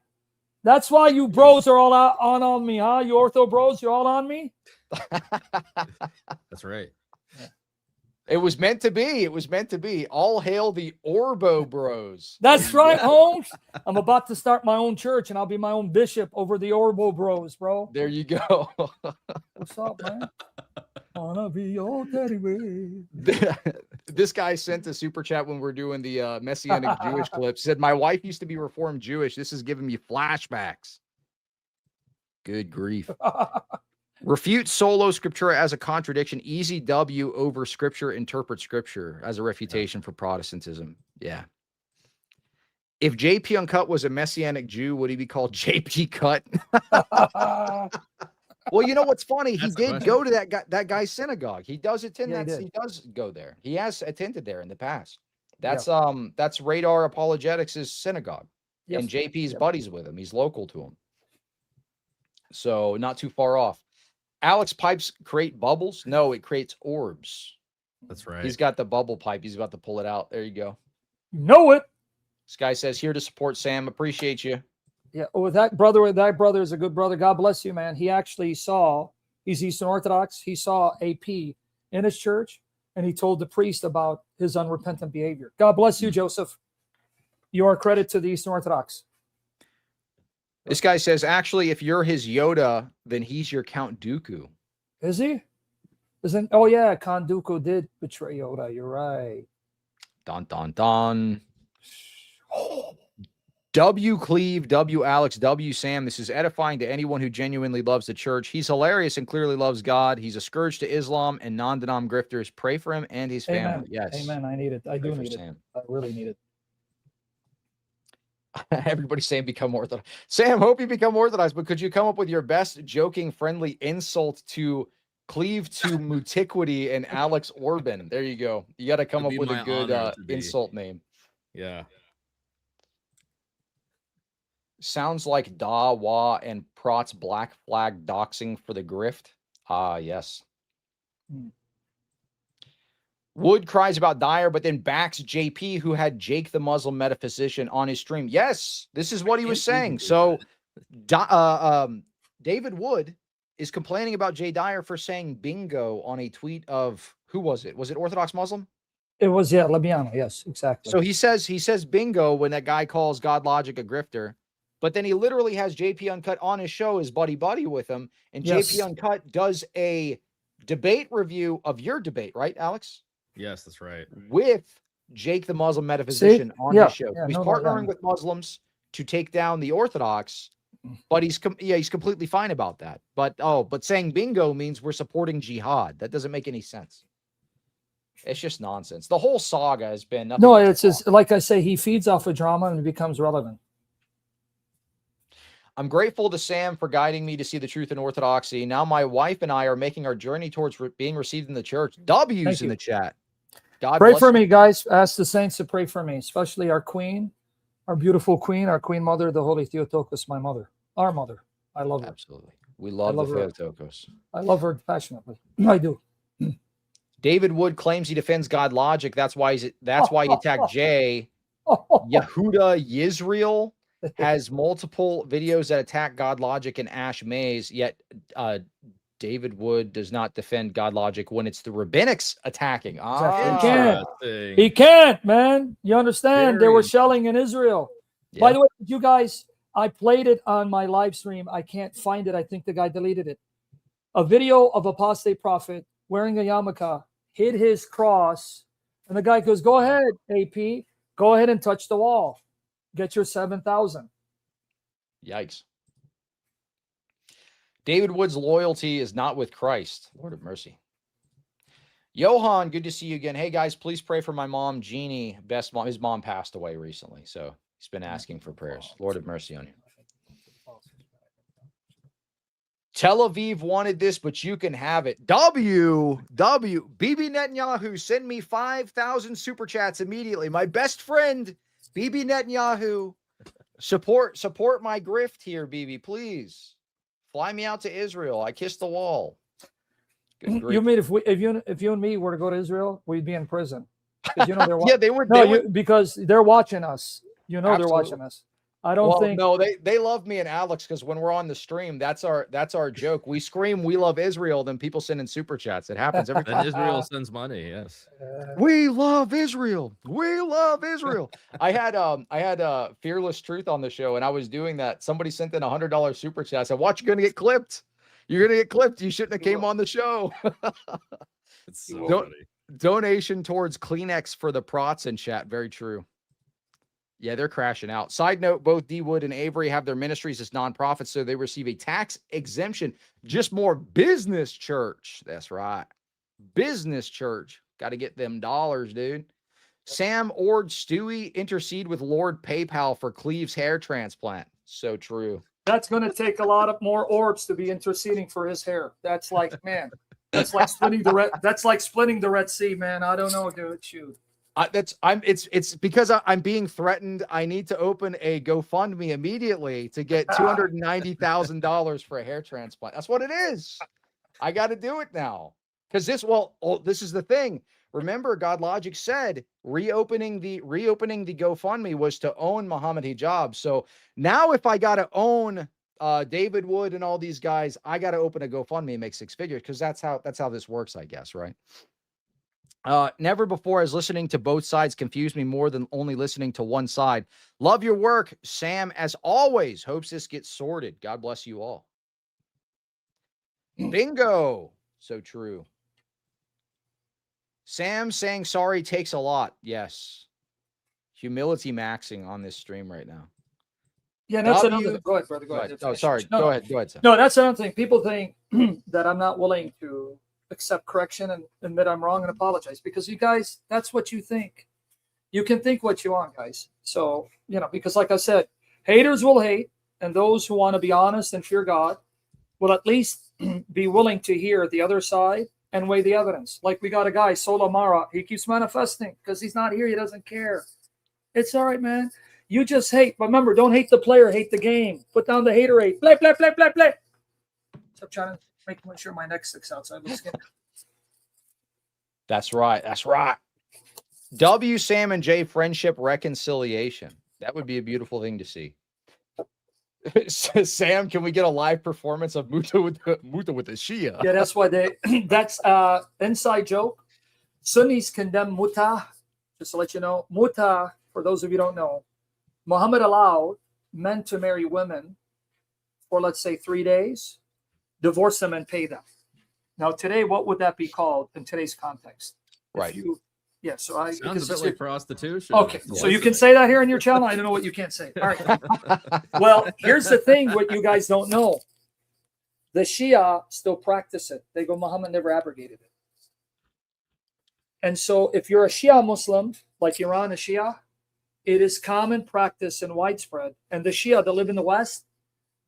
That's why you bros are all on me, huh? You ortho bros, you're all on me.
That's right.
It was meant to be. It was meant to be. All hail the Orbo Bros.
That's right, Holmes. I'm about to start my own church, and I'll be my own bishop over the Orbo Bros, bro.
There you go.
What's up, man? Wanna be your teddy bear.
This guy sent a super chat when we're doing the Messianic Jewish clip. Said, my wife used to be Reformed Jewish. This is giving me flashbacks. Good grief. Refute solo scriptura as a contradiction. Easy W over scripture. Interpret scripture as a refutation for Protestantism. Yeah. If JP Uncut was a Messianic Jew, would he be called JP Cut? Well, you know what's funny? He did go to that guy's synagogue. He does attend he does go there. He has attended there in the past. That's Radar Apologetics' synagogue. Yes. And JP's buddies with him. He's local to him. So not too far off. Alex pipes create bubbles? No, it creates orbs.
That's right.
He's got the bubble pipe. He's about to pull it out. There you go.
Know it.
This guy says, here to support Sam. Appreciate you.
Yeah. Oh, that brother is a good brother. God bless you, man. He actually he's Eastern Orthodox. He saw AP in his church, and he told the priest about his unrepentant behavior. God bless you, Joseph. You are a credit to the Eastern Orthodox.
This guy says, actually, if you're his Yoda, then he's your Count Dooku.
Is he? Oh, yeah, Count Dooku did betray Yoda. You're right.
Dun, dun, dun. W Cleve, W Alex, W Sam. This is edifying to anyone who genuinely loves the church. He's hilarious and clearly loves God. He's a scourge to Islam and non-denom grifters. Pray for him and his family.
Amen.
Yes.
Amen. I need it. I do need it. I really need it.
Everybody's saying become Orthodox. Sam, hope you become Orthodox, but could you come up with your best joking, friendly insult to Cleave to Mutiquity and Alex Orban. There you go. You got to come
It'd
up
be
with a
my
good
honor to be.
insult name.
Yeah.
Sounds like Da, Wah, and Prot's black flag doxing for the grift. Ah, yes. Wood cries about Dyer, but then backs JP, who had Jake the Muslim metaphysician on his stream. Yes, this is what he was saying. So David Wood is complaining about Jay Dyer for saying bingo on a tweet of, who was it? Was it Orthodox Muslim?
It was, yeah, Labiano. Yes, exactly.
So he says bingo when that guy calls Godlogic a grifter, but then he literally has JP Uncut on his show, his buddy with him, and
Yes.
JP Uncut does a debate review of your debate, right, Alex?
Yes, that's right.
With Jake the Muslim metaphysician on
Yeah,
his show.
yeah,
He's
no doubt.
partnering with Muslims to take down the Orthodox, but he's completely fine about that. But saying bingo means we're supporting jihad. That doesn't make any sense. It's just nonsense. The whole saga has been nothing.
No,
but
it's just, like I say, he feeds off of drama and it becomes relevant.
I'm grateful to Sam for guiding me to see the truth in Orthodoxy. Now my wife and I are making our journey towards being received in the church. W's
Thank
in
you.
the chat. God
Pray
bless
for
you.
me, guys. Ask the saints to pray for me, especially our queen, our beautiful queen, our queen mother, the Holy Theotokos, my mother, our mother. I love her.
Absolutely. We love,
love
the
her.
Theotokos.
I love her passionately. I do.
David Wood claims he defends Godlogic. That's why he attacked Jay. Yehuda Yisrael has multiple videos that attack Godlogic and Ash Mays, yet David Wood does not defend Godlogic when it's the rabbinics attacking.
He can't, man. You understand? They were shelling in Israel. By the way, you guys, I played it on my live stream. I can't find it. I think the guy deleted it. A video of Apostate Prophet wearing a yarmulke, hid his cross, and the guy goes, "Go ahead, AP. Go ahead and touch the wall. Get your 7,000."
Yikes. David Wood's loyalty is not with Christ. Lord of mercy. Johan, good to see you again. Hey, guys, please pray for my mom, Jeannie. Best mom. His mom passed away recently, so he's been asking for prayers. Lord of mercy on you. Tel Aviv wanted this, but you can have it. Bibi Netanyahu, send me 5,000 super chats immediately. My best friend, Bibi Netanyahu, support my grift here, Bibi, please. Fly me out to Israel. I kissed the wall.
You mean if you and me were to go to Israel, we'd be in prison? You know they're
yeah, they would.
Because they're watching us. You know
Absolutely.
They're watching us. I don't think.
No, they love me and Alex because when we're on the stream, that's our joke. We scream, "We love Israel," then people send in super chats. It happens every time.
And Israel sends money. Yes.
We love Israel. We love Israel. I had Fearless Truth on the show, and I was doing that. Somebody sent in $100 super chat. I said, "Watch, you're gonna get clipped. You're gonna get clipped. You shouldn't have came on the show."
It's so funny.
Donation towards Kleenex for the Prots in chat. Very true. Yeah, they're crashing out. Side note, both D. Wood and Avery have their ministries as nonprofits, so they receive a tax exemption. Just more business church. That's right. Business church. Got to get them dollars, dude. Sam Ord Stewie intercede with Lord PayPal for Cleve's hair transplant. So true.
That's going to take a lot of more orbs to be interceding for his hair. That's like, man, that's like splitting the Red Sea, man. I don't know, dude. Shoot.
It's because I'm being threatened. I need to open a GoFundMe immediately to get $290,000 for a hair transplant. That's what it is. I got to do it now because this is the thing. Remember, Godlogic said reopening the GoFundMe was to own Muhammad Hijab. So now, if I got to own David Wood and all these guys, I got to open a GoFundMe and make 6 figures because that's how this works, I guess, right? Never before has listening to both sides confused me more than only listening to one side. Love your work, Sam, as always. Hopes this gets sorted. God bless you all. Bingo. So true. Sam saying sorry takes a lot. Yes. Humility maxing on this stream right now.
Yeah, that's another thing. Go ahead, brother. Go ahead.
Oh, sorry. Go ahead. Go ahead, Sam.
No, that's another thing. People think that I'm not willing to accept correction and admit I'm wrong and apologize because you guys, that's what you think. You can think what you want, guys. So, because like I said, haters will hate, and those who want to be honest and fear God will at least be willing to hear the other side and weigh the evidence. Like we got a guy, Solamara, he keeps manifesting because he's not here. He doesn't care. It's all right, man. You just hate. But remember, don't hate the player, hate the game. Put down the haterade. Play, play, play, play, play. Stop trying to make sure my neck sticks outside the skin.
That's right. That's right. W, Sam, and J friendship reconciliation. That would be a beautiful thing to see. Sam, can we get a live performance of Muta with the Shia?
Yeah, that's why that's inside joke. Sunnis condemn Muta. Just to let you know, Muta, for those of you who don't know, Muhammad allowed men to marry women for, let's say, 3 days, divorce them and pay them. Now, today, what would that be called in today's context?
Right.
Yeah, so I
sounds a bit like prostitution.
Okay, so you can say that here in your channel. I don't know what you can't say. All right. Well, here's the thing: what you guys don't know, the Shia still practice it. They go, Muhammad never abrogated it. And so, if you're a Shia Muslim, like Iran is Shia, it is common practice and widespread. And the Shia that live in the West,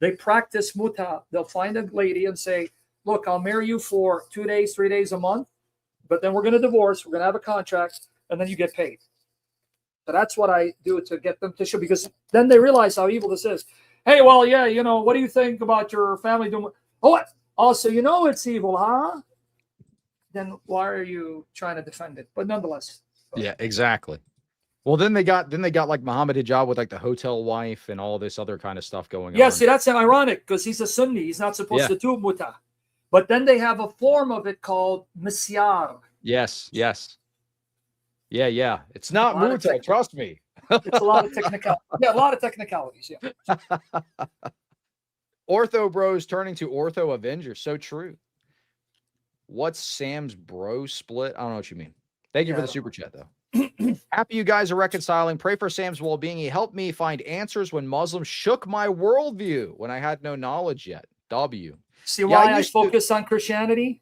they practice muta. They'll find a lady and say, "Look, I'll marry you for 2 days, 3 days, a month." But then we're going to divorce. We're going to have a contract, and then you get paid. So that's what I do to get them to show, because then they realize how evil this is. Hey, well, yeah, you know, what do you think about your family doing? Oh, what? Oh, so you know it's evil, huh? Then why are you trying to defend it? But nonetheless.
Yeah, exactly. Well, then they got like Muhammad Hijab with like the hotel wife and all this other kind of stuff going on.
Yeah, see, that's ironic because he's a Sunni. He's not supposed to do muta. But then they have a form of it called misyar.
Yes, yes. Yeah, yeah. It's not muta, trust me.
It's a lot of technicalities. Yeah, a lot of technicalities, yeah.
Ortho bros turning to Ortho Avengers. So true. What's Sam's bro split? I don't know what you mean. Thank you for the super chat, though. Happy you guys are reconciling. Pray for Sam's well-being. He helped me find answers when Muslims shook my worldview when I had no knowledge yet. W.
See why I focus on Christianity?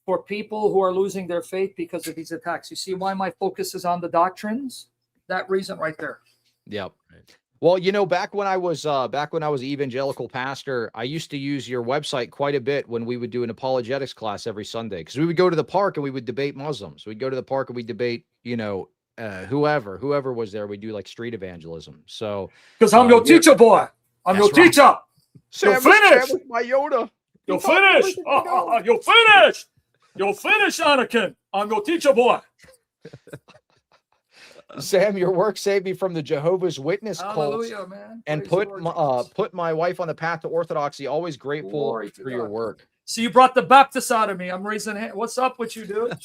For people who are losing their faith because of these attacks. You see why my focus is on the doctrines? That reason right there.
Yep. Well, you know, back when I was evangelical pastor, I used to use your website quite a bit when we would do an apologetics class every Sunday, because we would go to the park and we would debate Muslims. We'd go to the park and we'd debate, you know, whoever was there. We do like street evangelism. So
because I'm your teacher, boy. I'm your teacher.
You're finished. My Yoda.
You're finished. You're finished. You're finished, Anakin. I'm your teacher, boy.
Sam, your work saved me from the Jehovah's Witness cult,
man.
And put my wife on the path to orthodoxy. Always grateful for your work.
So you brought the Baptist out of me. I'm raising hand. What's up with you, dude?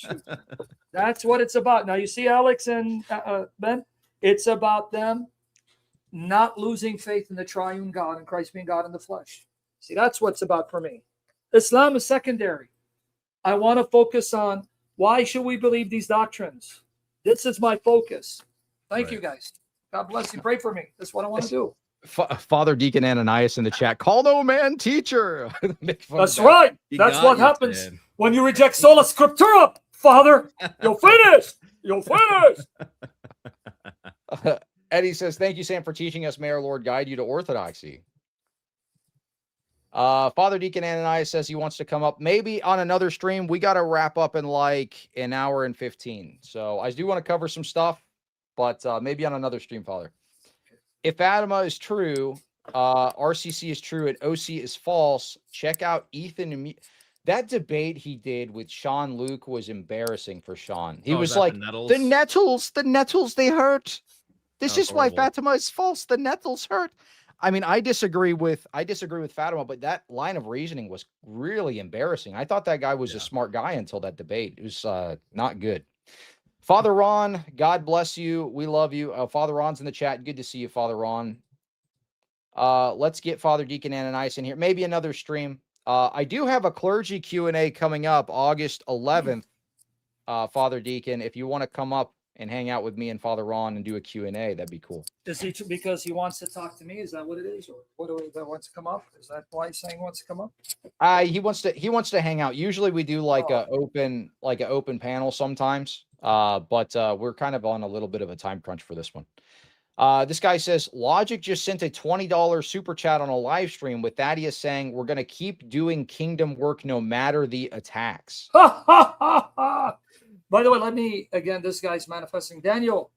That's what it's about. Now you see, Alex and Ben. It's about them not losing faith in the triune God and Christ being God in the flesh. See, that's what's about for me. Islam is secondary. I want to focus on why should we believe these doctrines. This is my focus. Thank you, guys. God bless you. Pray for me. That's what I want to do.
Father Deacon Ananias in the chat. Call no man teacher.
That's right. That's what happens when you reject sola scriptura, Father. You're finished. You're finished.
Eddie says, thank you, Sam, for teaching us. May our Lord guide you to orthodoxy. Father Deacon Ananias says he wants to come up maybe on another stream. We got to wrap up in like an hour and 15. So I do want to cover some stuff, but maybe on another stream, Father. If Fatima is true, RCC is true, and OC is false, check out Ethan. And that debate he did with Sean Luke was embarrassing for Sean. He was like, the nettles, they hurt. This is why Fatima is false. The nettles hurt. I mean, I disagree with Fatima, but that line of reasoning was really embarrassing. I thought that guy was a smart guy until that debate. It was not good. Father Ron, God bless you. We love you. Father Ron's in the chat. Good to see you, Father Ron. Let's get Father Deacon Ananias in here. Maybe another stream. I do have a clergy Q&A coming up August 11th, Father Deacon. If you want to come up and hang out with me and Father Ron and do a Q&A, that'd be cool.
Is he because he wants to talk to me? Is that what it is, or what do he wants to come up? Is that why he's saying he wants to come up?
He wants to hang out. Usually we do like an open panel sometimes, but we're kind of on a little bit of a time crunch for this one. This guy says, Logic just sent a $20 super chat on a live stream with Thaddeus saying, we're going to keep doing kingdom work no matter the attacks.
By the way, let me, again, this guy's manifesting. Daniel,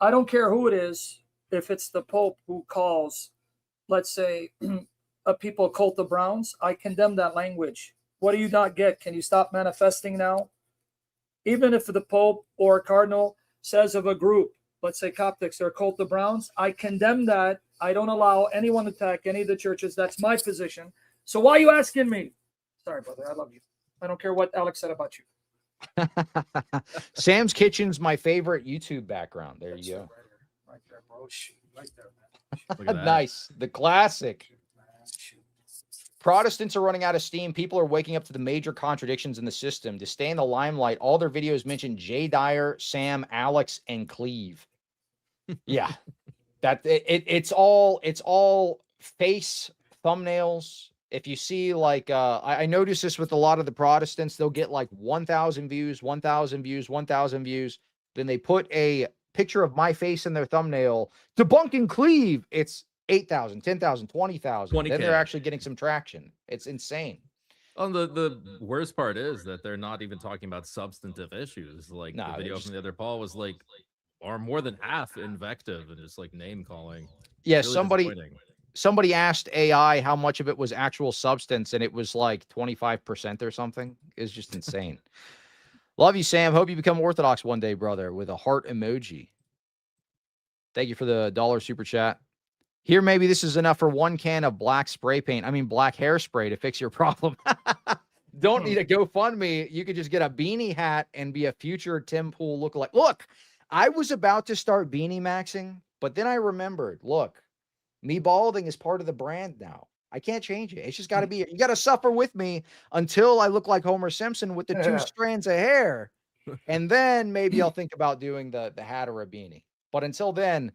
I don't care who it is. If it's the Pope who calls, let's say, a people cult the Browns, I condemn that language. What do you not get? Can you stop manifesting now? Even if the Pope or a Cardinal says of a group, let's say Coptics, they're cult the Browns, I condemn that. I don't allow anyone to attack any of the churches. That's my position. So why are you asking me? Sorry, brother. I love you. I don't care what Alex said about you.
Sam's Kitchen's my favorite YouTube background. There you go.
Right there, bro. Right there,
Look at that.
Nice. The classic. Protestants are running out of steam. People are waking up to the major contradictions in the system. To stay in the limelight, all their videos mention Jay Dyer, Sam, Alex, and Cleve. Yeah. It's all face thumbnails. If you see, like, I noticed this with a lot of the Protestants, they'll get like 1,000 views, 1,000 views, 1,000 views. Then they put a picture of my face in their thumbnail, debunking Cleve. It's 8,000, 10,000, 20,000. Then they're actually getting some traction. It's insane.
Well, the worst part is that they're not even talking about substantive issues. Like the video from the other Paul was like, or more than half invective and just like name calling.
Yeah,
Really
somebody asked AI how much of it was actual substance, and it was like 25% or something. It's just insane. Love you, Sam. Hope you become Orthodox one day, brother, with a heart emoji. Thank you for the $1 super chat. Here, maybe this is enough for 1 can of black spray paint. I mean, black hairspray to fix your problem. Don't need a GoFundMe. You could just get a beanie hat and be a future Tim Pool lookalike. Look, I was about to start beanie maxing, but then I remembered, look, me balding is part of the brand now. I can't change it. It's just got to be, you got to suffer with me until I look like Homer Simpson with the 2 strands of hair. And then maybe I'll think about doing the hat or a beanie. But until then,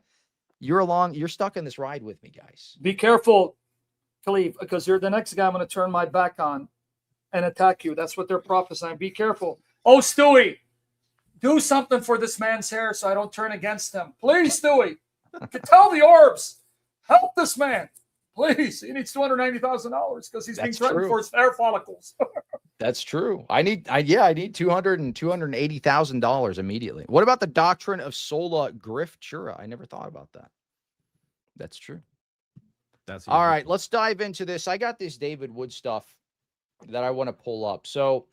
you're stuck in this ride with me, guys.
Be careful, Khalif, because you're the next guy I'm going to turn my back on and attack you. That's what they're prophesying. Be careful. Oh, Stewie, do something for this man's hair so I don't turn against him. Please, Stewie. Tell the orbs. Help this man. Please. He needs $290,000 because he's being threatened for his hair follicles.
That's true. I need $200,000 and $280,000 immediately. What about the doctrine of sola scriptura? I never thought about that. That's true.
That's
all right. Let's dive into this. I got this David Wood stuff that I want to pull up. So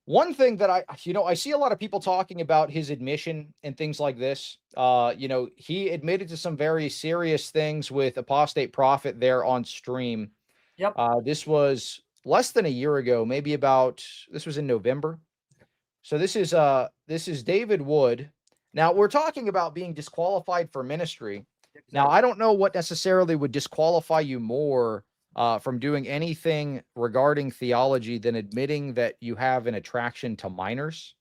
one thing that I see a lot of people talking about his admission and things like this. He admitted to some very serious things with Apostate Prophet there on stream.
Yep.
This was less than a year ago, this was in November. So this is David Wood. Now we're talking about being disqualified for ministry. Exactly. Now, I don't know what necessarily would disqualify you more from doing anything regarding theology than admitting that you have an attraction to minors,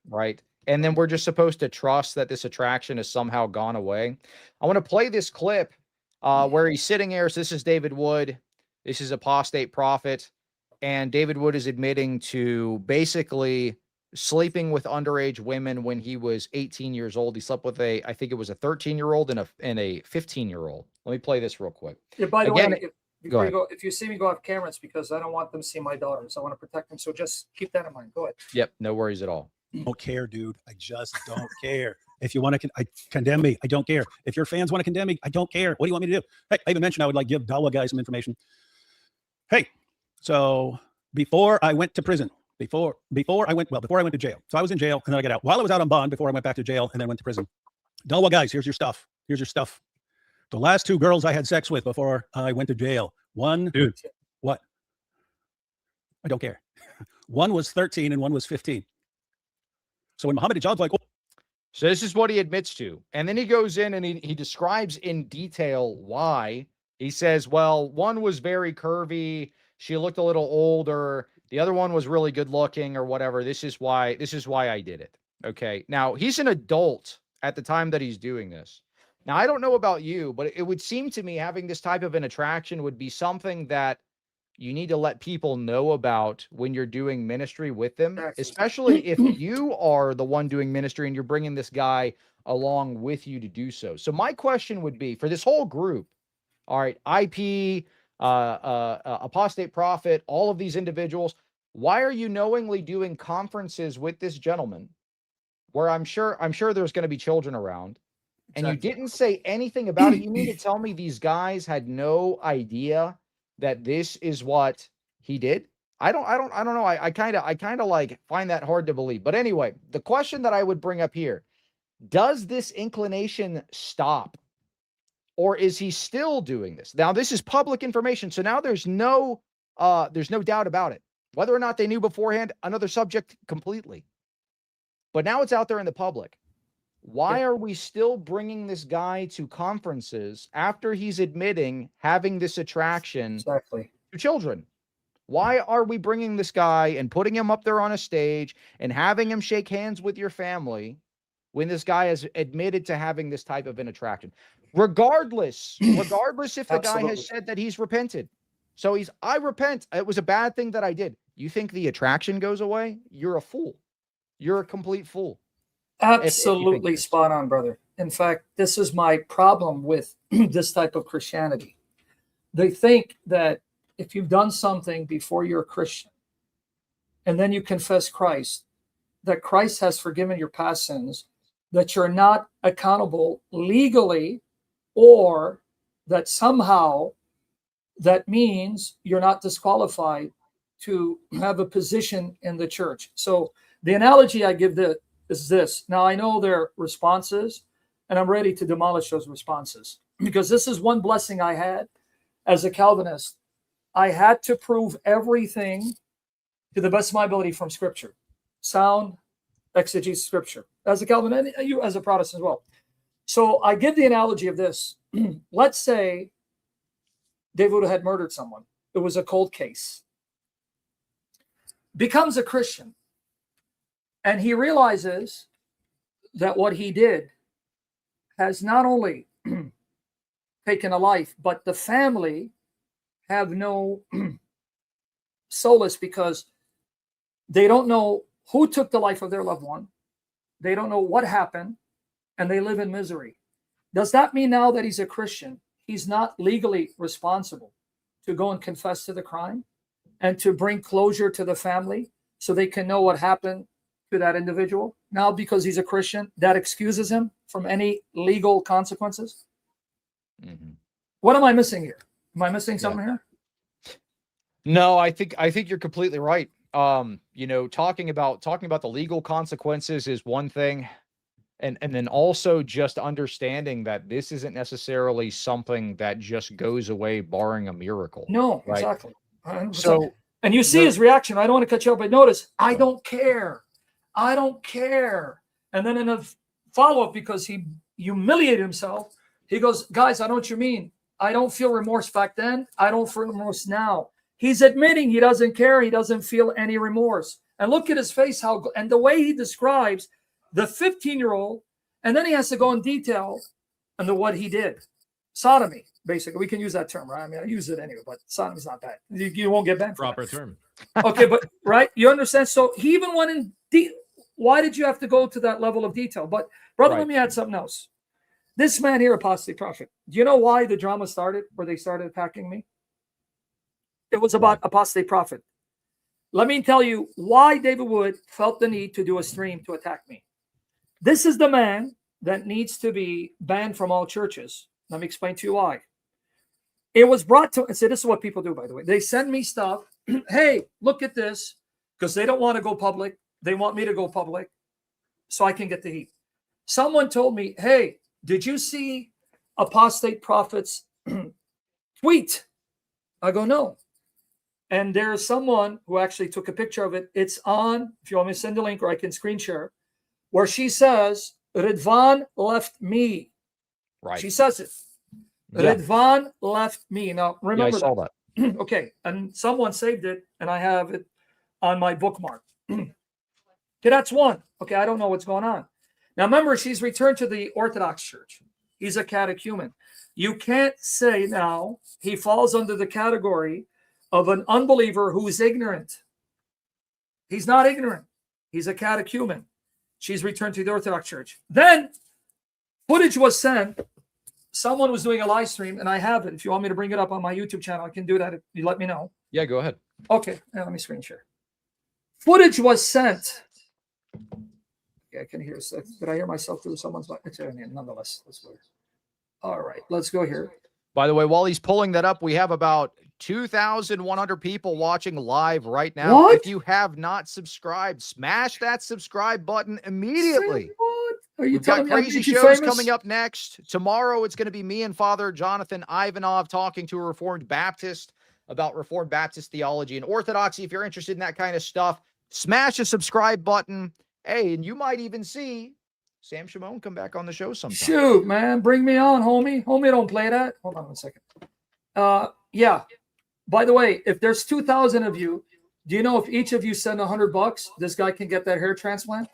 right? And then we're just supposed to trust that this attraction has somehow gone away. I want to play this clip where he's sitting here. So this is David Wood. This is Apostate Prophet, and David Wood is admitting to basically sleeping with underage women when he was 18 years old. He slept with I think it was a 13-year-old and a 15-year-old. Let me play this real quick.
Yeah, by the way, if you see me go off camera, it's because I don't want them to see my daughters. I want to protect them. So just keep that in mind. Go ahead.
Yep, no worries at all.
I don't care, dude. I just don't care. If you want to condemn me, I don't care. If your fans want to condemn me, I don't care. What do you want me to do? Hey, I even mentioned I would give Dawa guys some information. Hey, so before I went to prison, before I went to jail. So I was in jail and then I got out. While I was out on bond, before I went back to jail and then went to prison. Dawa guys, here's your stuff. Here's your stuff. The last 2 girls I had sex with before I went to jail. One, dude, what? I don't care. One was 13 and one was 15. So when Muhammad Hijab's like, oh.
So this is what he admits to. And then he goes in and he describes in detail why. He says, well, one was very curvy. She looked a little older. The other one was really good looking or whatever. This is why I did it. Okay. Now he's an adult at the time that he's doing this. Now, I don't know about you, but it would seem to me having this type of an attraction would be something that you need to let people know about when you're doing ministry with them, especially if you are the one doing ministry and you're bringing this guy along with you to do so. So my question would be for this whole group, all right, IP, Apostate Prophet, all of these individuals, why are you knowingly doing conferences with this gentleman where I'm sure there's going to be children around, and you didn't say anything about it? You mean to tell me these guys had no idea that this is what he did? I don't know. I kind of like find that hard to believe. But anyway, the question that I would bring up here, does this inclination stop, or is he still doing this? Now, this is public information, so now there's no doubt about it. Whether or not they knew beforehand, another subject completely. But now it's out there in the public. Why are we still bringing this guy to conferences after he's admitting having this attraction
to
children? Why are we bringing this guy and putting him up there on a stage and having him shake hands with your family when this guy has admitted to having this type of an attraction? Regardless if the guy has said that he's repented. So I repent. It was a bad thing that I did. You think the attraction goes away? You're a fool. You're a complete fool.
Absolutely spot on, brother. In fact, this is my problem with this type of Christianity. They think that if you've done something before you're a Christian and then you confess Christ, that Christ has forgiven your past sins, that you're not accountable legally, or that somehow that means you're not disqualified to have a position in the church. So the analogy I give is this. Now, I know their responses, and I'm ready to demolish those responses, because this is one blessing I had as a Calvinist. I had to prove everything to the best of my ability from Scripture, sound exegesis Scripture, as a Calvinist, and you as a Protestant as well. So I give the analogy of this. Let's say David had murdered someone. It was a cold case. Becomes a Christian. And he realizes that what he did has not only taken a life, but the family have no solace, because they don't know who took the life of their loved one. They don't know what happened, and they live in misery. Does that mean now that he's a Christian, he's not legally responsible to go and confess to the crime and to bring closure to the family so they can know what happened to that individual? Now, because he's a Christian, that excuses him from any legal consequences?
Mm-hmm.
What am I missing here? Am I missing something here?
No, I think you're completely right. Talking about the legal consequences is one thing. And then also just understanding that this isn't necessarily something that just goes away barring a miracle.
No,
right?
Exactly. 100%.
So,
and you see his reaction. I don't want to cut you off, but notice, I don't care. I don't care. And then in a follow-up, because he humiliated himself, he goes, guys, I know what you mean. I don't feel remorse back then. I don't feel remorse now. He's admitting he doesn't care. He doesn't feel any remorse. And look at his face, and the way he describes the 15-year-old, and then he has to go in detail on what he did. Sodomy, basically. We can use that term, right? I mean, I use it anyway, but sodomy's not bad. You won't get banned for
proper
that.
term.
Okay, but right? You understand? So he even went in deep. Why did you have to go to that level of detail? But brother, let me add something else. This man here, Apostate Prophet, do you know why the drama started, where they started attacking me? It was about Apostate Prophet. Let me tell you why David Wood felt the need to do a stream to attack me. This is the man that needs to be banned from all churches. Let me explain to you why. It was brought to, and say, this is what people do, by the way. They send me stuff. Hey, look at this, because they don't want to go public. They want me to go public so I can get the heat. Someone told me, hey, did you see Apostate Prophet's tweet? I go, no. And there's someone who actually took a picture of it. It's on, if you want me to send a link, or I can screen share, where she says, Ridvan left me.
Right.
She says it. Yeah. Ridvan left me. Now, remember
I saw that.
Okay. And someone saved it, and I have it on my bookmark. Okay, that's one. Okay, I don't know what's going on. Now, remember, she's returned to the Orthodox Church. He's a catechumen. You can't say now he falls under the category of an unbeliever who is ignorant. He's not ignorant. He's a catechumen. She's returned to the Orthodox Church. Then
Footage was sent. Someone was doing a live stream, and I have it. If you want me to bring it up on my YouTube channel, I can do that if you let me know.
Yeah, go ahead.
Okay, now let me screen share. Footage was sent. Yeah, I can hear. Did I hear myself through someone's mic? Nonetheless, let's go. All right, let's go here.
By the way, while he's pulling that up, we have about 2,100 people watching live right now.
What?
If you have not subscribed, smash that subscribe button immediately.
What? Are you
We've got
telling me I
crazy
made you
shows
famous?
coming up next. Tomorrow, it's going to be me and Father Jonathan Ivanov talking to a Reformed Baptist about Reformed Baptist theology and orthodoxy. If you're interested in that kind of stuff, smash the subscribe button. Hey, and you might even see Sam Shamoun come back on the show sometime.
Shoot, man, bring me on, homie. Homie, don't play that. Hold on 1 second. Yeah. By the way, if there's 2,000 of you, do you know if each of you send $100, this guy can get that hair transplant?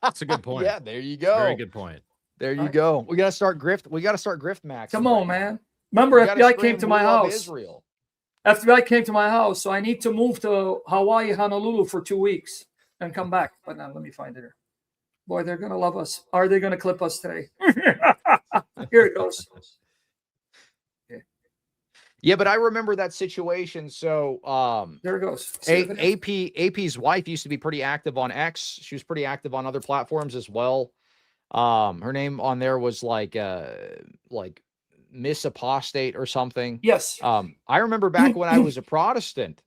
That's a good point.
Yeah, there you go.
Very good point.
There you go. We got to start grift. We got to start grift max.
Come on, man. Remember, FBI came to my house.
Israel.
FBI came to my house, so I need to move to Hawaii, Honolulu for 2 weeks and come back. But now let me find it here. Boy, they're going to love us. Are they going to clip us today? Here it goes.
Yeah, but I remember that situation. So
there it goes.
AP's wife used to be pretty active on X. She was pretty active on other platforms as well. Her name on there was like Miss Apostate or something.
Yes.
I remember back when I was a Protestant,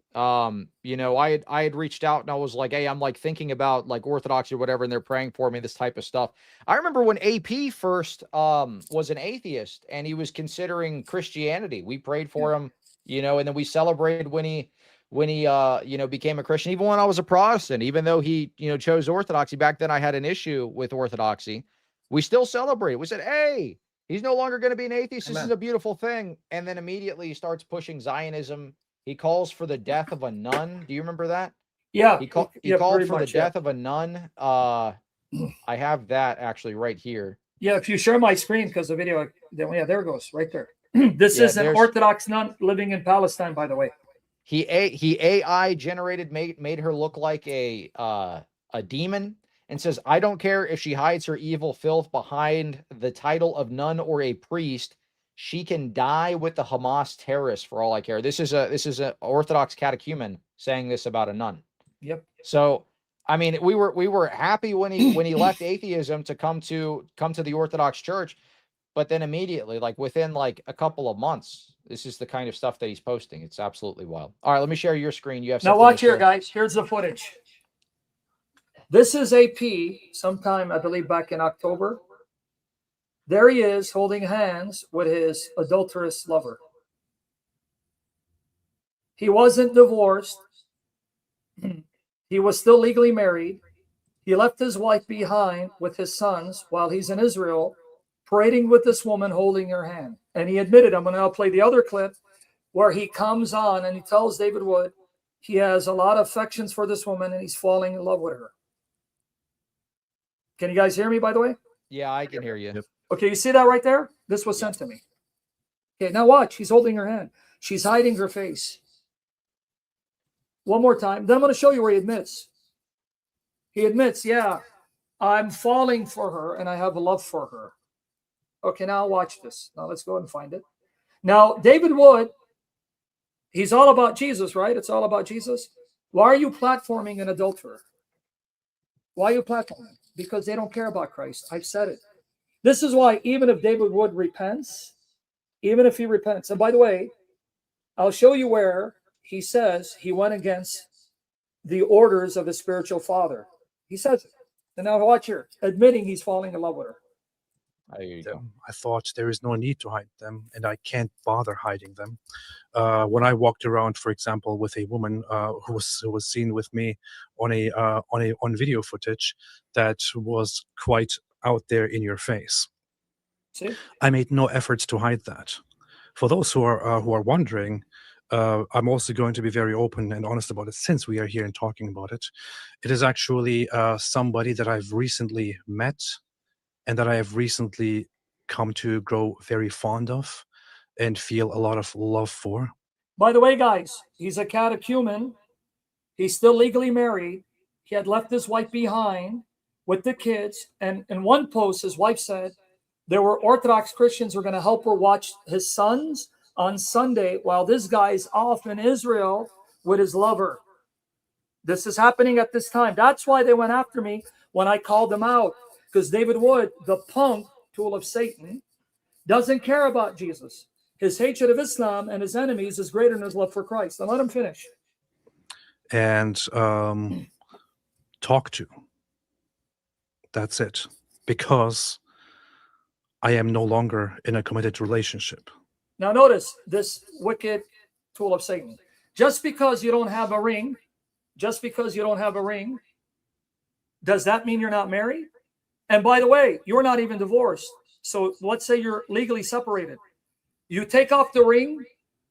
you know, I had reached out and I was like, hey, I'm like thinking about like Orthodoxy or whatever, and they're praying for me, this type of stuff. I remember when AP first was an atheist and he was considering Christianity. We prayed for him, you know, and then we celebrated when he you know, became a Christian. Even when I was a Protestant, even though he, you know, chose Orthodoxy, back then I had an issue with Orthodoxy. We still celebrated. We said, hey, he's no longer going to be an atheist. This is a beautiful thing. And then immediately he starts pushing Zionism. He calls for the death of a nun. Do you remember that?
Yeah.
He called for the death of a nun. I have that actually right here.
Yeah, if you share my screen, because the video, yeah, there it goes, right there. This is an Orthodox nun living in Palestine, by the way.
He AI generated, made her look like a demon, and says, I don't care if she hides her evil filth behind the title of nun or a priest. She can die with the Hamas terrorists for all I care. This is an Orthodox catechumen saying this about a nun.
Yep.
So, I mean, we were happy when he left atheism to come to the Orthodox Church, but then immediately, like within like a couple of months, this is the kind of stuff that he's posting. It's absolutely wild. All right, let me share your screen. You have
now watch here, guys. Here's the footage. This is AP sometime, I believe, back in October. There he is holding hands with his adulterous lover. He wasn't divorced. He was still legally married. He left his wife behind with his sons while he's in Israel, parading with this woman holding her hand. And he admitted, I'm going to now play the other clip where he comes on and he tells David Wood he has a lot of affections for this woman and he's falling in love with her. Can you guys hear me, by the way?
Yeah, I can hear you. Yep.
Okay, you see that right there? This was sent to me. Okay, now watch. He's holding her hand. She's hiding her face. One more time. Then I'm going to show you where he admits. He admits, yeah, I'm falling for her and I have a love for her. Okay, now watch this. Now let's go and find it. Now, David Wood, he's all about Jesus, right? It's all about Jesus. Why are you platforming an adulterer? Why are you platforming? Because they don't care about Christ. I've said it. This is why even if David Wood repents, even if he repents, and by the way, I'll show you where he says he went against the orders of his spiritual father. He says it. And now watch here, admitting he's falling in love with her.
I thought there is no need to hide them, and I can't bother hiding them. When I walked around, for example, with a woman who was seen with me on video footage that was quite out there in your face.
See?
I made no efforts to hide that. For those who are wondering, I'm also going to be very open and honest about it since we are here and talking about it. It is actually somebody that I've recently met and that I have recently come to grow very fond of and feel a lot of love for.
By the way, guys, he's a catechumen. He's still legally married. He had left his wife behind with the kids. And in one post, his wife said, There were Orthodox Christians who were going to help her watch his sons on Sunday while this guy's off in Israel with his lover. This is happening at this time. That's why they went after me when I called them out. Because David Wood, the punk, tool of Satan, doesn't care about Jesus. His hatred of Islam and his enemies is greater than his love for Christ. And let him finish.
And talk to. That's it. Because I am no longer in a committed relationship.
Now notice this wicked tool of Satan. Just because you don't have a ring, does that mean you're not married? And by the way, you're not even divorced. So let's say you're legally separated. You take off the ring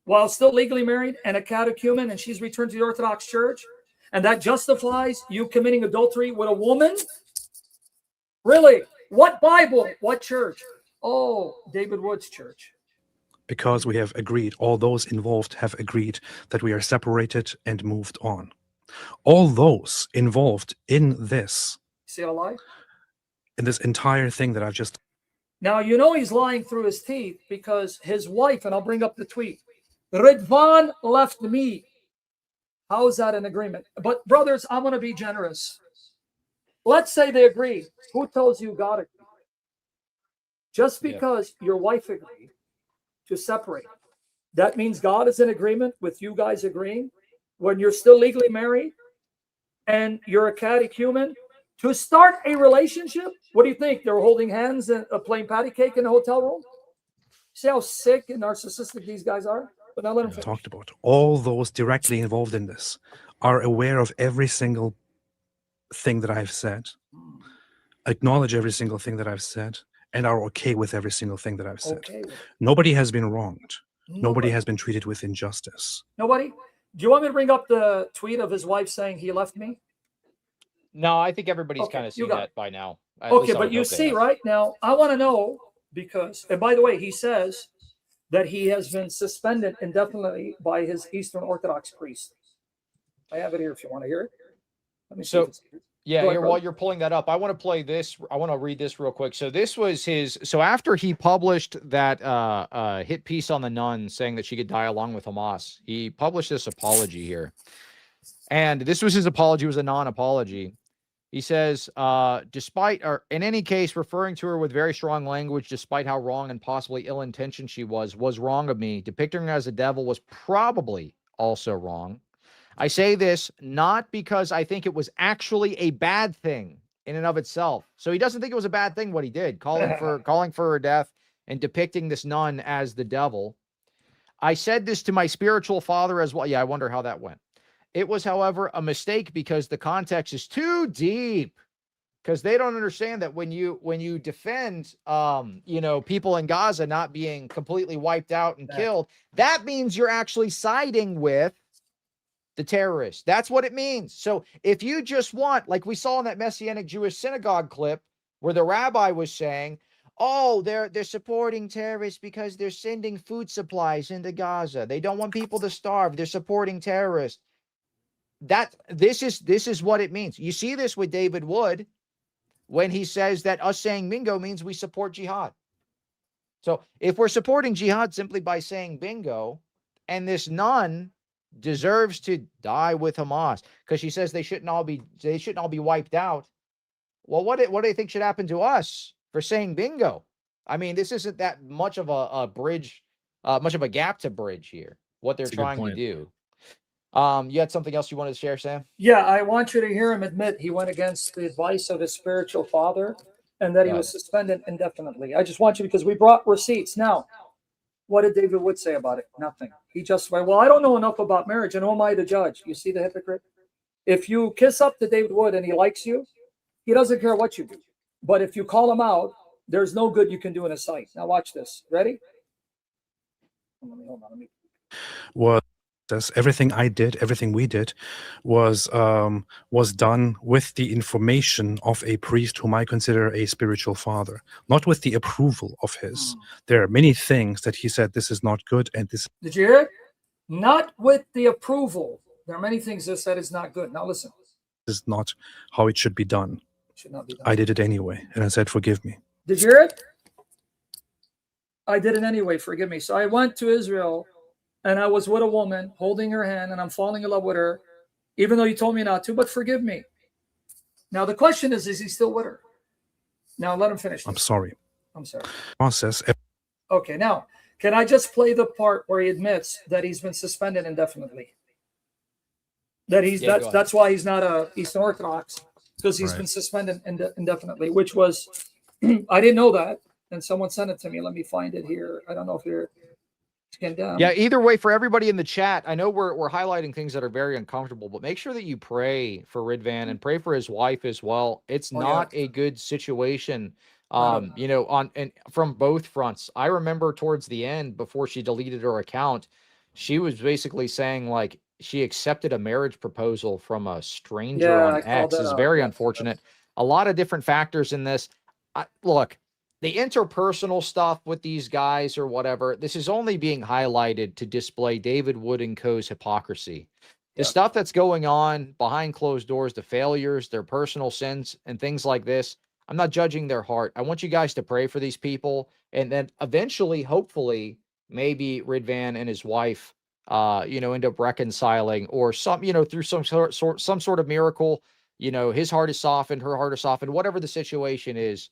while still legally married and a catechumen, and she's returned to the Orthodox Church, and that justifies you committing adultery with a woman? Really? What Bible? What church? Oh, David Wood's church.
Because we have agreed, all those involved have agreed that we are separated and moved on. All those involved in this,
See how I lie?
in this entire thing that I've just...
Now, you know he's lying through his teeth because his wife, and I'll bring up the tweet, Ridvan left me. How is that an agreement? But brothers, I'm going to be generous. Let's say they agree. Who tells you God agreed? Just because your wife agreed to separate, that means God is in agreement with you guys agreeing when you're still legally married and you're a catechumen to start a relationship? What do you think? They're holding hands and playing patty cake in a hotel room? See how sick and narcissistic these guys are? But now let them finish.
Talked about. All those directly involved in this are aware of every single thing that I've said, acknowledge every single thing that I've said, and are okay with every single thing that I've said.
Okay.
Nobody has been wronged. Nobody has been treated with injustice.
Nobody? Do you want me to bring up the tweet of his wife saying he left me?
No, I think everybody's
Okay,
kind of
you
seen
got
that
it.
by now. At
Okay,
least I
but
would
you
hope they
see,
have.
right now, I want to know because, and by the way, he says that he has been suspended indefinitely by his Eastern Orthodox priest. I have it here if you want to hear it. Let me see.
So,
if it's here.
yeah,
Go ahead,
while
brother.
you're pulling that up, I want to play this. I want to read this real quick. So this was his. So after he published that hit piece on the nun saying that she could die along with Hamas, he published this apology here. And this was his apology. It was a non-apology. He says, despite, or in any case, referring to her with very strong language, despite how wrong and possibly ill-intentioned she was wrong of me. Depicting her as a devil was probably also wrong. I say this not because I think it was actually a bad thing in and of itself. So he doesn't think it was a bad thing what he did, calling for her death and depicting this nun as the devil. I said this to my spiritual father as well. Yeah, I wonder how that went. It was, however, a mistake because the context is too deep. Because they don't understand that when you defend, people in Gaza not being completely wiped out and killed, that means you're actually siding with the terrorists. That's what it means. So if you just want, like we saw in that Messianic Jewish synagogue clip where the rabbi was saying, oh, they're supporting terrorists because they're sending food supplies into Gaza. They don't want people to starve. They're supporting terrorists. This is what it means. You see this with David Wood when he says that us saying bingo means we support jihad. So if we're supporting jihad simply by saying bingo, and this nun deserves to die with Hamas because she says they shouldn't all be wiped out. Well, what do you think should happen to us for saying bingo? I mean, this isn't that much of a bridge, much of a gap to bridge here. What they're trying to do. You had something else you wanted to share, Sam?
Yeah, I want you to hear him admit he went against the advice of his spiritual father and that he was suspended indefinitely. I just want you, because we brought receipts. Now, what did David Wood say about it? Nothing. He justified, well, I don't know enough about marriage, and who am I to judge? You see the hypocrite? If you kiss up to David Wood and he likes you, he doesn't care what you do. But if you call him out, there's no good you can do in his sight. Now watch this. Ready? Hold on, let me.
Was everything I did, everything we did, was done with the information of a priest whom I consider a spiritual father, not with the approval of his. There are many things that he said this is not good, and this.
Did you hear it? Not with the approval. There are many things that said is not good. Now listen.
Is not how it should be done.
Should not be done.
I did it anyway, and I said, "Forgive me."
Did you hear it? I did it anyway. Forgive me. So I went to Israel, and I was with a woman holding her hand, and I'm falling in love with her, even though you told me not to. But forgive me. Now the question is he still with her? Now let him finish this.
I'm sorry.
I'm sorry.
Process.
Okay, now can I just play the part where he admits that he's been suspended indefinitely? That that's why he's not a Eastern Orthodox, because he's been suspended indefinitely, which was I didn't know that, and someone sent it to me. Let me find it here. I don't know if you're condemned.
Yeah, either way, for everybody in the chat, I know we're highlighting things that are very uncomfortable, but make sure that you pray for Ridvan and pray for his wife as well. It's not a good situation. You know, from both fronts. I remember towards the end, before she deleted her account, she was basically saying like she accepted a marriage proposal from a stranger on X. Is very unfortunate. A lot of different factors in this. Look, the interpersonal stuff with these guys or whatever, this is only being highlighted to display David Wood and co.'s hypocrisy. The stuff that's going on behind closed doors, the failures, their personal sins, and things like this, I'm not judging their heart. I want you guys to pray for these people, and then eventually, hopefully, maybe Ridvan and his wife, you know, end up reconciling, or some, you know, through some sort of miracle, you know, his heart is softened, her heart is softened, whatever the situation is.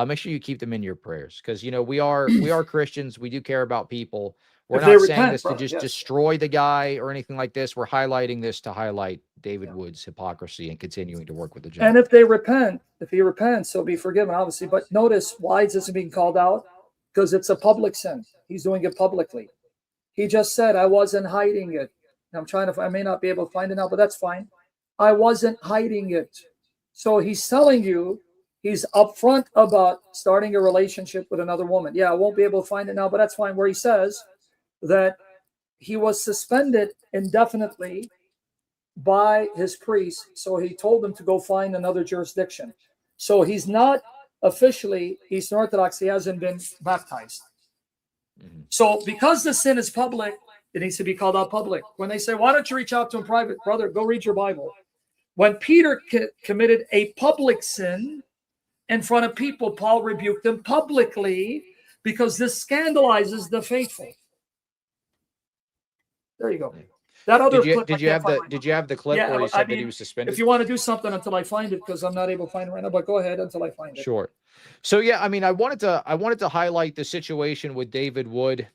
Make sure you keep them in your prayers, because, you know, we are Christians. We do care about people. We're not saying this to just destroy the guy or anything like this. We're highlighting this to highlight David Wood's hypocrisy and continuing to work with the judge.
And if they repent, if he repents, he'll be forgiven, obviously. But notice why is this being called out? Because it's a public sin. He's doing it publicly. He just said, I wasn't hiding it. And I'm trying to, I may not be able to find it now, but that's fine. I wasn't hiding it. So he's telling you, he's upfront about starting a relationship with another woman. Yeah, I won't be able to find it now, but that's fine. Where he says that he was suspended indefinitely by his priest. So he told him to go find another jurisdiction. So he's not officially Eastern Orthodox. He hasn't been baptized. So because the sin is public, it needs to be called out public. When they say, why don't you reach out to him private? Brother, go read your Bible. When Peter committed a public sin in front of people, Paul rebuked him publicly, because this scandalizes the faithful. There you go. That other clip.
Did you have the clip where he said that he was suspended?
If you want to do something until I find it, because I'm not able to find it right now, but go ahead until I find it.
Sure. So yeah, I mean, I wanted to highlight the situation with David Wood,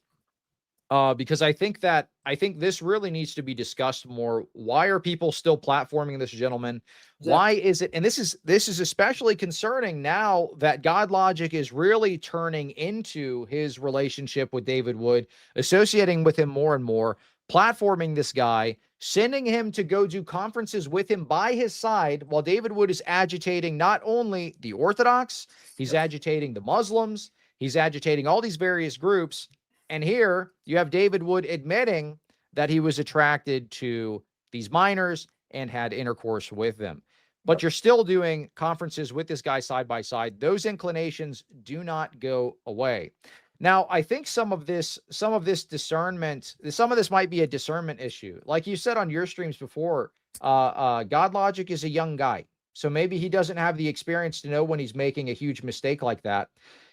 because I think this really needs to be discussed more. Why are people still platforming this gentleman? Why is it? And this is especially concerning now that Godlogic is really turning into his relationship with David Wood, associating with him more and more, platforming this guy, sending him to go do conferences with him by his side, while David Wood is agitating not only the Orthodox, he's agitating the Muslims, he's agitating all these various groups. And here you have David Wood admitting that he was attracted to these minors and had intercourse with them. But you're still doing conferences with this guy side by side. Those inclinations do not go away. Now, I think some of this discernment, some of this might be a discernment issue. Like you said on your streams before, Godlogic is a young guy. So maybe he doesn't have the experience to know when he's making a huge mistake like that.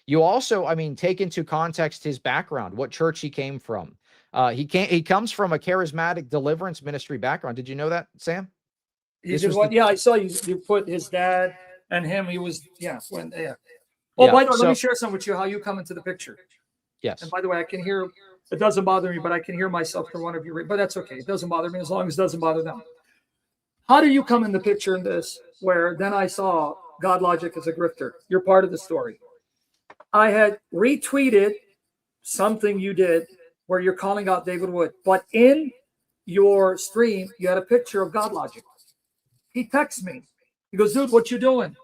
You also, I mean, take into context his background, what church he came from. He comes from a charismatic deliverance ministry background. Did you know that, Sam?
Yeah, I saw you put his dad and him. He was, Oh, by the way, let me share some with you, how you come into the picture.
Yes.
And by the way, I can hear, it doesn't bother me, but I can hear myself through one of you, but that's okay. It doesn't bother me as long as it doesn't bother them. How do you come in the picture in this, where then I saw Godlogic as a grifter? You're part of the story. I had retweeted something you did where you're calling out David Wood, but in your stream, you had a picture of Godlogic. He texts me. He goes, dude, what you doing?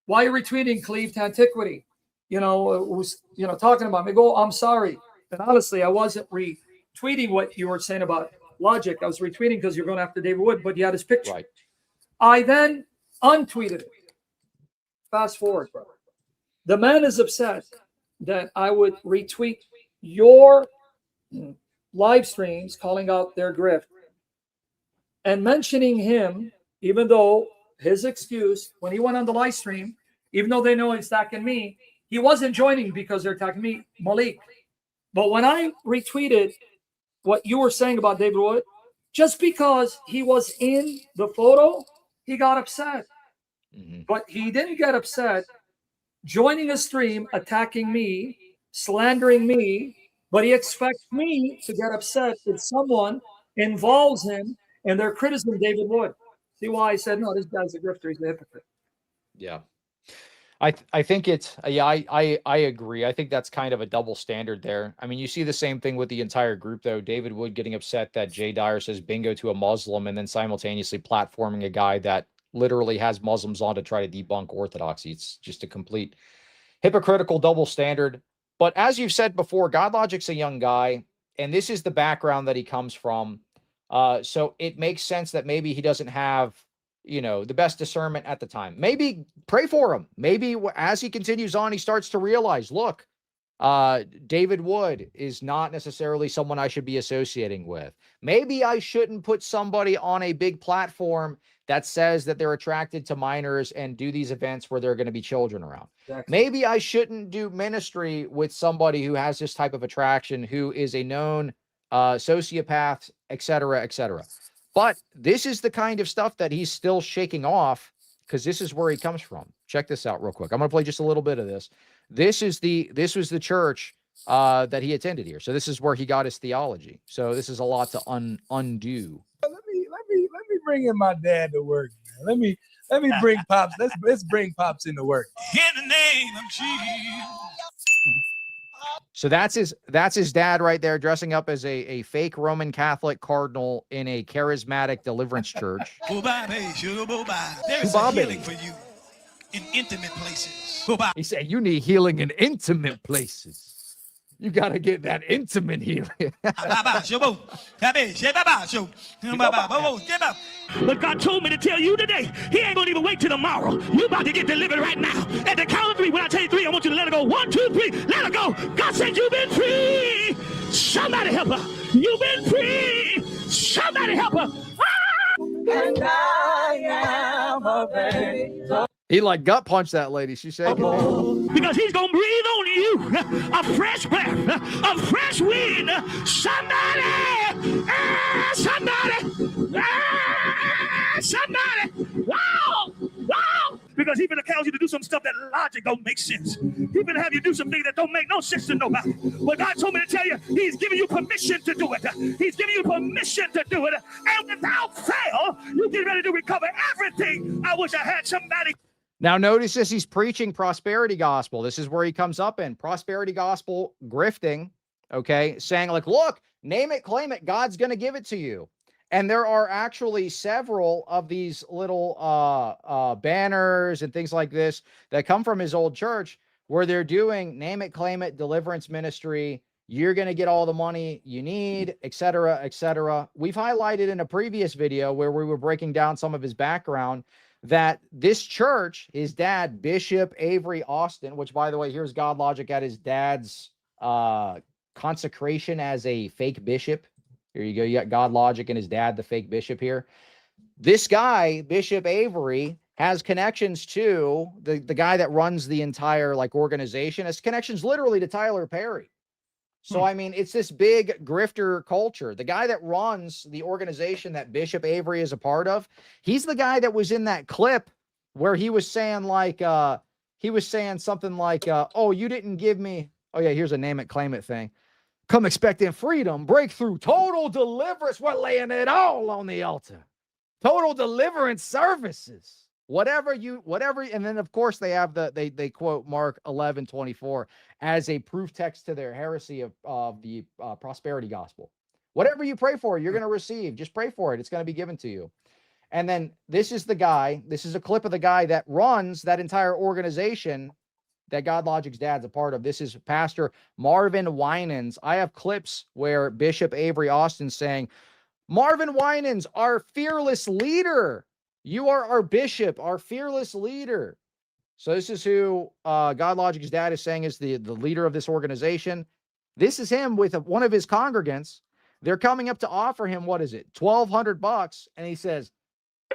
Why are you retweeting Cleave to Antiquity? Who's talking about me. Go, I'm sorry. And honestly, I wasn't retweeting what you were saying about Logic. I was retweeting because you're going after David Wood, but you had his picture.
Right.
I then untweeted it. Fast forward, brother. The man is upset that I would retweet your live streams calling out their grift and mentioning him, even though his excuse when he went on the live stream, even though they know he's attacking me, he wasn't joining because they're attacking me. Malik, But when I retweeted what you were saying about David Wood, just because he was in the photo, he got upset. But he didn't get upset joining a stream, attacking me, slandering me, but he expects me to get upset if someone involves him in their criticism of David Wood. See why I said, no, this guy's a grifter, he's a hypocrite.
Yeah. I think it's, yeah, I agree. I think that's kind of a double standard there. I mean, you see the same thing with the entire group, though. David Wood getting upset that Jay Dyer says bingo to a Muslim and then simultaneously platforming a guy that literally has Muslims on to try to debunk orthodoxy. It's just a complete hypocritical double standard. But as you've said before, Godlogic's a young guy, and this is the background that he comes from. So it makes sense that maybe he doesn't have, you know, the best discernment at the time. Maybe pray for him. Maybe as he continues on, he starts to realize, look, David Wood is not necessarily someone I should be associating with. Maybe I shouldn't put somebody on a big platform that says that they're attracted to minors and do these events where there are going to be children around. Exactly. Maybe I shouldn't do ministry with somebody who has this type of attraction, who is a known sociopath, et cetera, et cetera. But this is the kind of stuff that he's still shaking off, because this is where he comes from. Check this out real quick. I'm going to play just a little bit of this. This was the church that he attended here. So this is where he got his theology. So this is a lot to undo.
Let me bring in my dad to work, man. Let me bring Pops. Let's bring Pops into work. In the name of Jesus.
So that's his dad right there, dressing up as a fake Roman Catholic cardinal in a charismatic deliverance church.
There's a healing for you in intimate places.
He said, you need healing in intimate places. You got to get that intimate healing.
But God told me to tell you today, he ain't going to even wait till tomorrow. You about to get delivered right now. At the count of 3, when I tell you 3, I want you to let it go. 1, 2, 3, let it go. God said you've been free. Somebody help her. You've been free. Somebody help her.
And I am available.
He like gut punched that lady. She's shaking.
Because he's going to breathe on you a fresh breath, a fresh wind. Somebody, somebody. Wow. Because he's going to cause you to do some stuff that logic don't make sense. He's going to have you do some things that don't make no sense to nobody. But God told me to tell you, he's giving you permission to do it. He's giving you permission to do it. And without fail, you get ready to recover everything. I wish I had somebody.
Now, notice this, he's preaching prosperity gospel. This is where he comes up in prosperity gospel grifting, okay, saying like, look, name it, claim it, God's going to give it to you. And there are actually several of these little banners and things like this that come from his old church where they're doing name it, claim it, deliverance ministry. You're going to get all the money you need, et cetera, et cetera. We've highlighted in a previous video where we were breaking down some of his background that this church, his dad, Bishop Avery Austin, which, by the way, here's Godlogic at his dad's consecration as a fake bishop. Here you go. You got Godlogic and his dad, the fake bishop here. This guy, Bishop Avery, has connections to the guy that runs the entire like organization, has connections literally to Tyler Perry. So, I mean, it's this big grifter culture. The guy that runs the organization that Bishop Avery is a part of, he's the guy that was in that clip where he was saying like, something like, oh, you didn't give me, oh yeah, here's a name it, claim it thing. Come expecting freedom, breakthrough, total deliverance. We're laying it all on the altar. Total deliverance services. Whatever, and then of course they have they quote Mark 11:24 as a proof text to their heresy of the prosperity gospel. Whatever you pray for, you're going to receive. Just pray for it. It's going to be given to you. And then this is a clip of the guy that runs that entire organization that Godlogic's dad's a part of. This is Pastor Marvin Winans. I have clips where Bishop Avery Austin saying, Marvin Winans, our fearless leader. You are our bishop, our fearless leader. So this is who Godlogic's dad is saying is the leader of this organization. This is him with one of his congregants. They're coming up to offer him, what is it, $1,200? And he says,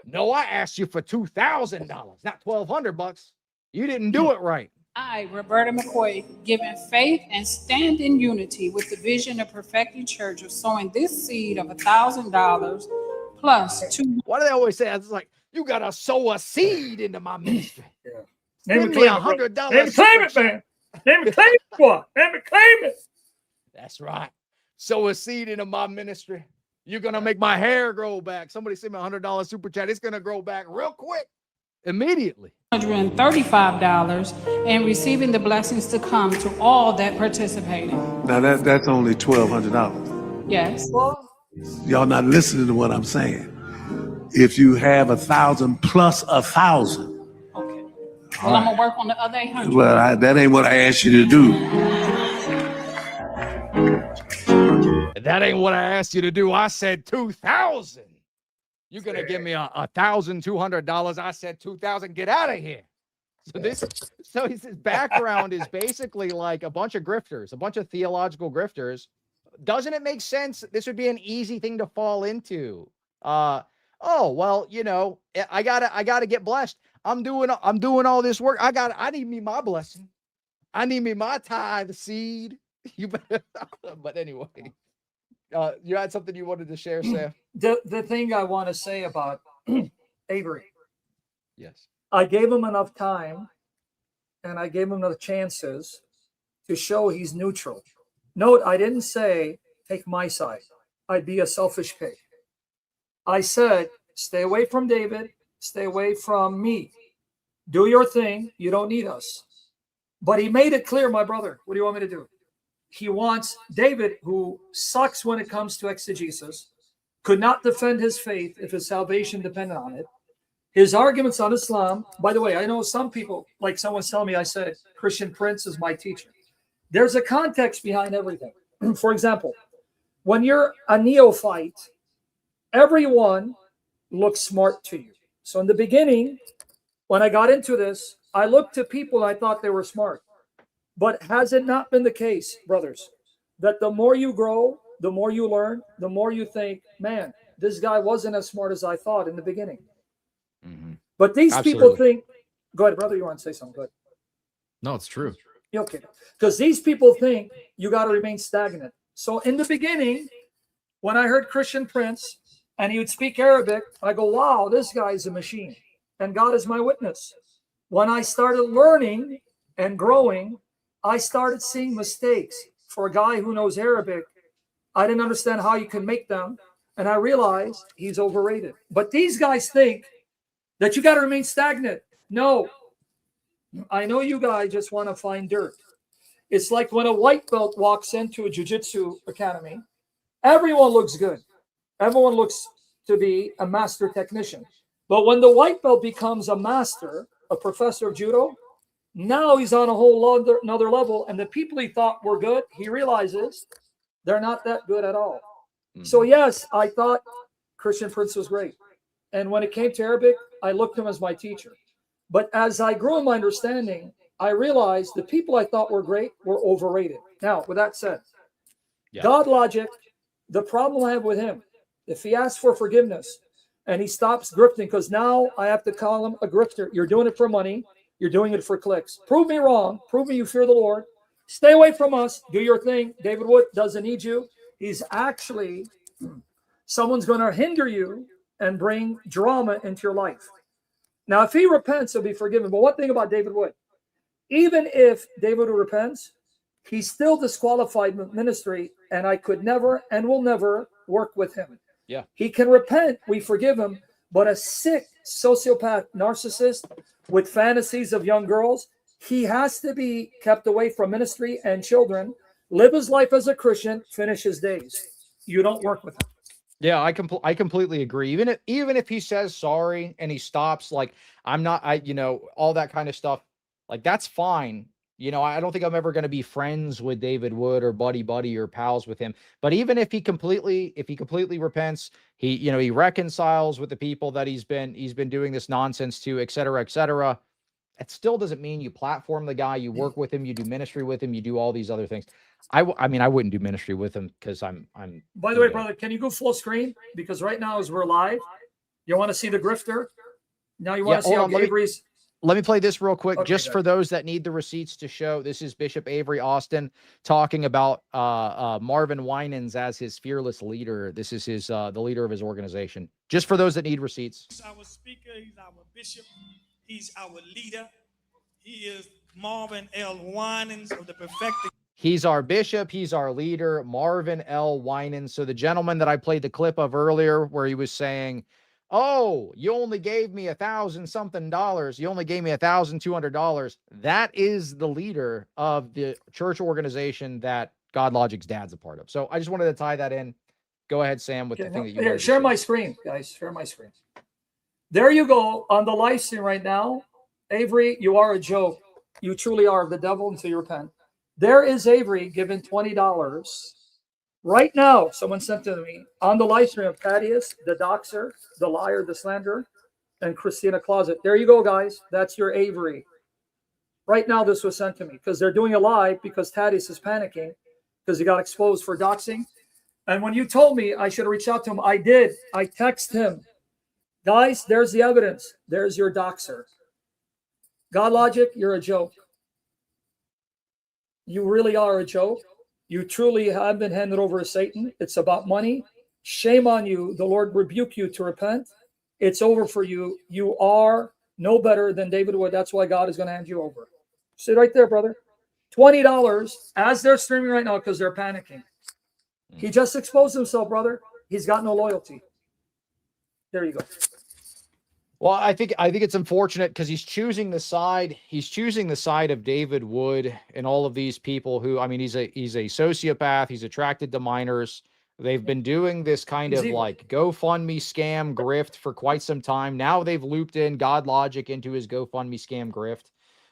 no, I asked you for $2,000, not $1,200. You didn't do it right.
I, Roberta McCoy, given faith and stand in unity with the vision of Perfecting Church of sowing this seed of $1,000 plus two.
Why do they always say it's like you gotta sow a seed into my ministry?
Name
Send
and
me
claim
$100.
it, Name and claim it, man. Name and claim it, boy. Name and claim it.
That's right. Sow a seed into my ministry. You're gonna make my hair grow back. Somebody send me $100 super chat. It's gonna grow back real quick, immediately.
$135 and receiving the blessings to come to all that participated.
Now that's only $1,200.
Yes.
Y'all not listening to what I'm saying. If you have 1,000 plus 1,000.
Well, I'm gonna work on the other 800.
Well, that ain't what I asked you to do.
That ain't what I asked you to do. I said 2,000. You're gonna give me $1,200. I said 2,000. Get out of here. So his background is basically like a bunch of grifters, a bunch of theological grifters. Doesn't it make sense? This would be an easy thing to fall into. Oh well, you know, I gotta get blessed. I'm doing all this work. I need me my blessing. I need me my tithe seed. You better, but anyway, you had something you wanted to share, Sam?
The thing I want to say about Avery.
Yes.
I gave him enough time and I gave him enough chances to show he's neutral. Note, I didn't say take my side. I'd be a selfish pig. I said, stay away from David, stay away from me. Do your thing. You don't need us. But he made it clear, my brother, what do you want me to do? He wants David, who sucks when it comes to exegesis, could not defend his faith if his salvation depended on it. His arguments on Islam, by the way, I know some people, like someone's telling me, I said, Christian Prince is my teacher. There's a context behind everything. For example, when you're a neophyte, everyone looks smart to you. So in the beginning, when I got into this, I looked to people I thought they were smart. But has it not been the case, brothers, that the more you grow, the more you learn, the more you think, man, this guy wasn't as smart as I thought in the beginning.
Mm-hmm.
But these people think, go ahead, brother, you want to say something? Go ahead.
No, it's true.
Okay. Because these people think you got to remain stagnant. So in the beginning, when I heard Christian Prince and he would speak Arabic, I go, wow, this guy's a machine. And God is my witness. When I started learning and growing, I started seeing mistakes. For a guy who knows Arabic, I didn't understand how you can make them. And I realized he's overrated. But these guys think that you got to remain stagnant. No. I know you guys just want to find dirt. It's like when a white belt walks into a jiu-jitsu academy, everyone looks good. Everyone looks to be a master technician. But when the white belt becomes a master, a professor of judo, now he's on a whole another level. And the people he thought were good, he realizes they're not that good at all. So yes, I thought Christian Prince was great. And when it came to Arabic, I looked to him as my teacher. But as I grew in my understanding, I realized the people I thought were great were overrated. Now, with that said, Godlogic, the problem I have with him, if he asks for forgiveness and he stops grifting, because now I have to call him a grifter. You're doing it for money. You're doing it for clicks. Prove me wrong. Prove me you fear the Lord. Stay away from us. Do your thing. David Wood doesn't need you. He's actually, someone's going to hinder you and bring drama into your life. Now, if he repents, he'll be forgiven. But one thing about David Wood, even if David Wood repents, he's still disqualified from ministry, and I could never and will never work with him.
Yeah.
He can repent, we forgive him, but a sick sociopath narcissist with fantasies of young girls, he has to be kept away from ministry and children, live his life as a Christian, finish his days. You don't work with him.
Yeah, I completely agree. Even if he says sorry and he stops, like all that kind of stuff, like that's fine. You know, I don't think I'm ever going to be friends with David Wood or buddy or pals with him. But even if he completely repents, he reconciles with the people that he's been doing this nonsense to, et cetera, et cetera. It still doesn't mean you platform the guy, you work with him, you do ministry with him, you do all these other things. I wouldn't do ministry with him because I'm.
By the way, brother, can you go full screen? Because right now, as we're live, you want to see the grifter. Now you want to see how Avery's.
let me play this real quick,
Okay,
just
good.
for those that need the receipts to show. This is Bishop Avery Austin talking about Marvin Winans as his fearless leader. This is his the leader of his organization. Just for those that need receipts.
He's our speaker. He's our bishop. He's our leader. He is Marvin L. Winans of the Perfecting.
He's our bishop. He's our leader, Marvin L. Winans. So the gentleman that I played the clip of earlier, where he was saying, "Oh, you only gave me $1,000 something dollars. You only gave me $1,200." That is the leader of the church organization that Godlogic's dad's a part of. So I just wanted to tie that in. Go ahead, Sam, with the thing that you
Here,
wanted to
share
say.
my screen, guys. Share my screen. There you go on the live stream right now. Avery, you are a joke. You truly are of the devil until you repent. There is Avery giving $20 right now. Someone sent to me on the live stream of Thaddeus, the doxer, the liar, the slanderer, and Christina Closet. There you go, guys. That's your Avery. Right now, this was sent to me because they're doing a live because Thaddeus is panicking because he got exposed for doxing. And when you told me I should have reached out to him, I did. I texted him. Guys, there's the evidence. There's your doxer. Godlogic, you're a joke. You really are a joke. You truly have been handed over to Satan. It's about money. Shame on you. The Lord rebuke you to repent. It's over for you. You are no better than David Wood. That's why God is going to hand you over. Sit right there, brother. $20 as they're streaming right now because they're panicking. He just exposed himself, brother. He's got no loyalty. There you go.
Well, I think it's unfortunate because he's choosing the side. He's choosing the side of David Wood and all of these people who, I mean, he's a sociopath. He's attracted to minors. They've been doing this kind of like GoFundMe scam grift for quite some time. Now they've looped in Godlogic into his GoFundMe scam grift.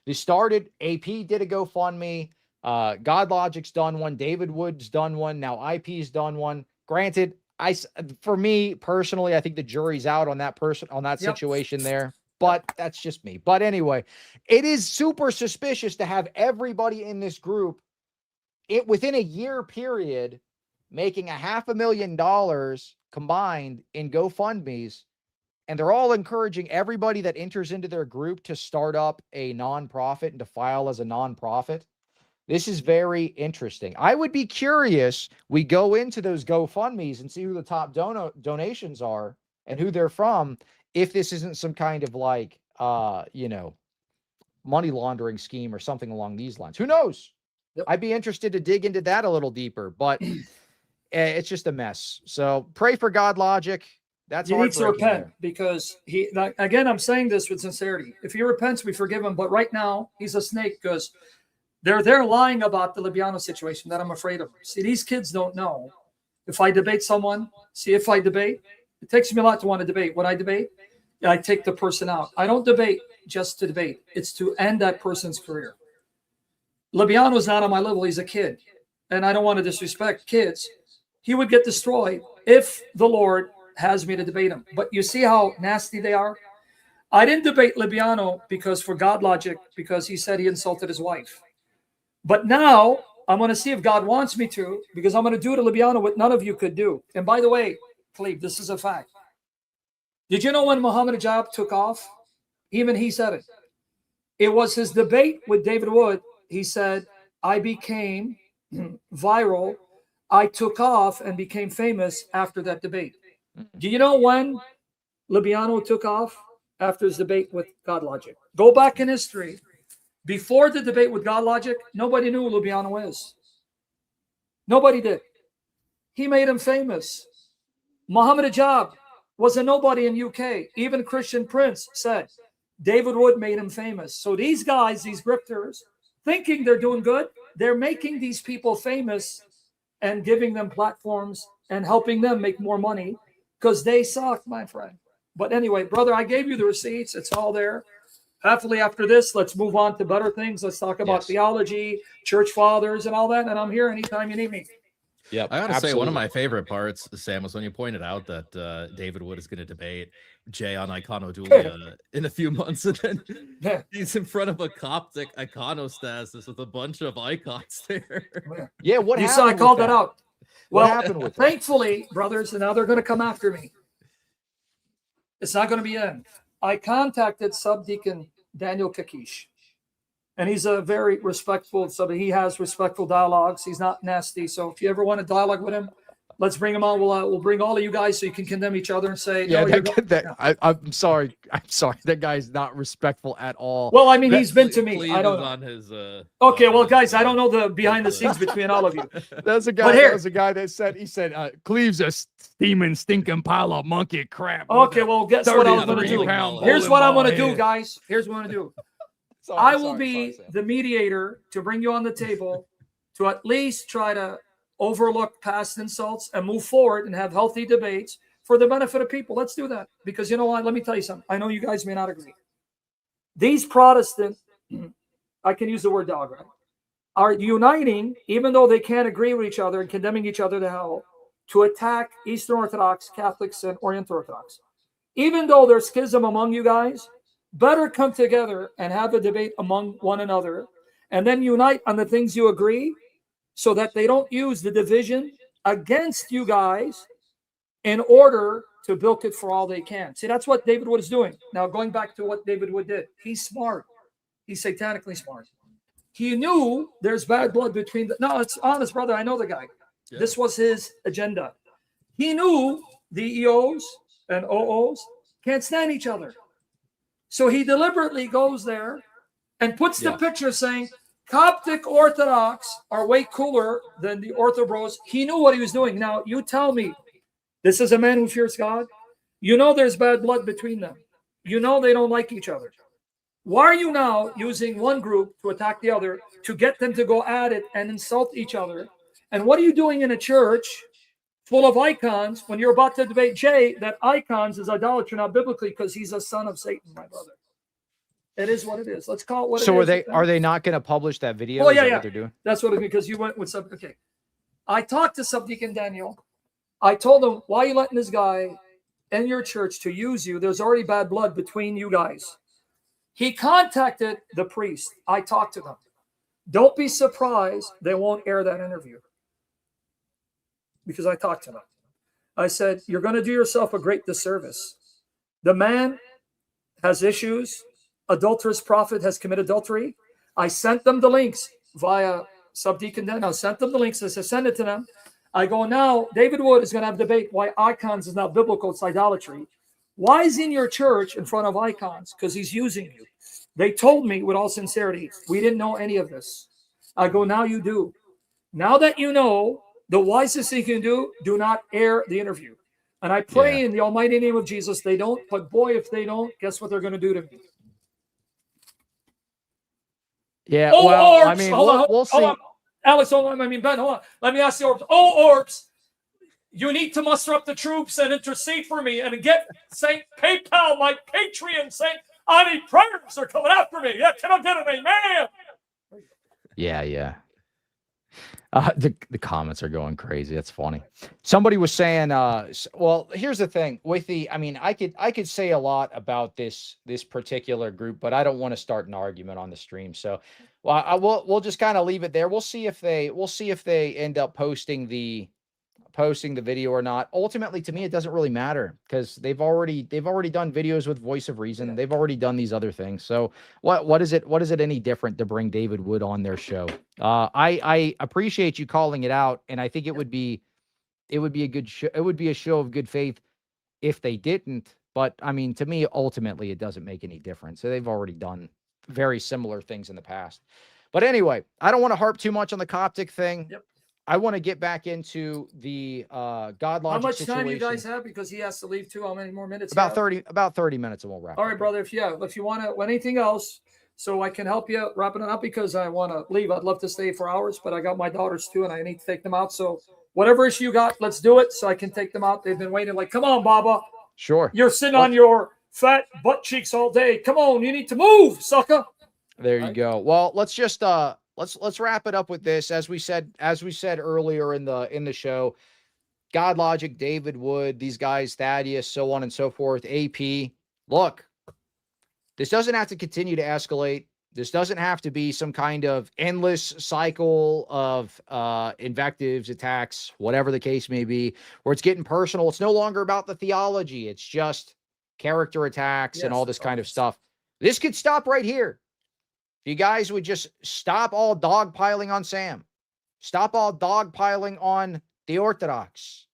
They started, AP did a GoFundMe. Godlogic's done one. David Wood's done one. Now IP's done one. Granted, for me personally, I think the jury's out on that person, on that situation there, but that's just me. But anyway, it is super suspicious to have everybody in this group within a year period making $500,000 combined in GoFundMes, and they're all encouraging everybody that enters into their group to start up a nonprofit and to file as a nonprofit. This is very interesting. I would be curious. We go into those GoFundMes and see who the top donations are and who they're from. If this isn't some kind of like, money laundering scheme or something along these lines, who knows? Yep. I'd be interested to dig into that a little deeper, but it's just a mess. So pray for Godlogic. That's
he needs to repent because again, I'm saying this with sincerity. If he repents, we forgive him. But right now, he's a snake because they're lying about the Libiano situation that I'm afraid of. See, these kids don't know. If I debate someone, it takes me a lot to want to debate. When I debate, I take the person out. I don't debate just to debate. It's to end that person's career. Libiano is not on my level. He's a kid. And I don't want to disrespect kids. He would get destroyed if the Lord has me to debate him. But you see how nasty they are? I didn't debate Libiano for Godlogic, because he said he insulted his wife. But now I'm going to see if God wants me to, because I'm going to do to Libiano what none of you could do. And by the way, Cleve, this is a fact. Did you know when Muhammad Hijab took off? Even he said it. It was his debate with David Wood. He said, I became viral. I took off and became famous after that debate. Do you know when Libiano took off? After his debate with Godlogic. Go back in history. Before the debate with Godlogic, nobody knew who Libiano is. Nobody did. He made him famous. Muhammad Hijab was a nobody in UK. Even Christian Prince said David Wood made him famous. So these guys, these grifters, thinking they're doing good, they're making these people famous and giving them platforms and helping them make more money because they suck, my friend. But anyway, brother, I gave you the receipts. It's all there. Happily, after this, let's move on to better things. Let's talk about theology, church fathers, and all that. And I'm here anytime you need me.
Yeah, I gotta say, one of my favorite parts, Sam, was when you pointed out that David Wood is going to debate Jay on Iconodulia in a few months, and then he's in front of a Coptic iconostasis with a bunch of icons there.
Yeah, what
you
happened?
saw I called that out.
What
Well,
happened with that?
thankfully, brothers, and now they're going to come after me. It's not going to be in. I contacted Subdeacon Daniel Kakish. And he's a very respectful, so he has respectful dialogues. He's not nasty. So if you ever want to dialogue with him, let's bring him on. We'll bring all of you guys so you can condemn each other and say,
Yeah,
no,
I'm sorry. I'm sorry. That guy's not respectful at all.
Well, I mean, he's been to me. I don't know.
on his
Okay, well, guys, I don't know the behind the scenes between all of you.
That's a guy.
But here-
That was a guy that said Cleve's a steaming, stinking pile of monkey crap.
Okay, well, guess what I'm going to do?
33-pound
Here's what I'm
bowling
going to
ball
do,
head.
guys. Here's what I'm going to do.
Sorry,
I will
sorry,
be
Sam.
the mediator to bring you on the table to at least try to overlook past insults and move forward and have healthy debates for the benefit of people. Let's do that. Because you know what? Let me tell you something. I know you guys may not agree. These Protestants, I can use the word dog, right, are uniting, even though they can't agree with each other and condemning each other to hell, to attack Eastern Orthodox, Catholics, and Oriental Orthodox. Even though there's schism among you guys, better come together and have a debate among one another and then unite on the things you agree so that they don't use the division against you guys in order to bilk it for all they can. See, that's what David Wood is doing. Now, going back to what David Wood did, he's smart. He's satanically smart. He knew there's bad blood between the... No, it's honest, brother. I know the guy. Yeah. This was his agenda. He knew the EOs and OOs can't stand each other. So he deliberately goes there and puts the picture saying, Coptic Orthodox are way cooler than the Orthobros. He knew what he was doing. Now, you tell me, this is a man who fears God. You know there's bad blood between them. You know they don't like each other. Why are you now using one group to attack the other to get them to go at it and insult each other? And what are you doing in a church full of icons when you're about to debate Jay that icons is idolatry, not biblically, because he's a son of Satan, my brother. It is what it is. Let's call it what it is.
So are they not going to publish that video?
Oh,
Is
yeah,
that
yeah.
what they're doing?
That's what it is, because you went with something. Okay. I talked to Subdeacon Daniel. I told him, why are you letting this guy in your church to use you? There's already bad blood between you guys. He contacted the priest. I talked to them. Don't be surprised they won't air that interview, because I talked to them. I said, you're going to do yourself a great disservice. The man has issues. Adulterous prophet has committed adultery. I sent them the links via Subdeacon Dan. I sent them the links. I said, send it to them. I go, now, David Wood is going to have debate why icons is not biblical. It's idolatry. Why is he in your church in front of icons? Because he's using you. They told me with all sincerity, we didn't know any of this. I go, now you do. Now that you know, the wisest thing you can do not air the interview. And I pray in the almighty name of Jesus, they don't. But boy, if they don't, guess what they're going to do to me?
Yeah,
Oh,
well,
orbs.
I mean,
Hold on,
we'll see.
hold on. Alex, hold on. I mean, Ben, hold on. Let me ask the orbs. Oh, orbs, you need to muster up the troops and intercede for me and get Saint PayPal, my Patreon, Saint Ani prayers are coming after me. Yeah, can I get an amen?
Yeah. The comments are going crazy. That's funny. Somebody was saying, well, here's the thing with I mean, I could say a lot about this particular group, but I don't want to start an argument on the stream. So, well, we'll just kind of leave it there. We'll see if they end up posting the video or not. Ultimately, to me, it doesn't really matter because they've already done videos with Voice of Reason. They've already done these other things. So what is it any different to bring David Wood on their show? I appreciate you calling it out, and I think it would be a good show. It would be a show of good faith if they didn't. But I mean, to me, ultimately, it doesn't make any difference. So they've already done very similar things in the past. But anyway, I don't want to harp too much on the Coptic thing.
Yep.
I want to get back into the Godlogic
How much
situation.
time you guys have? Because he has to leave too. How many more minutes?
About 30 minutes, and we'll wrap.
All right, brother. If you want to, anything else, so I can help you wrapping it up because I want to leave. I'd love to stay for hours, but I got my daughters too, and I need to take them out. So whatever issue you got, let's do it so I can take them out. They've been waiting. Like, come on, Baba.
Sure.
You're sitting on your fat butt cheeks all day. Come on, you need to move, sucker.
There you go. Well, let's just let's wrap it up with this. As we said earlier in the show, Godlogic, David Wood, these guys, Thaddeus, so on and so forth, AP. Look, this doesn't have to continue to escalate. This doesn't have to be some kind of endless cycle of invectives, attacks, whatever the case may be, where it's getting personal. It's no longer about the theology. It's just character attacks and all this kind of stuff. This could stop right here. If you guys would just stop all dogpiling on Sam. Stop all dogpiling on the Orthodox.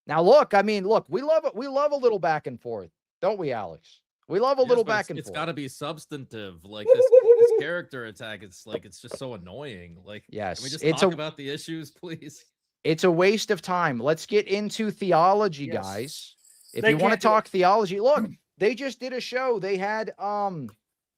Now, look, I mean, look, we love it. We love a little back and forth, don't we, Alex? We love a little back and
It's
forth.
got to be substantive. Like this character attack, it's like it's just so annoying. Like,
yes,
can we just
it's
talk about the issues, please?
It's a waste of time. Let's get into theology, guys. If you want to talk theology, look, they just did a show. They had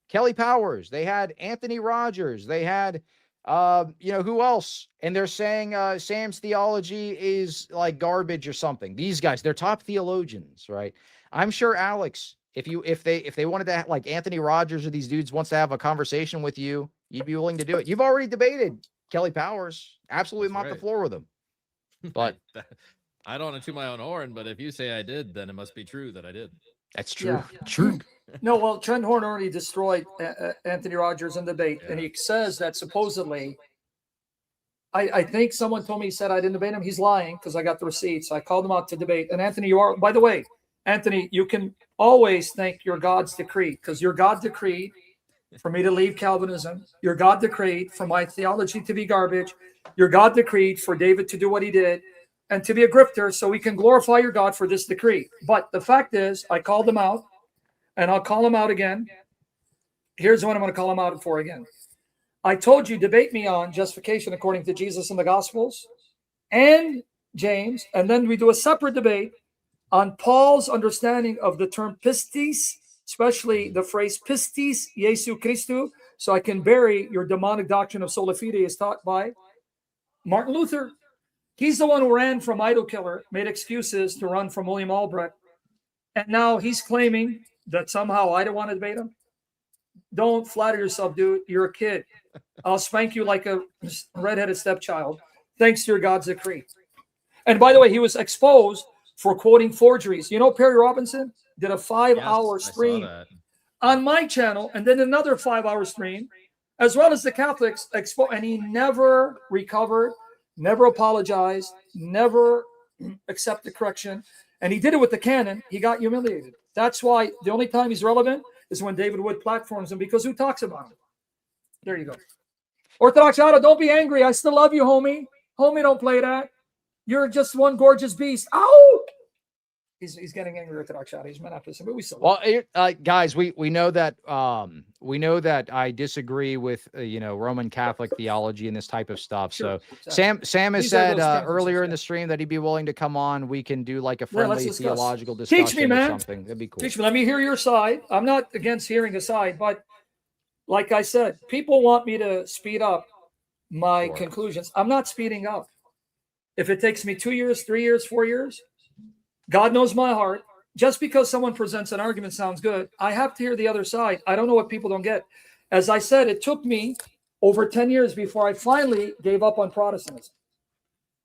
Kelly Powers, they had Anthony Rogers, they had who else? And they're saying Sam's theology is like garbage or something. These guys, they're top theologians, right? I'm sure, Alex, if they wanted to, like Anthony Rogers or these dudes wants to have a conversation with you, you'd be willing to do it. You've already debated Kelly Powers, absolutely mopped the floor with him. But
I don't want to toot my own horn, but if you say I did, then it must be true that I did.
That's true.
Yeah.
True.
No, well, Trent Horn already destroyed Anthony Rogers in debate, and he says that supposedly, I think someone told me, he said I didn't debate him. He's lying because I got the receipts. I called him out to debate. And Anthony, you are, by the way, Anthony, you can always thank your God's decree, because your God decreed for me to leave Calvinism. Your God decreed for my theology to be garbage. Your God decreed for David to do what he did and to be a grifter, so we can glorify your God for this decree. But the fact is, I called him out, and I'll call him out again. Here's what I'm going to call him out for again. I told you, debate me on justification according to Jesus in the Gospels and James, and then we do a separate debate on Paul's understanding of the term pistis, especially the phrase pistis Jesu Christu, so I can bury your demonic doctrine of sola fide as taught by Martin Luther. He's the one who ran from idol killer, made excuses to run from William Albrecht, and now he's claiming that somehow I don't want to debate him. Don't flatter yourself, dude. You're a kid. I'll spank you like a redheaded stepchild, thanks to your God's decree. And by the way, he was exposed for quoting forgeries. You know, Perry Robinson did a 5-hour stream on my channel, and then another 5-hour stream, as well as the Catholics and he never recovered, never apologized, never accepted correction. And he did it with the canon. He got humiliated. That's why the only time he's relevant is when David Wood platforms him, because who talks about him? There you go. Orthodox Shadow, don't be angry. I still love you, homie. Homie, don't play that. You're just one gorgeous beast. Ow! He's getting angry, Orthodox Shadow. He's meant after some, but we still.
Well, guys, we know that I disagree with Roman Catholic theology and this type of stuff.
Sure,
so
exactly.
Sam has
These are
said
those things,
earlier in the stream that he'd be willing to come on. We can do like a friendly
discuss.
theological discussion
Teach me,
or
man.
something. That'd be cool.
Teach me. Let me hear your side. I'm not against hearing a side, but like I said, people want me to speed up my conclusions. I'm not speeding up. If it takes me 2 years, 3 years, 4 years, God knows my heart. Just because someone presents an argument sounds good, I have to hear the other side. I don't know what people don't get. As I said, it took me over 10 years before I finally gave up on Protestantism.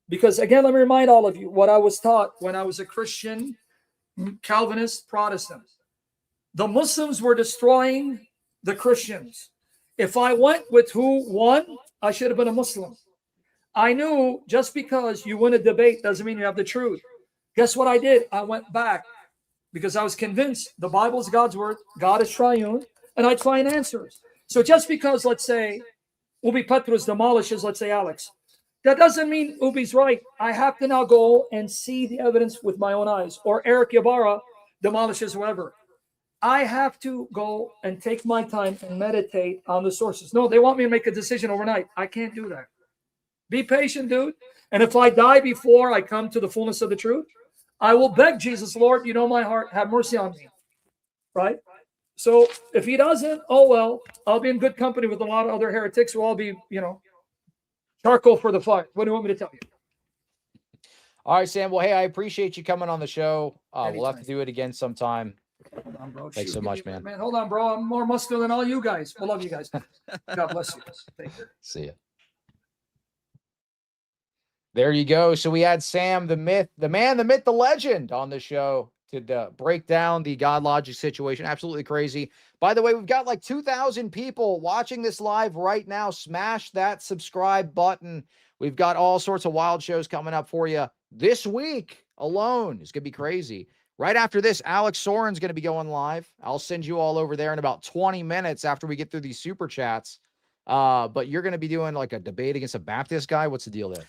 Because again, let me remind all of you what I was taught when I was a Christian Calvinist Protestant. The Muslims were destroying the Christians. If I went with who won, I should have been a Muslim. I knew just because you win a debate doesn't mean you have the truth. Guess what I did? I went back because I was convinced the Bible is God's word, God is triune, and I'd find answers. So just because, let's say, Ubi Petrus demolishes, let's say, Alex, that doesn't mean Ubi's right. I have to now go and see the evidence with my own eyes. Or Eric Ybarra demolishes whoever. I have to go and take my time and meditate on the sources. No, they want me to make a decision overnight. I can't do that. Be patient, dude. And if I die before I come to the fullness of the truth, I will beg Jesus, Lord, you know my heart, have mercy on me. Right? So if he doesn't, oh well, I'll be in good company with a lot of other heretics who all be, charcoal for the fire. What do you want me to tell you?
All right, Sam. Well, hey, I appreciate you coming on the show. We'll have to do it again sometime.
Hold on, bro.
Thanks so much, man.
Man, hold on, bro. I'm more muscular than all you guys. I love you guys. God bless you. Take care.
See ya. There you go. So we had Sam, the myth, the man, the myth, the legend on the show to break down the Godlogic situation. Absolutely crazy. By the way, we've got like 2,000 people watching this live right now. Smash that subscribe button. We've got all sorts of wild shows coming up for you this week alone. It's going to be crazy. Right after this, Alex Soren's going to be going live. I'll send you all over there in about 20 minutes after we get through these super chats. But you're going to be doing like a debate against a Baptist guy. What's the deal there?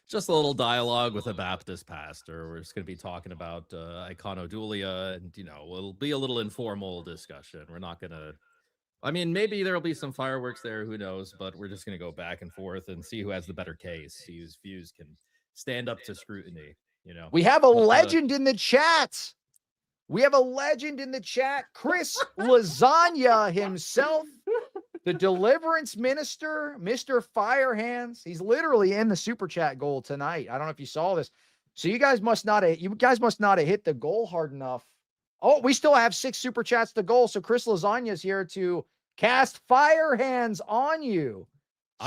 Just a little dialogue with a Baptist pastor. We're just going to be talking about iconodulia, and it'll be a little informal discussion. We're not going to. I mean, maybe there'll be some fireworks there. Who knows? But we're just going to go back and forth and see who has the better case, whose views can stand up to scrutiny.
We have a legend in the chat. We have a legend in the chat. Chris Lasagna himself, the deliverance minister, Mr. Firehands. He's literally in the super chat goal tonight. I don't know if you saw this. So you guys must not have hit the goal hard enough. Oh, we still have 6 super chats to goal. So Chris Lasagna is here to cast fire hands on you.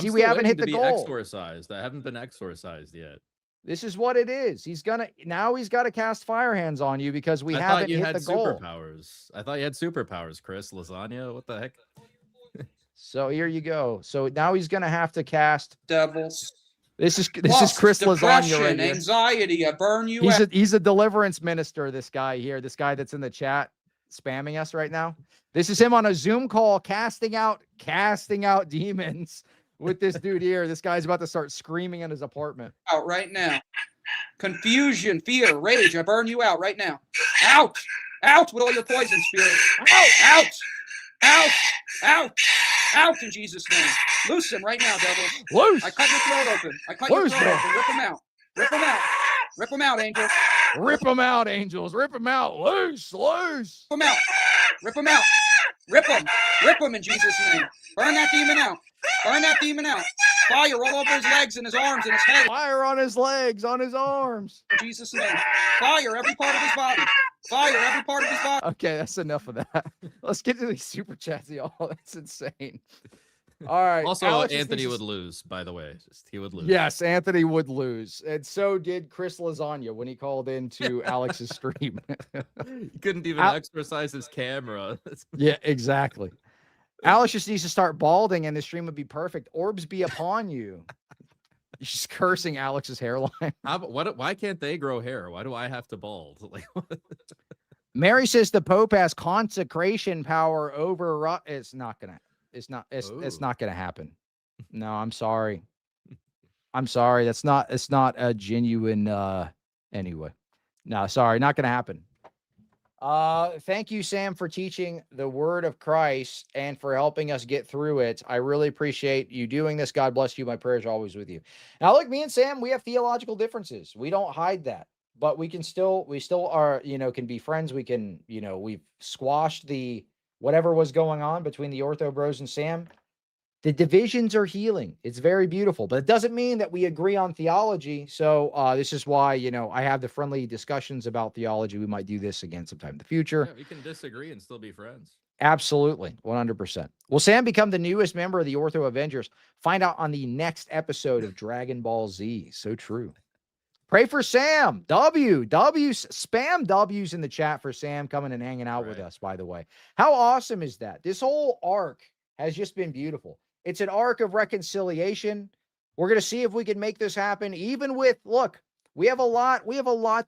See, we haven't hit the goal.
Exorcised. I haven't been exorcised yet.
This is what it is. He's got to cast fire hands on you because we haven't hit the goal.
Superpowers. I thought you had superpowers, Chris Lasagna. What the heck?
So here you go. So now he's gonna have to cast
devils.
This is Chris Lasagna right here.
Anxiety, I burn you out.
He's a deliverance minister. This guy here, this guy that's in the chat spamming us right now. This is him on a Zoom call casting out demons with this dude here. This guy's about to start screaming in his apartment.
Out right now. Confusion, fear, rage, I burn you out right now. Out! Out with all your poison spirits. Out! Out! Out! Out in Jesus' name. Loose him right now, devil.
Loose!
I cut your throat open. Rip him out. Rip him out. Rip him out, angels.
Rip him out, angels. Rip him out. Loose.
Rip him out. Rip him out. Rip him. Rip him in Jesus' name. Burn that demon out. Burn that demon out. Fire all over his legs and his arms and his head.
Fire on his legs, on his arms.
In Jesus' name. Fire every part of his body. Fire every part of his body.
Okay, that's enough of that. Let's get to these super chats, y'all. That's insane. All right.
Also,
Alex,
Anthony would lose, by the way. He would lose.
Yes, Anthony would lose. And so did Chris Lasagna when he called into Alex's stream.
He couldn't even exercise his camera.
Yeah, exactly. Alex just needs to start balding and the stream would be perfect. Orbs be upon you. He's just cursing Alex's hairline.
Why can't they grow hair? Why do I have to bald? Like,
Mary says the Pope has consecration power over. It's not gonna happen. No, I'm sorry. I'm sorry. It's not a genuine. Anyway, no, sorry, not gonna happen. Thank you, Sam, for teaching the word of Christ and for helping us get through it. I really appreciate you doing this. God bless you. My prayers are always with you. Now, look, me and Sam, we have theological differences. We don't hide that, but we still are, can be friends. We can, we've squashed the whatever was going on between the Ortho Bros and Sam. The divisions are healing. It's very beautiful, but it doesn't mean that we agree on theology. So this is why, I have the friendly discussions about theology. We might do this again sometime in the future.
yeah, we can disagree and still be friends.
Absolutely. 100%. Will Sam become the newest member of the Ortho Avengers? Find out on the next episode of Dragon Ball Z. So true. Pray for Sam. Spam W's in the chat for Sam coming and hanging out with us, by the way. How awesome is that? This whole arc has just been beautiful. It's an arc of reconciliation. We're going to see if we can make this happen, even with, look, we have a lot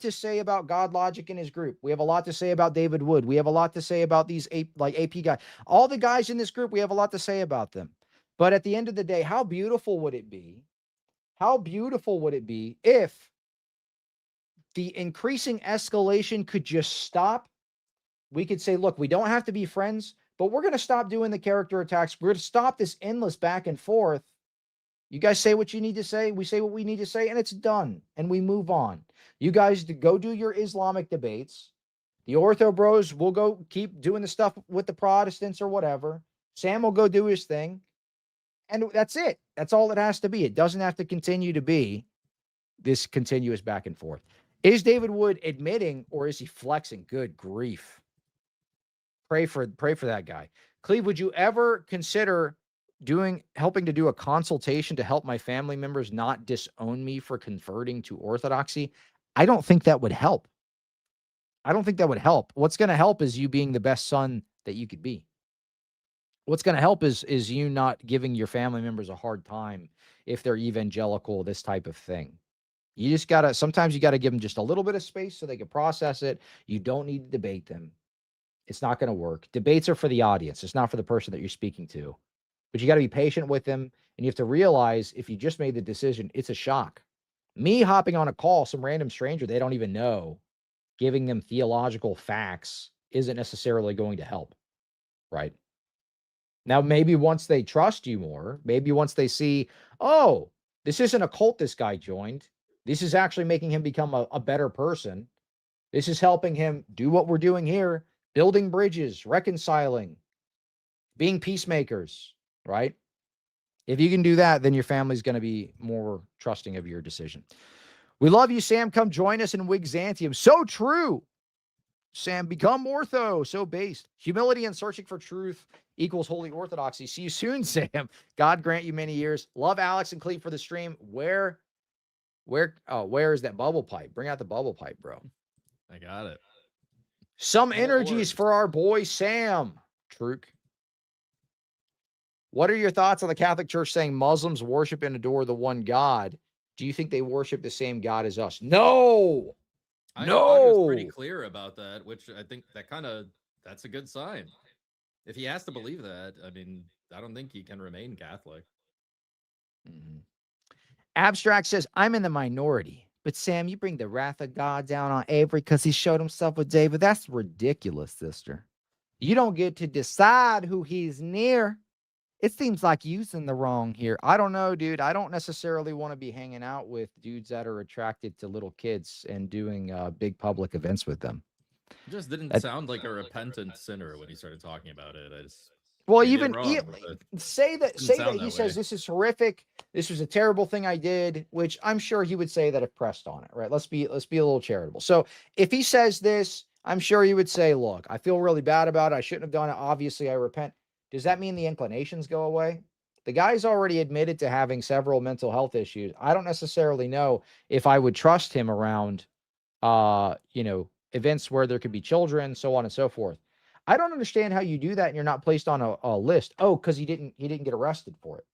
to say about Godlogic and his group. We have a lot to say about David Wood. We have a lot to say about these AP guys. All the guys in this group, we have a lot to say about them. But at the end of the day, how beautiful would it be? How beautiful would it be if the increasing escalation could just stop? We could say, look, we don't have to be friends, but we're going to stop doing the character attacks. We're going to stop this endless back and forth. You guys say what you need to say. We say what we need to say, and it's done. And we move on. You guys go do your Islamic debates. The Ortho Bros will go keep doing the stuff with the Protestants or whatever. Sam will go do his thing. And that's it. That's all it has to be. It doesn't have to continue to be this continuous back and forth. Is David Wood admitting or is he flexing? Good grief. Pray for that guy. Cleve, would you ever consider helping to do a consultation to help my family members not disown me for converting to Orthodoxy? I don't think that would help. What's going to help is you being the best son that you could be. What's going to help is you not giving your family members a hard time if they're evangelical, this type of thing. You just gotta, sometimes you gotta give them just a little bit of space so they can process it. You don't need to debate them. It's not going to work. Debates are for the audience. It's not for the person that you're speaking to. But you got to be patient with them. And you have to realize if you just made the decision, it's a shock. Me hopping on a call, some random stranger they don't even know, giving them theological facts isn't necessarily going to help. Right? Now, maybe once they trust you more, maybe once they see, oh, this isn't a cult this guy joined. This is actually making him become a better person. This is helping him do what we're doing here. Building bridges, reconciling, being peacemakers, right? If you can do that, then your family's going to be more trusting of your decision. We love you, Sam. Come join us in Wigzantium. So true. Sam, become ortho. So based. Humility and searching for truth equals holy orthodoxy. See you soon, Sam. God grant you many years. Love Alex and Cleve for the stream. Where is that bubble pipe? Bring out the bubble pipe, bro.
I got it.
Some energies for our boy Sam. Truk. What are your thoughts on the Catholic Church saying Muslims worship and adore the one God? Do you think they worship the same God as us? No.
I
No.
was pretty clear about that, which I think that's a good sign. If he has to believe that, I mean, I don't think he can remain Catholic.
Mm-hmm. Abstract says, I'm in the minority. But Sam, you bring the wrath of God down on Avery because he showed himself with David. That's ridiculous, sister. You don't get to decide who he's near. It seems like you's in the wrong here. I don't know, dude. I don't necessarily want to be hanging out with dudes that are attracted to little kids and doing big public events with them.
It just didn't sound like a repentant sinner when he started talking about it.
Well, even say that he says this is horrific. This was a terrible thing I did, which I'm sure he would say that if pressed on it, right? Let's be a little charitable. So if he says this, I'm sure he would say, look, I feel really bad about it. I shouldn't have done it. Obviously, I repent. Does that mean the inclinations go away? The guy's already admitted to having several mental health issues. I don't necessarily know if I would trust him around, events where there could be children, so on and so forth. I don't understand how you do that and you're not placed on a list. Oh, because he didn't get arrested for it.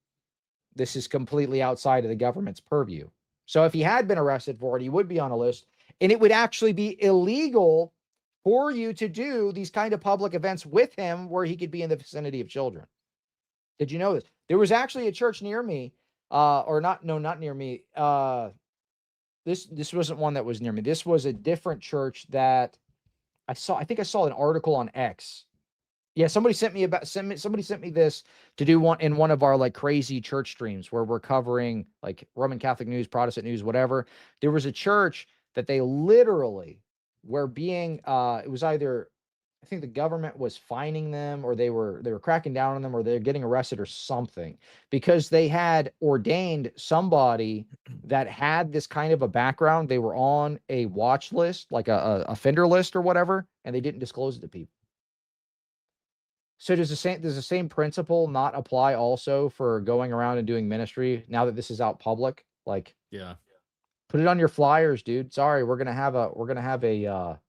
This is completely outside of the government's purview. So if he had been arrested for it, he would be on a list, and it would actually be illegal for you to do these kind of public events with him where he could be in the vicinity of children. Did you know this? There was actually a church near me, not near me. This wasn't one that was near me. This was a different church that I think I saw an article on X. Yeah, somebody sent me this to do one of our like crazy church streams where we're covering like Roman Catholic news, Protestant news, whatever. There was a church that they literally were being it was either, I think the government was fining them or they were cracking down on them or they're getting arrested or something because they had ordained somebody that had this kind of a background. They were on a watch list, like a offender list or whatever, and they didn't disclose it to people. So does the same principle not apply also for going around and doing ministry now that this is out public? Like,
yeah,
put it on your flyers, dude. Sorry, we're gonna have a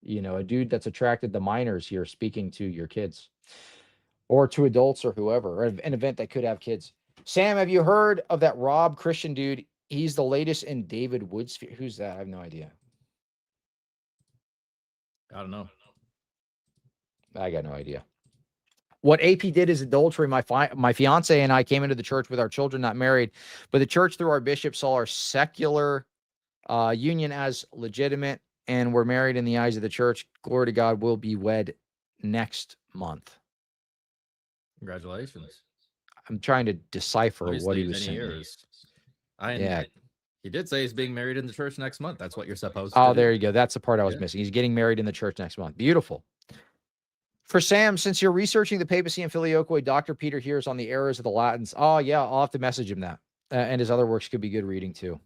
a dude that's attracted to minors here speaking to your kids or to adults or whoever, or an event that could have kids. Sam, have you heard of that Rob Christian dude? He's the latest in David Wood's. Who's that? I have no idea.
I don't know.
I got no idea. What AP did is adultery. My fiance and I came into the church with our children, not married, but the church through our bishop saw our secular union as legitimate, and we're married in the eyes of the church. Glory to God, we'll be wed next month.
Congratulations.
I'm trying to decipher
Obviously,
what he was
many
saying.
years. He did say he's being married in the church next month. That's what you're supposed to do.
Oh, there you go. That's the part I was missing. He's getting married in the church next month. Beautiful. For Sam, since you're researching the papacy and filioque, Dr. Peter here is on the errors of the Latins. Oh, yeah, I'll have to message him that. And his other works could be good reading, too.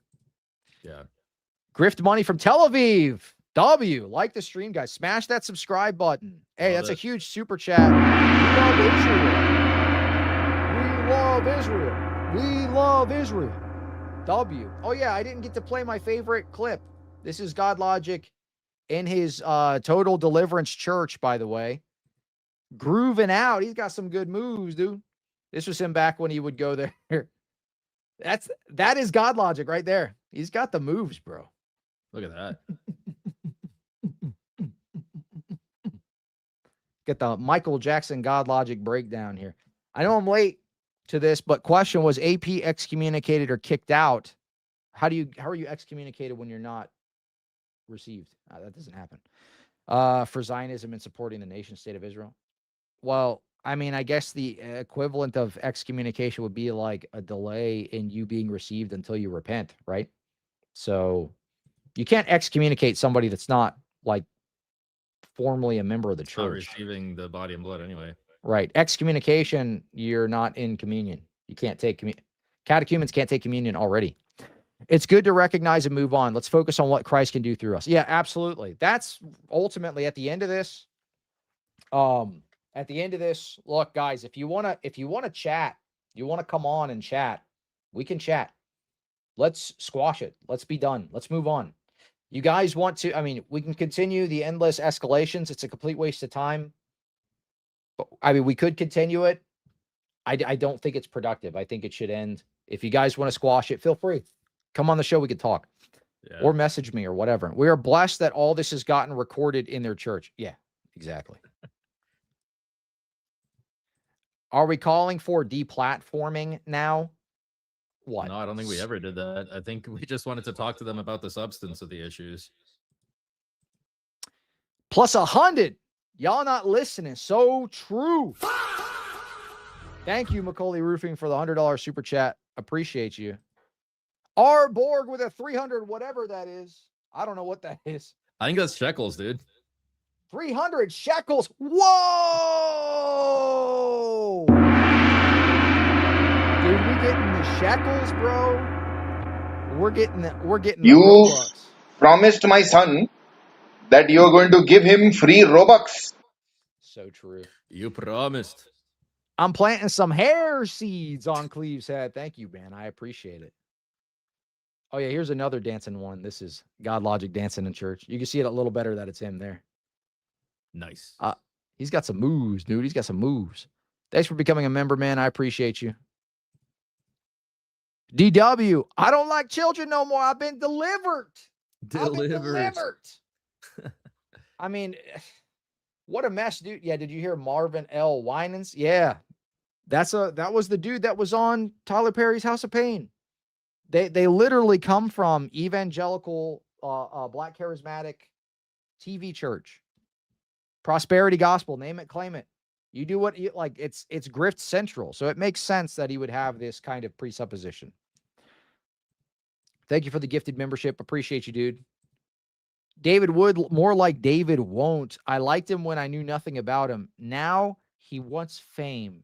Yeah.
Grift money from Tel Aviv. W. Like the stream, guys. Smash that subscribe button. Hey, that's a huge super chat. We love Israel. We love Israel. W. Oh, yeah, I didn't get to play my favorite clip. This is Godlogic in his Total Deliverance Church, by the way. Grooving out. He's got some good moves, dude. This was him back when he would go there. That is Godlogic right there. He's got the moves, bro.
Look at that.
Get the Michael Jackson Godlogic breakdown here. I know I'm late to this, but question was AP excommunicated or kicked out? How are you excommunicated when you're not received? That doesn't happen. For Zionism and supporting the nation state of Israel. Well, I mean, I guess the equivalent of excommunication would be like a delay in you being received until you repent, right? So you can't excommunicate somebody that's not like formally a member of the
Not
church.
receiving the body and blood anyway.
Right. Excommunication, you're not in communion. You can't take catechumens can't take communion already. It's good to recognize and move on. Let's focus on what Christ can do through us. Yeah, absolutely. That's ultimately at the end of this. At the end of this, look, guys, if you want to chat, you want to come on and chat, we can chat. Let's squash it. Let's be done. Let's move on. You guys want to, I mean, we can continue the endless escalations. It's a complete waste of time. But I mean, we could continue it. I don't think it's productive. I think it should end. If you guys want to squash it, feel free. Come on the show. We could talk.
Yeah.
Or message me or whatever. We are blessed that all this has gotten recorded in their church. Yeah, exactly. Are we calling for deplatforming now? What?
No, I don't think we ever did that. I think we just wanted to talk to them about the substance of the issues.
Plus 100. Y'all not listening. So true. Thank you, Macaulay Roofing, for the $100 super chat. Appreciate you. R. Borg with a 300, whatever that is. I don't know what that is.
I think that's shekels, dude.
300 shekels. Whoa! Dude, we getting the shekels, bro. We're getting the
You
Robux.
promised my son that you're going to give him free Robux.
So true.
You promised.
I'm planting some hair seeds on Cleve's head. Thank you, man. I appreciate it. Oh, yeah, here's another dancing one. This is Godlogic dancing in church. You can see it a little better that it's him there.
Nice.
He's got some moves, dude. He's got some moves. Thanks for becoming a member, man. I appreciate you. DW, I don't like children no more. I've been delivered.
Delivered.
I mean, what a mess, dude. Yeah, did you hear Marvin L. Winans? Yeah. That was the dude that was on Tyler Perry's House of Pain. They literally come from evangelical black charismatic TV church. Prosperity gospel, name it, claim it. You do what you like. It's grift central. So it makes sense that he would have this kind of presupposition. Thank you for the gifted membership. Appreciate you, dude. David Wood, more like David won't. I liked him when I knew nothing about him. Now he wants fame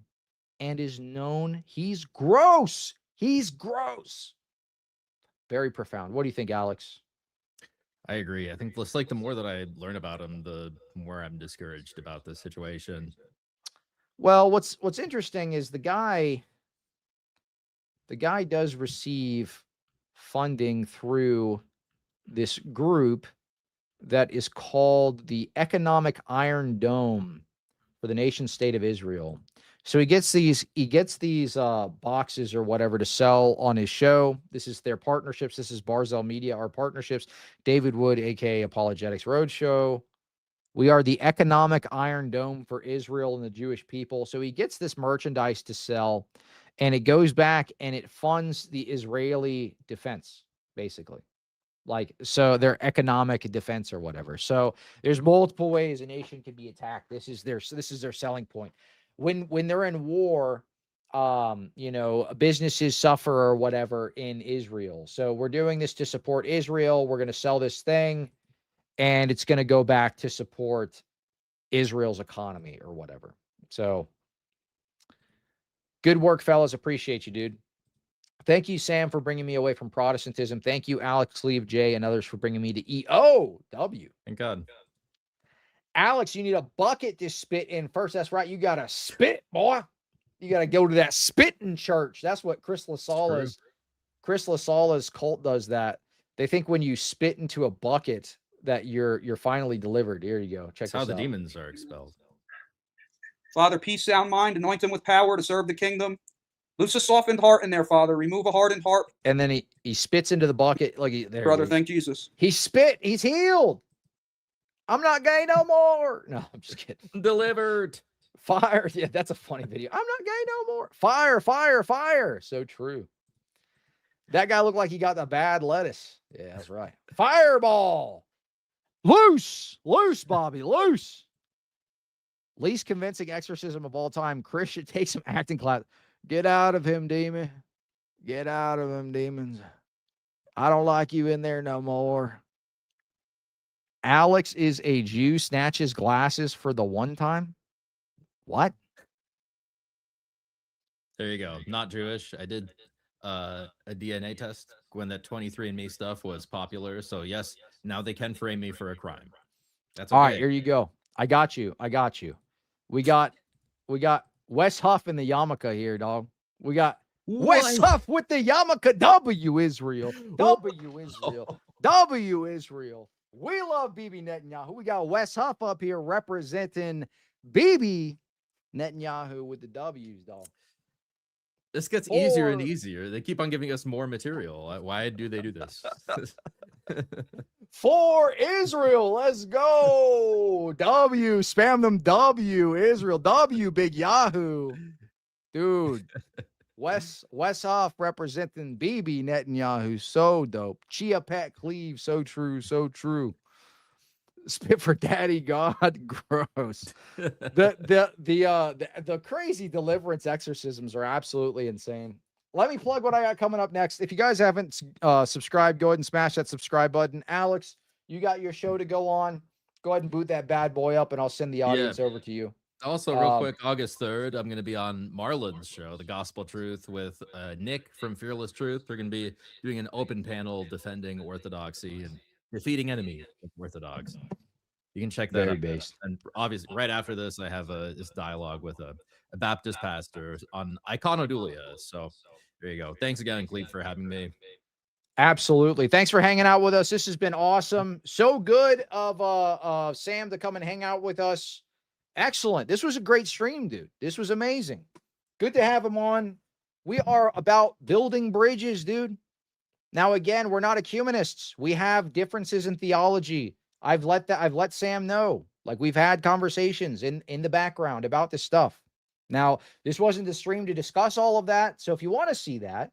and is known. He's gross. He's gross. Very profound. What do you think, Alex?
I agree. I think it's like the more that I learn about him, the more I'm discouraged about this situation.
Well, what's interesting is the guy does receive funding through this group that is called the Economic Iron Dome for the nation state of Israel. So he gets these boxes or whatever to sell on his show. This is their partnerships. This is Barzell Media, our partnerships. David Wood, aka Apologetics Roadshow. We are the Economic Iron Dome for Israel and the Jewish people. So he gets this merchandise to sell, and it goes back and it funds the Israeli defense, basically. Like, so their economic defense or whatever. So there's multiple ways a nation can be attacked. This is their selling point. When they're in war, businesses suffer or whatever in Israel. So we're doing this to support Israel. We're going to sell this thing, and it's going to go back to support Israel's economy or whatever. So good work, fellas. Appreciate you, dude. Thank you, Sam, for bringing me away from Protestantism. Thank you, Alex, Cleve, J, and others for bringing me to EOW.
Thank God.
Alex, you need a bucket to spit in first. That's right. You got to spit, boy. You got to go to that spitting church. That's what Chris LaSala's cult does that. They think when you spit into a bucket that you're finally delivered. Here you go. Check this out.
That's how the demons are expelled.
Father, peace, sound mind, anoint them with power to serve the kingdom. Loose a softened heart in there, Father. Remove a hardened heart.
And then he spits into the bucket. Like there
Brother,
it is.
thank Jesus.
He spit. He's healed. I'm not gay no more. No, I'm just kidding.
Delivered.
Fire. Yeah, that's a funny video. I'm not gay no more. Fire, fire, fire. So true. That guy looked like he got the bad lettuce. Yeah, that's right. Fireball. Loose. Loose, Bobby. Loose. Least convincing exorcism of all time. Chris should take some acting class. Get out of him, demon. Get out of him, demons. I don't like you in there no more. Alex is a Jew, snatches glasses for the one time. What?
There you go. Not Jewish. I did a DNA test when that 23andMe stuff was popular. So yes, now they can frame me for a crime. That's okay.
All right, here you go. I got you. I got you. We got Wes Huff in the yarmulke here, dog. We got Wes Huff with the yarmulke. W Israel. W Israel. W Israel. We love Bibi Netanyahu. We got Wes Huff up here representing Bibi Netanyahu with the W's, dog.
This gets easier and easier. They keep on giving us more material. Why do they do this?
For Israel, let's go. W, spam them W, Israel. W, big Yahoo. Dude. Wes Huff representing Bibi Netanyahu. So dope. Chia Pet Cleave. So true. So true. Spit for Daddy God. Gross. The crazy deliverance exorcisms are absolutely insane. Let me plug what I got coming up next. If you guys haven't subscribed, go ahead and smash that subscribe button. Alex, you got your show to go on. Go ahead and boot that bad boy up, and I'll send the audience over to you.
Also, real quick, August 3rd, I'm going to be on Marlon's show, The Gospel Truth, with Nick from Fearless Truth. We're going to be doing an open panel defending orthodoxy and defeating enemies of Orthodox. You can check that out.
Based.
And obviously, right after this, I have this dialogue with a Baptist pastor on iconodulia. So there you go. Thanks again, Cleve, for having me.
Absolutely. Thanks for hanging out with us. This has been awesome. So good of Sam to come and hang out with us. Excellent. This was a great stream, dude. This was amazing. Good to have him on. We are about building bridges, dude. Now, again, we're not ecumenists. We have differences in theology. I've let Sam know. Like, we've had conversations in the background about this stuff. Now, this wasn't the stream to discuss all of that. So if you want to see that,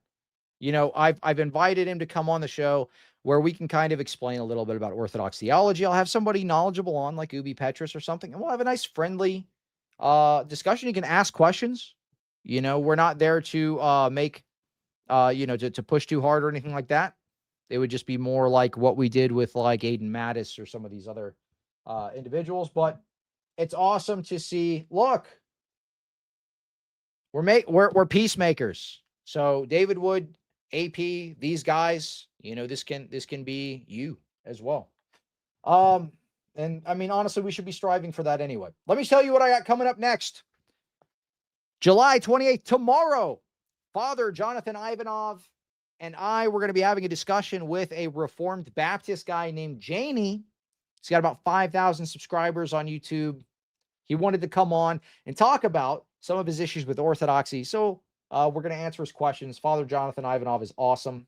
you know, I've invited him to come on the show where we can kind of explain a little bit about Orthodox theology. I'll have somebody knowledgeable on, like Ubi Petrus or something, and we'll have a nice friendly discussion. You can ask questions. You know, we're not there to make, to push too hard or anything like that. It would just be more like what we did with like Aiden Mattis or some of these other individuals. But it's awesome to see. Look, we're peacemakers. So David Wood, AP, these guys, you know, this can be you as well. And I mean, honestly, we should be striving for that anyway. Let me tell you what I got coming up next. July 28th, tomorrow, Father Jonathan Ivanov and we're going to be having a discussion with a Reformed Baptist guy named Janie. He's got about 5,000 subscribers on YouTube. He wanted to come on and talk about some of his issues with Orthodoxy. So we're going to answer his questions. Father Jonathan Ivanov is awesome.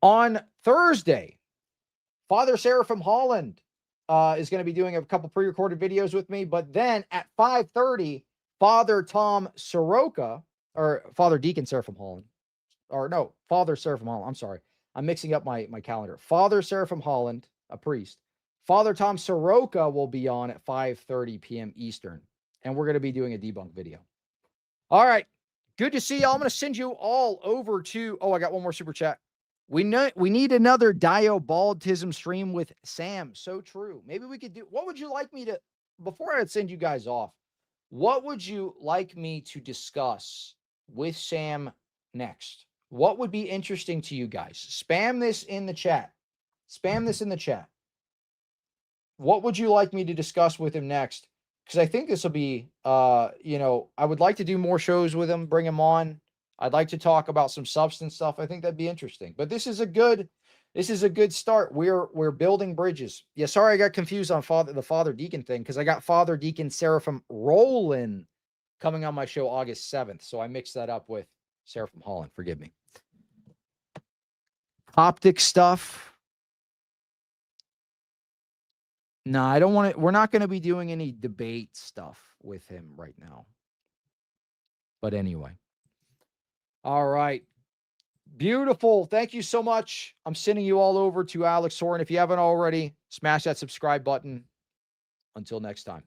On Thursday, Father Seraphim Holland is going to be doing a couple pre-recorded videos with me. But then at 5:30, Father Tom Soroka, or Father Deacon Seraphim Holland, or no, Father Seraphim Holland. I'm sorry. I'm mixing up my calendar. Father Seraphim Holland, a priest. Father Tom Soroka will be on at 5:30 p.m. Eastern. And we're going to be doing a debunk video. All right. Good to see y'all. I'm going to send you all over to, I got one more super chat. We need another diabaldism stream with Sam. So true. Maybe we could do, what would you like me to, before I send you guys off, what would you like me to discuss with Sam next? What would be interesting to you guys? Spam this in the chat. Spam this in the chat. What would you like me to discuss with him next? Because I think this will be, I would like to do more shows with him, bring him on. I'd like to talk about some substance stuff. I think that'd be interesting. But this is a good start. We're building bridges. Yeah, sorry I got confused on the Father Deacon thing because I got Father Deacon Seraphim Roland coming on my show August 7th. So I mixed that up with Sarah from Holland. Forgive me. Optic stuff. No, I don't want to. We're not going to be doing any debate stuff with him right now. But anyway. All right. Beautiful. Thank you so much. I'm sending you all over to Alex Soren. If you haven't already, smash that subscribe button. Until next time.